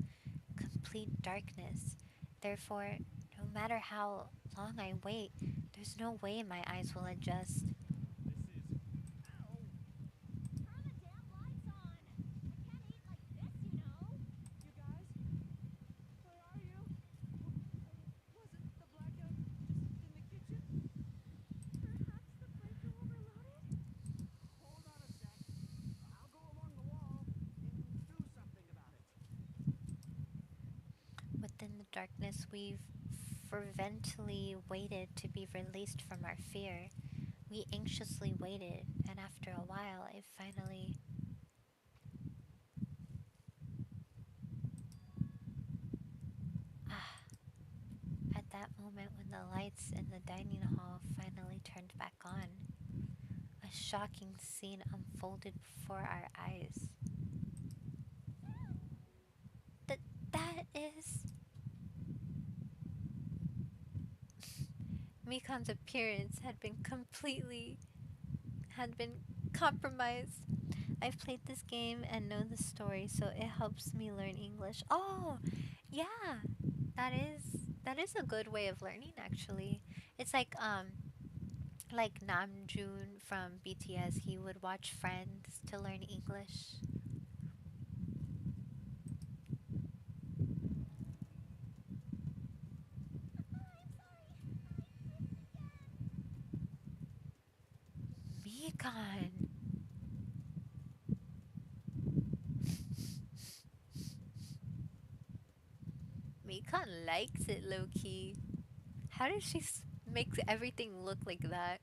Complete darkness. Therefore, no matter how long I wait, there's no way my eyes will adjust. darkness, we've fervently waited to be released from our fear. We anxiously waited, and after a while, it finally. Ah, at that moment when the lights in the dining hall finally turned back on, a shocking scene unfolded before our eyes. That that is Mikan's appearance had been compromised. I've played this game and know the story, so it helps me learn English. Oh, yeah. That is that is a good way of learning actually. It's like Namjoon from BTS, he would watch Friends to learn English. Mikan. Mikan likes it low key. How does she make everything look like that?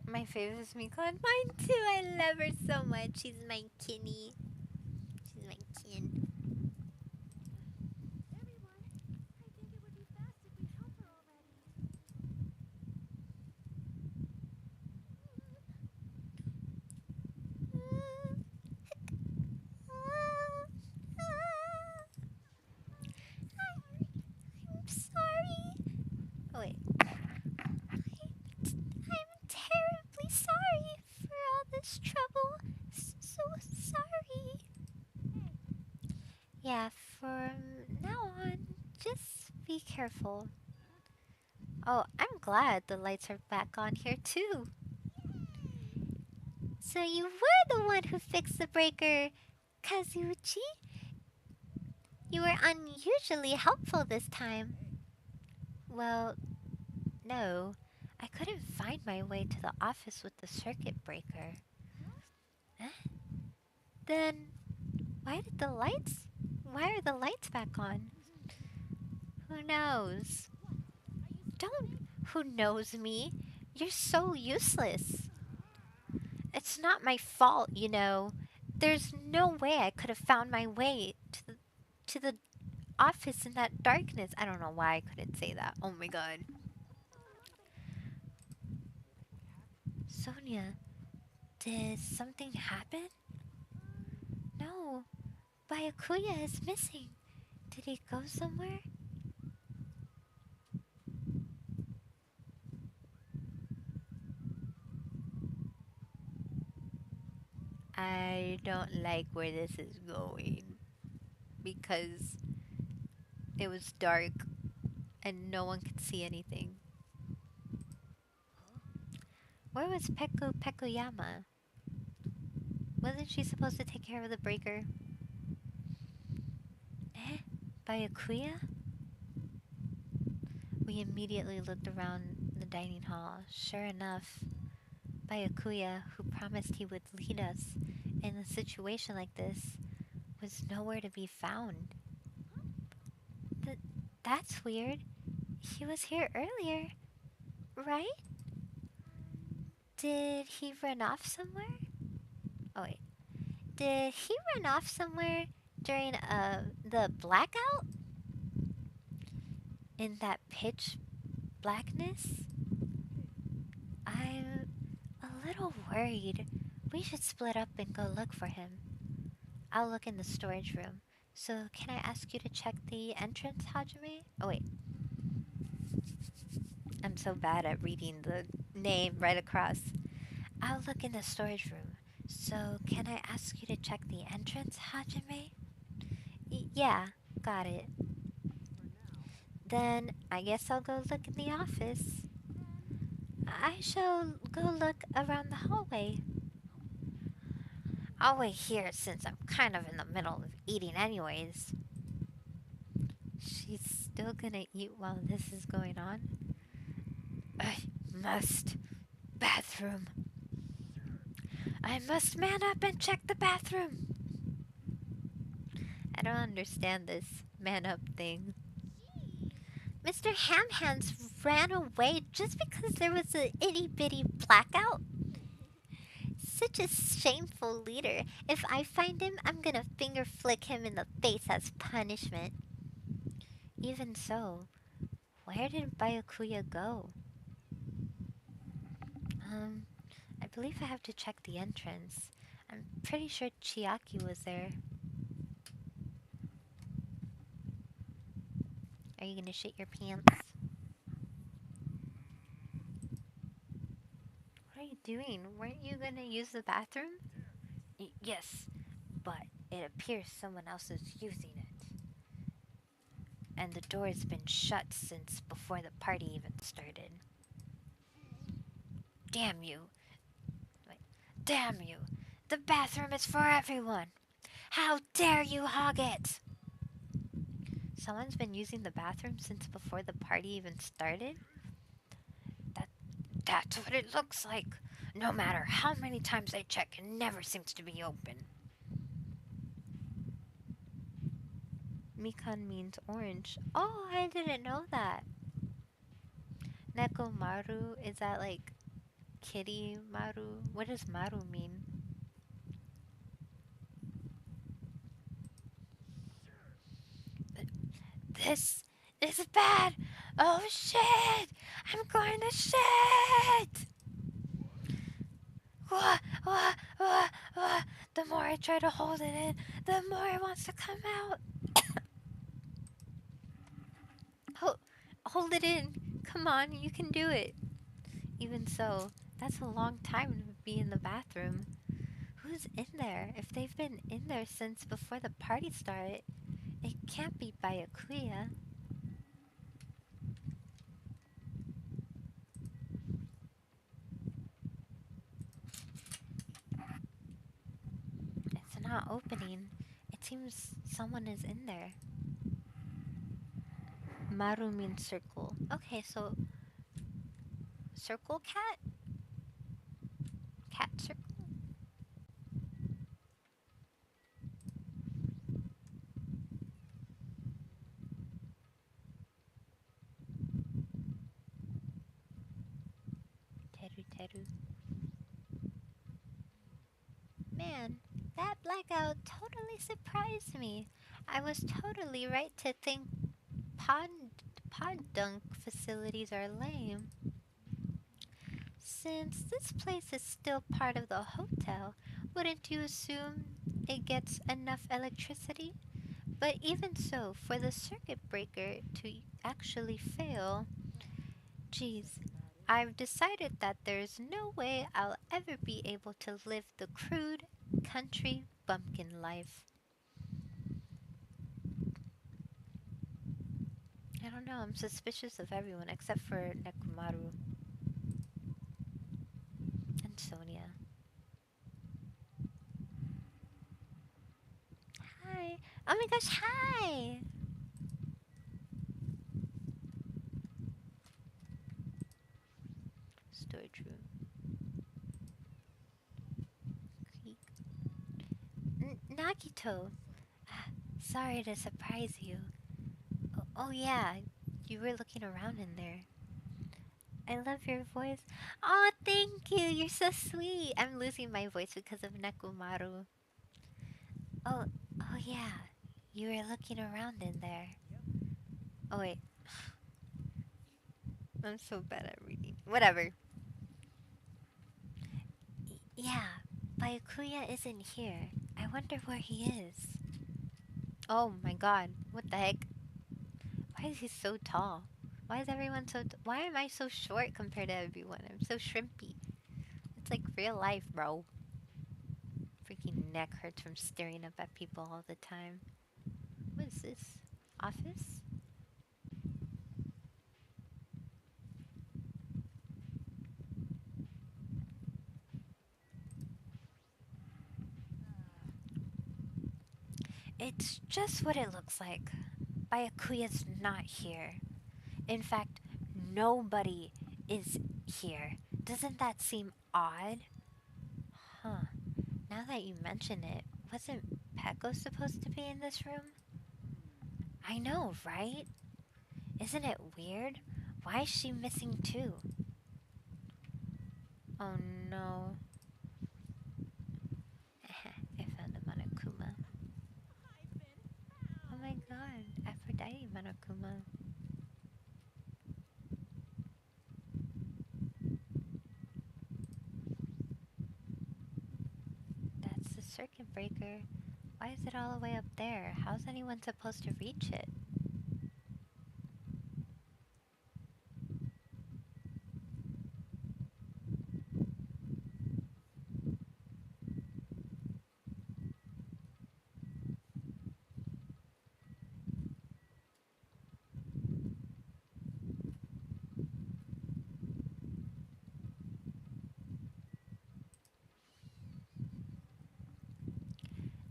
My favorite is Mikan. Mine too. I love her so much. She's my kitty. She's my kin. I'm sorry. Oh wait. I'm terribly sorry for all this trouble. So sorry. Yeah, from now on, just be careful. Oh, I'm glad the lights are back on here too. So you were the one who fixed the breaker, Kazuchi? You were unusually helpful this time. Well, no. I couldn't find my way to the office with the circuit breaker. Huh? Then why are the lights back on? Who knows? Don't who knows me? You're so useless. It's not my fault, you know. There's no way I could have found my way to the office in that darkness. I don't know why I couldn't say that. Oh my god. Sonia, did something happen? No, Byakuya is missing. Did he go somewhere? I don't like where this is going because it was dark and no one could see anything. Where was Pekuyama? Wasn't she supposed to take care of the breaker? Eh? Byakuya? We immediately looked around the dining hall. Sure enough, Byakuya, who promised he would lead us in a situation like this, was nowhere to be found. Th- that's weird. He was here earlier, right? Did he run off somewhere? Oh wait. Did he run off somewhere during the blackout? In that pitch blackness? I'm a little worried. We should split up and go look for him. I'll look in the storage room. So, can I ask you to check the entrance, Hajime? Oh, wait. I'm so bad at reading the name right across. I'll look in the storage room. So, can I ask you to check the entrance, Hajime? Yeah, got it. Then I guess I'll go look in the office. I shall go look around the hallway. I'll wait here since I'm kind of in the middle of eating anyways. She's still gonna eat while this is going on? I must. Bathroom. I must man up and check the bathroom. I don't understand this man up thing. Mr. Hamhands ran away just because there was an itty bitty blackout? Such a shameful leader. If I find him, I'm gonna finger flick him in the face as punishment. Even so, where did Byakuya go? Um, I believe I have to check the entrance. I'm pretty sure Chiaki was there. Are you gonna shit your pants? What are you doing? Weren't you gonna use the bathroom? Yes, but it appears someone else is using it. And the door has been shut since before the party even started. Damn you. Wait, damn you. The bathroom is for everyone. How dare you hog it? Someone's been using the bathroom since before the party even started? That that's what it looks like. No matter how many times I check, it never seems to be open. Mikan means orange. Oh, I didn't know that. Nekomaru, is that like kitty maru? What does maru mean? This is bad. Oh shit! I'm going to shit! Wah, wah, wah, wah. The more I try to hold it in, the more it wants to come out. Hold it in. Come on, you can do it. Even so, that's a long time to be in the bathroom. Who's in there? If they've been in there since before the party started, it can't be Byakuya. It's not opening. It seems someone is in there. Maru means circle. Okay, so circle cat? Cat circle? Teru teru. Man, that blackout totally surprised me. I was totally right to think pod, pod dunk facilities are lame. Since this place is still part of the hotel, wouldn't you assume it gets enough electricity? But even so, for the circuit breaker to actually fail, geez, I've decided that there's no way I'll ever be able to live the crude country bumpkin life. I don't know, I'm suspicious of everyone except for Nekomaru and Sonia. Hi! Oh my gosh, hi! Storage room. Creek. Nagito! Sorry to surprise you. Oh yeah, you were looking around in there. I love your voice. Oh, thank you. You're so sweet. I'm losing my voice because of Nekomaru. Oh, oh yeah. You were looking around in there. Oh wait, I'm so bad at reading. Whatever. Yeah, Byakuya isn't here. I wonder where he is. Oh my god, what the heck? Why is he so tall? Why is everyone so why am I so short compared to everyone? I'm so shrimpy. It's like real life, bro. Freaking neck hurts from staring up at people all the time. What is this? Office? It's just what it looks like. Byakuya's not here. In fact, nobody is here. Doesn't that seem odd? Huh. Now that you mention it, wasn't Peko supposed to be in this room? I know, right? Isn't it weird? Why is she missing too? Oh no. I found a Monokuma. Oh my god, Aphrodite Monokuma. That's the circuit breaker. Why is it all the way up there? How's anyone supposed to reach it?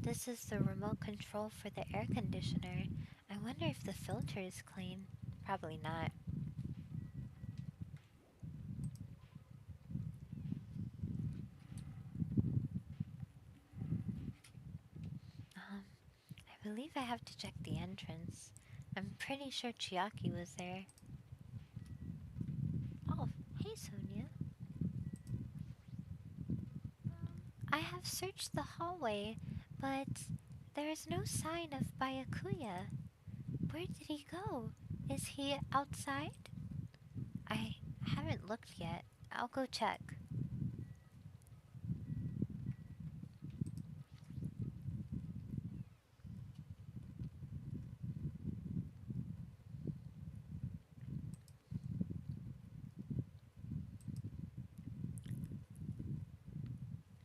This is the remote control for the air conditioner. I wonder if the filter is clean. Probably not. I believe I have to check the entrance. I'm pretty sure Chiaki was there. Oh, hey Sonia. I have searched the hallway, but there is no sign of Byakuya. Where did he go? Is he outside? I haven't looked yet. I'll go check.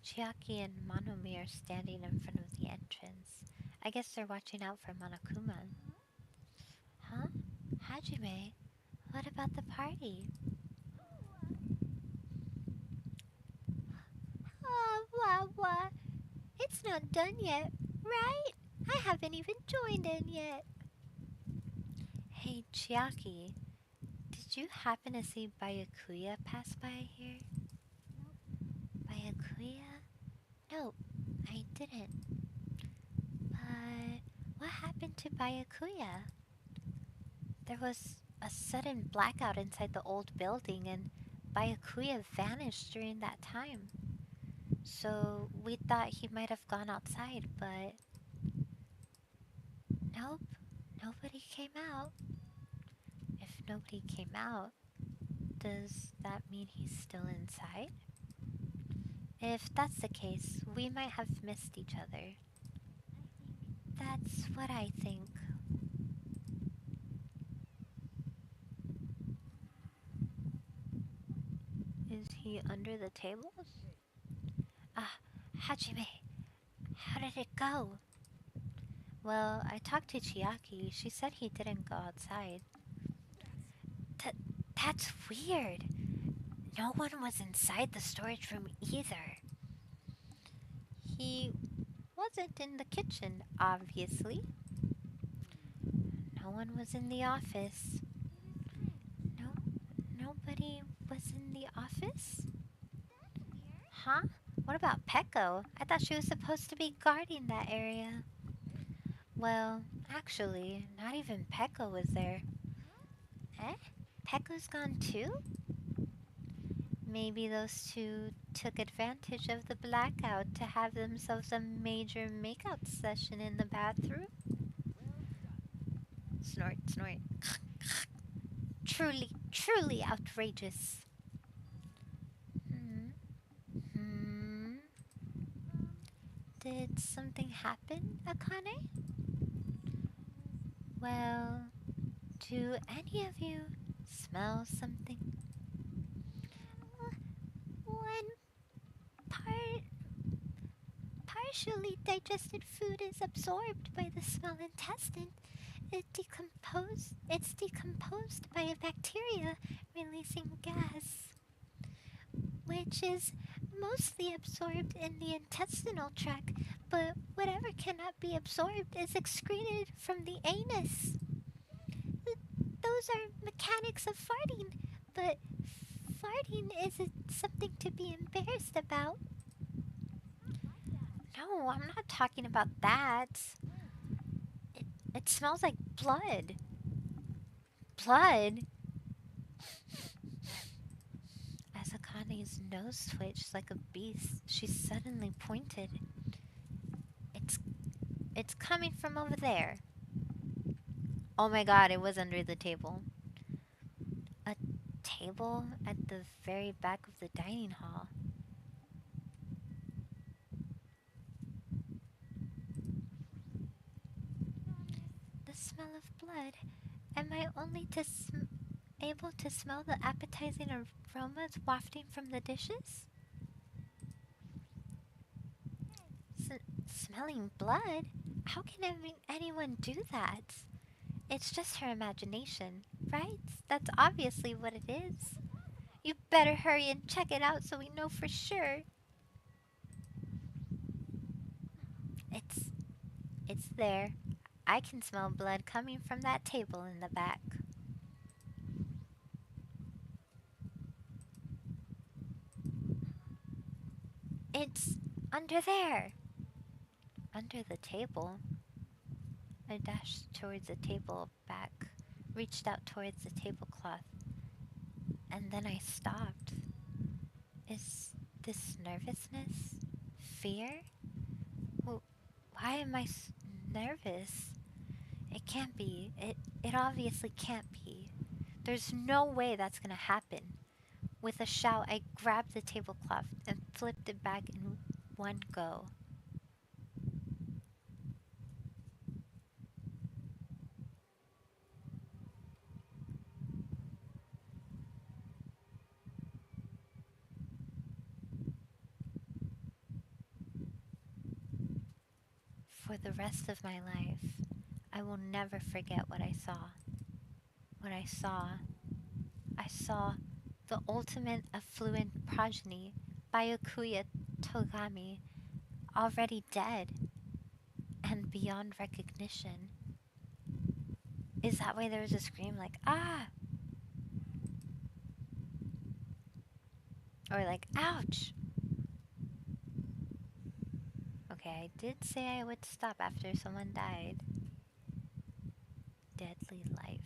Chiaki and Monomi are standing in front of the entrance. I guess they're watching out for Monokuma. Huh? Hajime, what about the party? What? It's not done yet, right? I haven't even joined in yet. Hey, Chiaki, did you happen to see Byakuya pass by here? Byakuya? No, I didn't. But what happened to Byakuya? There was a sudden blackout inside the old building, and Byakuya vanished during that time. So we thought he might have gone outside, but nope, nobody came out. If nobody came out, does that mean he's still inside? If that's the case, we might have missed each other. That's what I think. Is he under the tables? Ah, Hajime, how did it go? Well, I talked to Chiaki. She said he didn't go outside. Th- that's weird. No one was inside the storage room either. He wasn't in the kitchen, obviously. No one was in the office. No, nobody was in the office? Huh? What about Peko? I thought she was supposed to be guarding that area. Well, actually, not even Peko was there. Eh? Peko's gone too? Maybe those two took advantage of the blackout to have themselves a major makeout session in the bathroom? Snort, snort. Truly outrageous. Hmm. Hmm. Did something happen, Akane? Well, do any of you smell something? One part partially digested food is absorbed by the small intestine, it's decomposed by a bacteria releasing gas, which is mostly absorbed in the intestinal tract, but whatever cannot be absorbed is excreted from the anus. Those are mechanics of farting, but farting isn't something to be embarrassed about. No, I'm not talking about that. It, it smells like blood. Blood? As Akane's nose twitched like a beast, she suddenly pointed. It's it's coming from over there. Oh my god, it was under the table. A table at the very back of the dining hall. The smell of blood. Am I only able to smell the appetizing aromas wafting from the dishes? Smelling blood? How can anyone do that? It's just her imagination, right? That's obviously what it is. You better hurry and check it out so we know for sure. It's it's there. I can smell blood coming from that table in the back. It's under there. Under the table. I dashed towards the table back, reached out towards the tablecloth, and then I stopped. Is this nervousness? Fear? Well, why am I nervous? It can't be. It obviously can't be. There's no way that's gonna happen. With a shout, I grabbed the tablecloth and flipped it back in one go. For the rest of my life, I will never forget what I saw. What I saw the ultimate affluent progeny, Byakuya Togami, already dead and beyond recognition. Is that why there was a scream like, ah? Or like, ouch? Okay, I did say I would stop after someone died. Deadly life.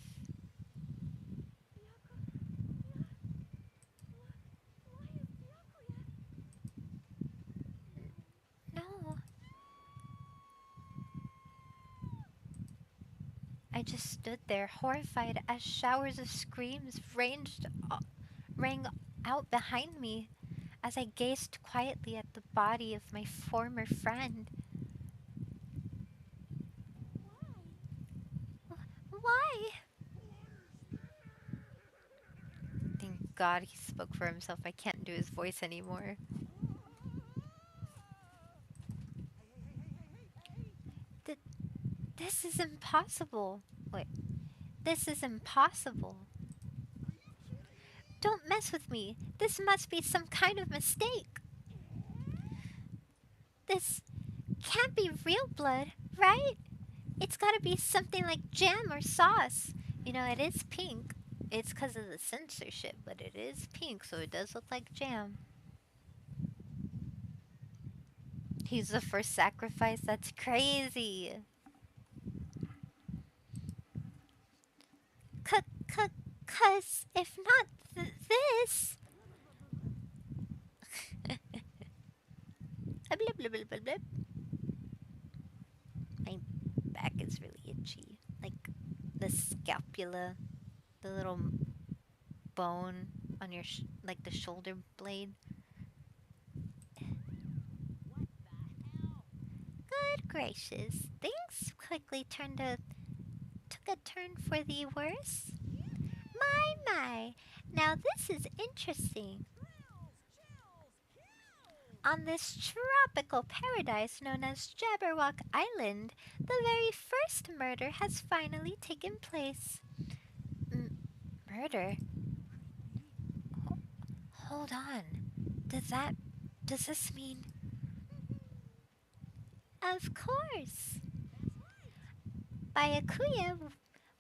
No. I just stood there, horrified, as showers of screams rang out behind me as I gazed quietly at the body of my former friend. Why? Thank God he spoke for himself. I can't do his voice anymore. Th- this is impossible. Wait, this is impossible. Don't mess with me. This must be some kind of mistake. This can't be real blood, right? It's gotta be something like jam or sauce. You know, it is pink. It's because of the censorship, but it is pink, so it does look like jam. He's the first sacrifice? That's crazy. Cause if not this... Blip, blip, blip, blip, blip. My back is really itchy. Like the scapula, the little bone on your, like the shoulder blade. Good gracious, things quickly took a turn for the worse. My, now this is interesting. On this tropical paradise known as Jabberwock Island, the very first murder has finally taken place. M- Murder? Hold on. Does that. Does this mean. Of course! Byakuya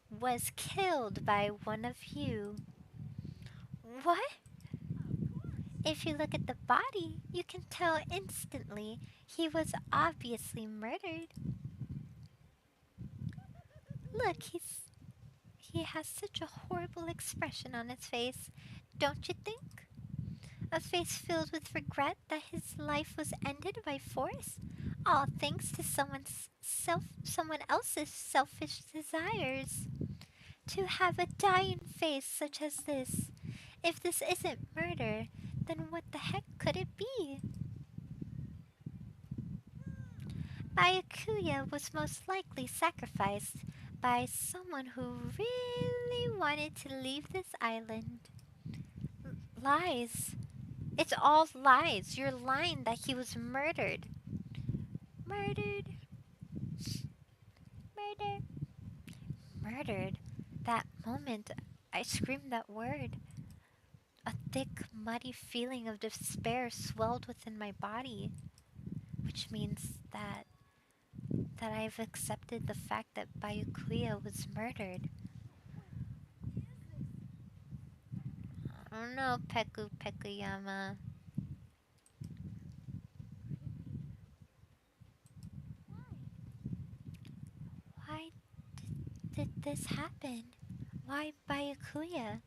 was killed by one of you. What? If you look at the body, you can tell instantly he was obviously murdered. Look, he has such a horrible expression on his face, don't you think? A face filled with regret that his life was ended by force, all thanks to someone else's selfish desires. To have a dying face such as this, if this isn't murder, then what the heck could it be? Byakuya was most likely sacrificed by someone who really wanted to leave this island. Lies. It's all lies. You're lying that he was murdered. Murdered. Murder. Murdered. That moment, I screamed that word. A thick, muddy feeling of despair swelled within my body, which means that I've accepted the fact that Byakuya was murdered. I don't know, Peku Pekuyama. Why did this happen? Why Byakuya?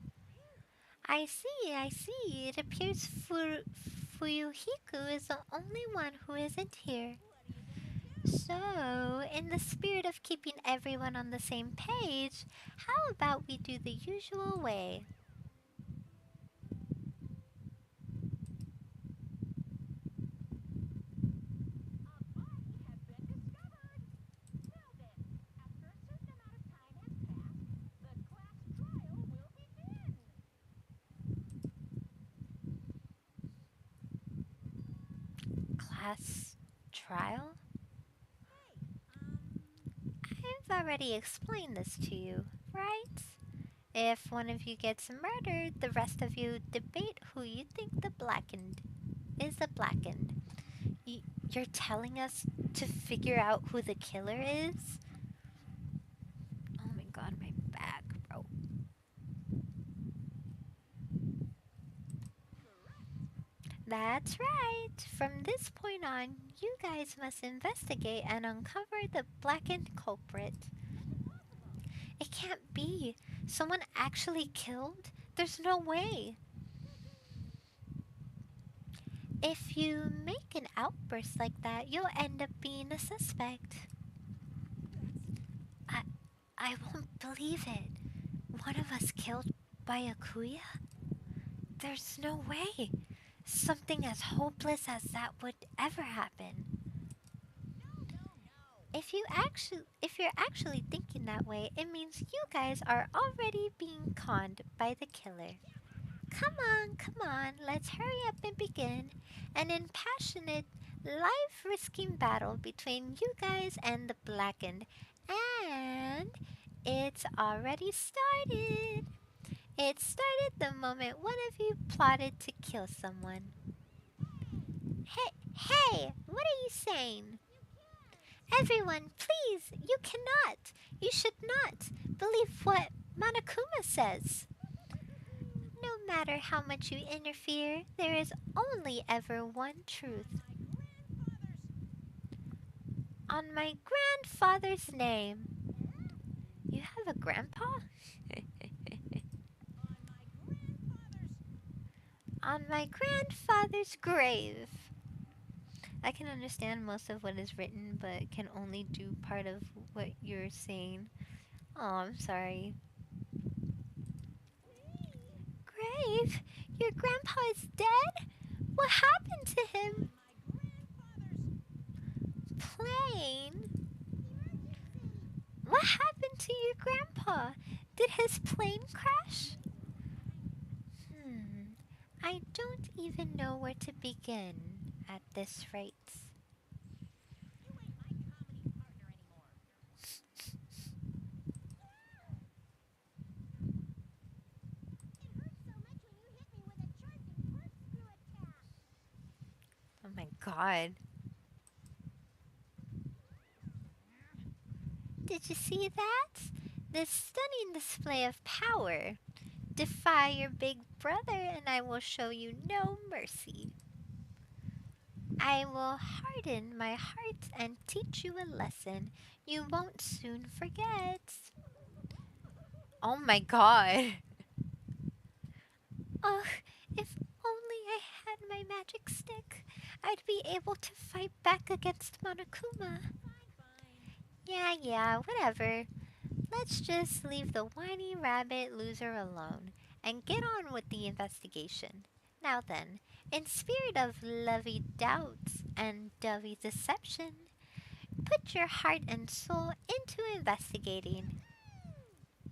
I see. It appears Fuyuhiku is the only one who isn't here. So, in the spirit of keeping everyone on the same page, how about we do the usual way? Class trial? I've already explained this to you, right? If one of you gets murdered, the rest of you debate who you think the blackened is the blackened. You're telling us to figure out who the killer is? Oh my god, my back, bro. That's right. From this point on, you guys must investigate and uncover the blackened culprit. It can't be. Someone actually killed? There's no way. If you make an outburst like that, you'll end up being a suspect. I, I won't believe it. One of us killed Byakuya? There's no way. Something as hopeless as that would ever happen. If you're actually thinking that way, it means you guys are already being conned by the killer. Come on, let's hurry up and begin an impassionate, life-risking battle between you guys and the blackened. And it's already started. It started the moment one of you plotted to kill someone. Hey, what are you saying? Everyone, please, you cannot. You should not believe what Monokuma says. No matter how much you interfere, there is only ever one truth. On my grandfather's name. You have a grandpa? On my grandfather's grave. I can understand most of what is written, but can only do part of what you're saying. Oh, I'm sorry. Grave? Your grandpa is dead? What happened to him? Plane? What happened to your grandpa? Did his plane crash? I don't even know where to begin. at this rate. Oh my god. Did you see that? This stunning display of power. Defy your big brother, and I will show you no mercy. I will harden my heart and teach you a lesson you won't soon forget. Oh my god. Oh, if only I had my magic stick, I'd be able to fight back against Monokuma. Yeah, whatever. Let's just leave the whiny rabbit loser alone and get on with the investigation. Now then, in spirit of lovey doubts and dovey deception, put your heart and soul into investigating.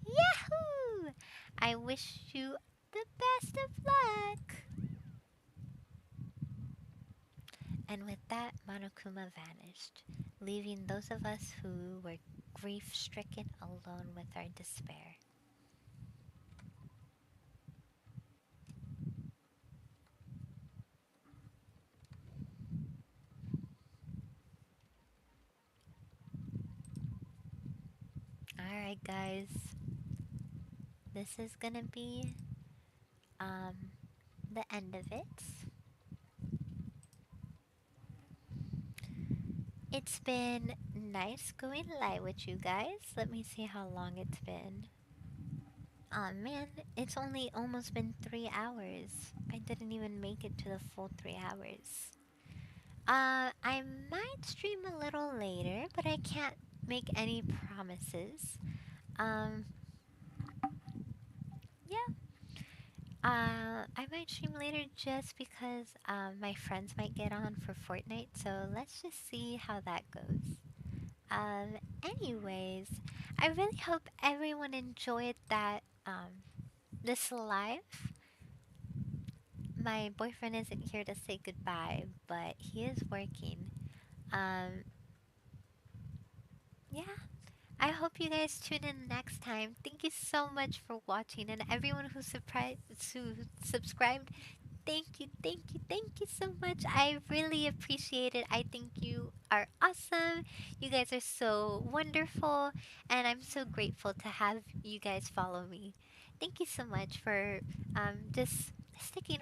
Yahoo! I wish you the best of luck. And with that, Monokuma vanished, leaving those of us who were grief stricken alone with our despair. Alright, guys, this is gonna be um, the end of it. It's been nice going live with you guys. Let me see how long it's been. Oh man, it's only almost been 3 hours. I didn't even make it to the full 3 hours. I might stream a little later, but I can't make any promises. Um, yeah, I might stream later just because my friends might get on for Fortnite, so let's just see how that goes. Anyways, I really hope everyone enjoyed that this live. My boyfriend isn't here to say goodbye, but he is working. Um, yeah, I hope you guys tune in next time. Thank you so much for watching, and everyone who subscribed. Thank you so much. I really appreciate it. I think you are awesome. You guys are so wonderful, and I'm so grateful to have you guys follow me. Thank you so much for just sticking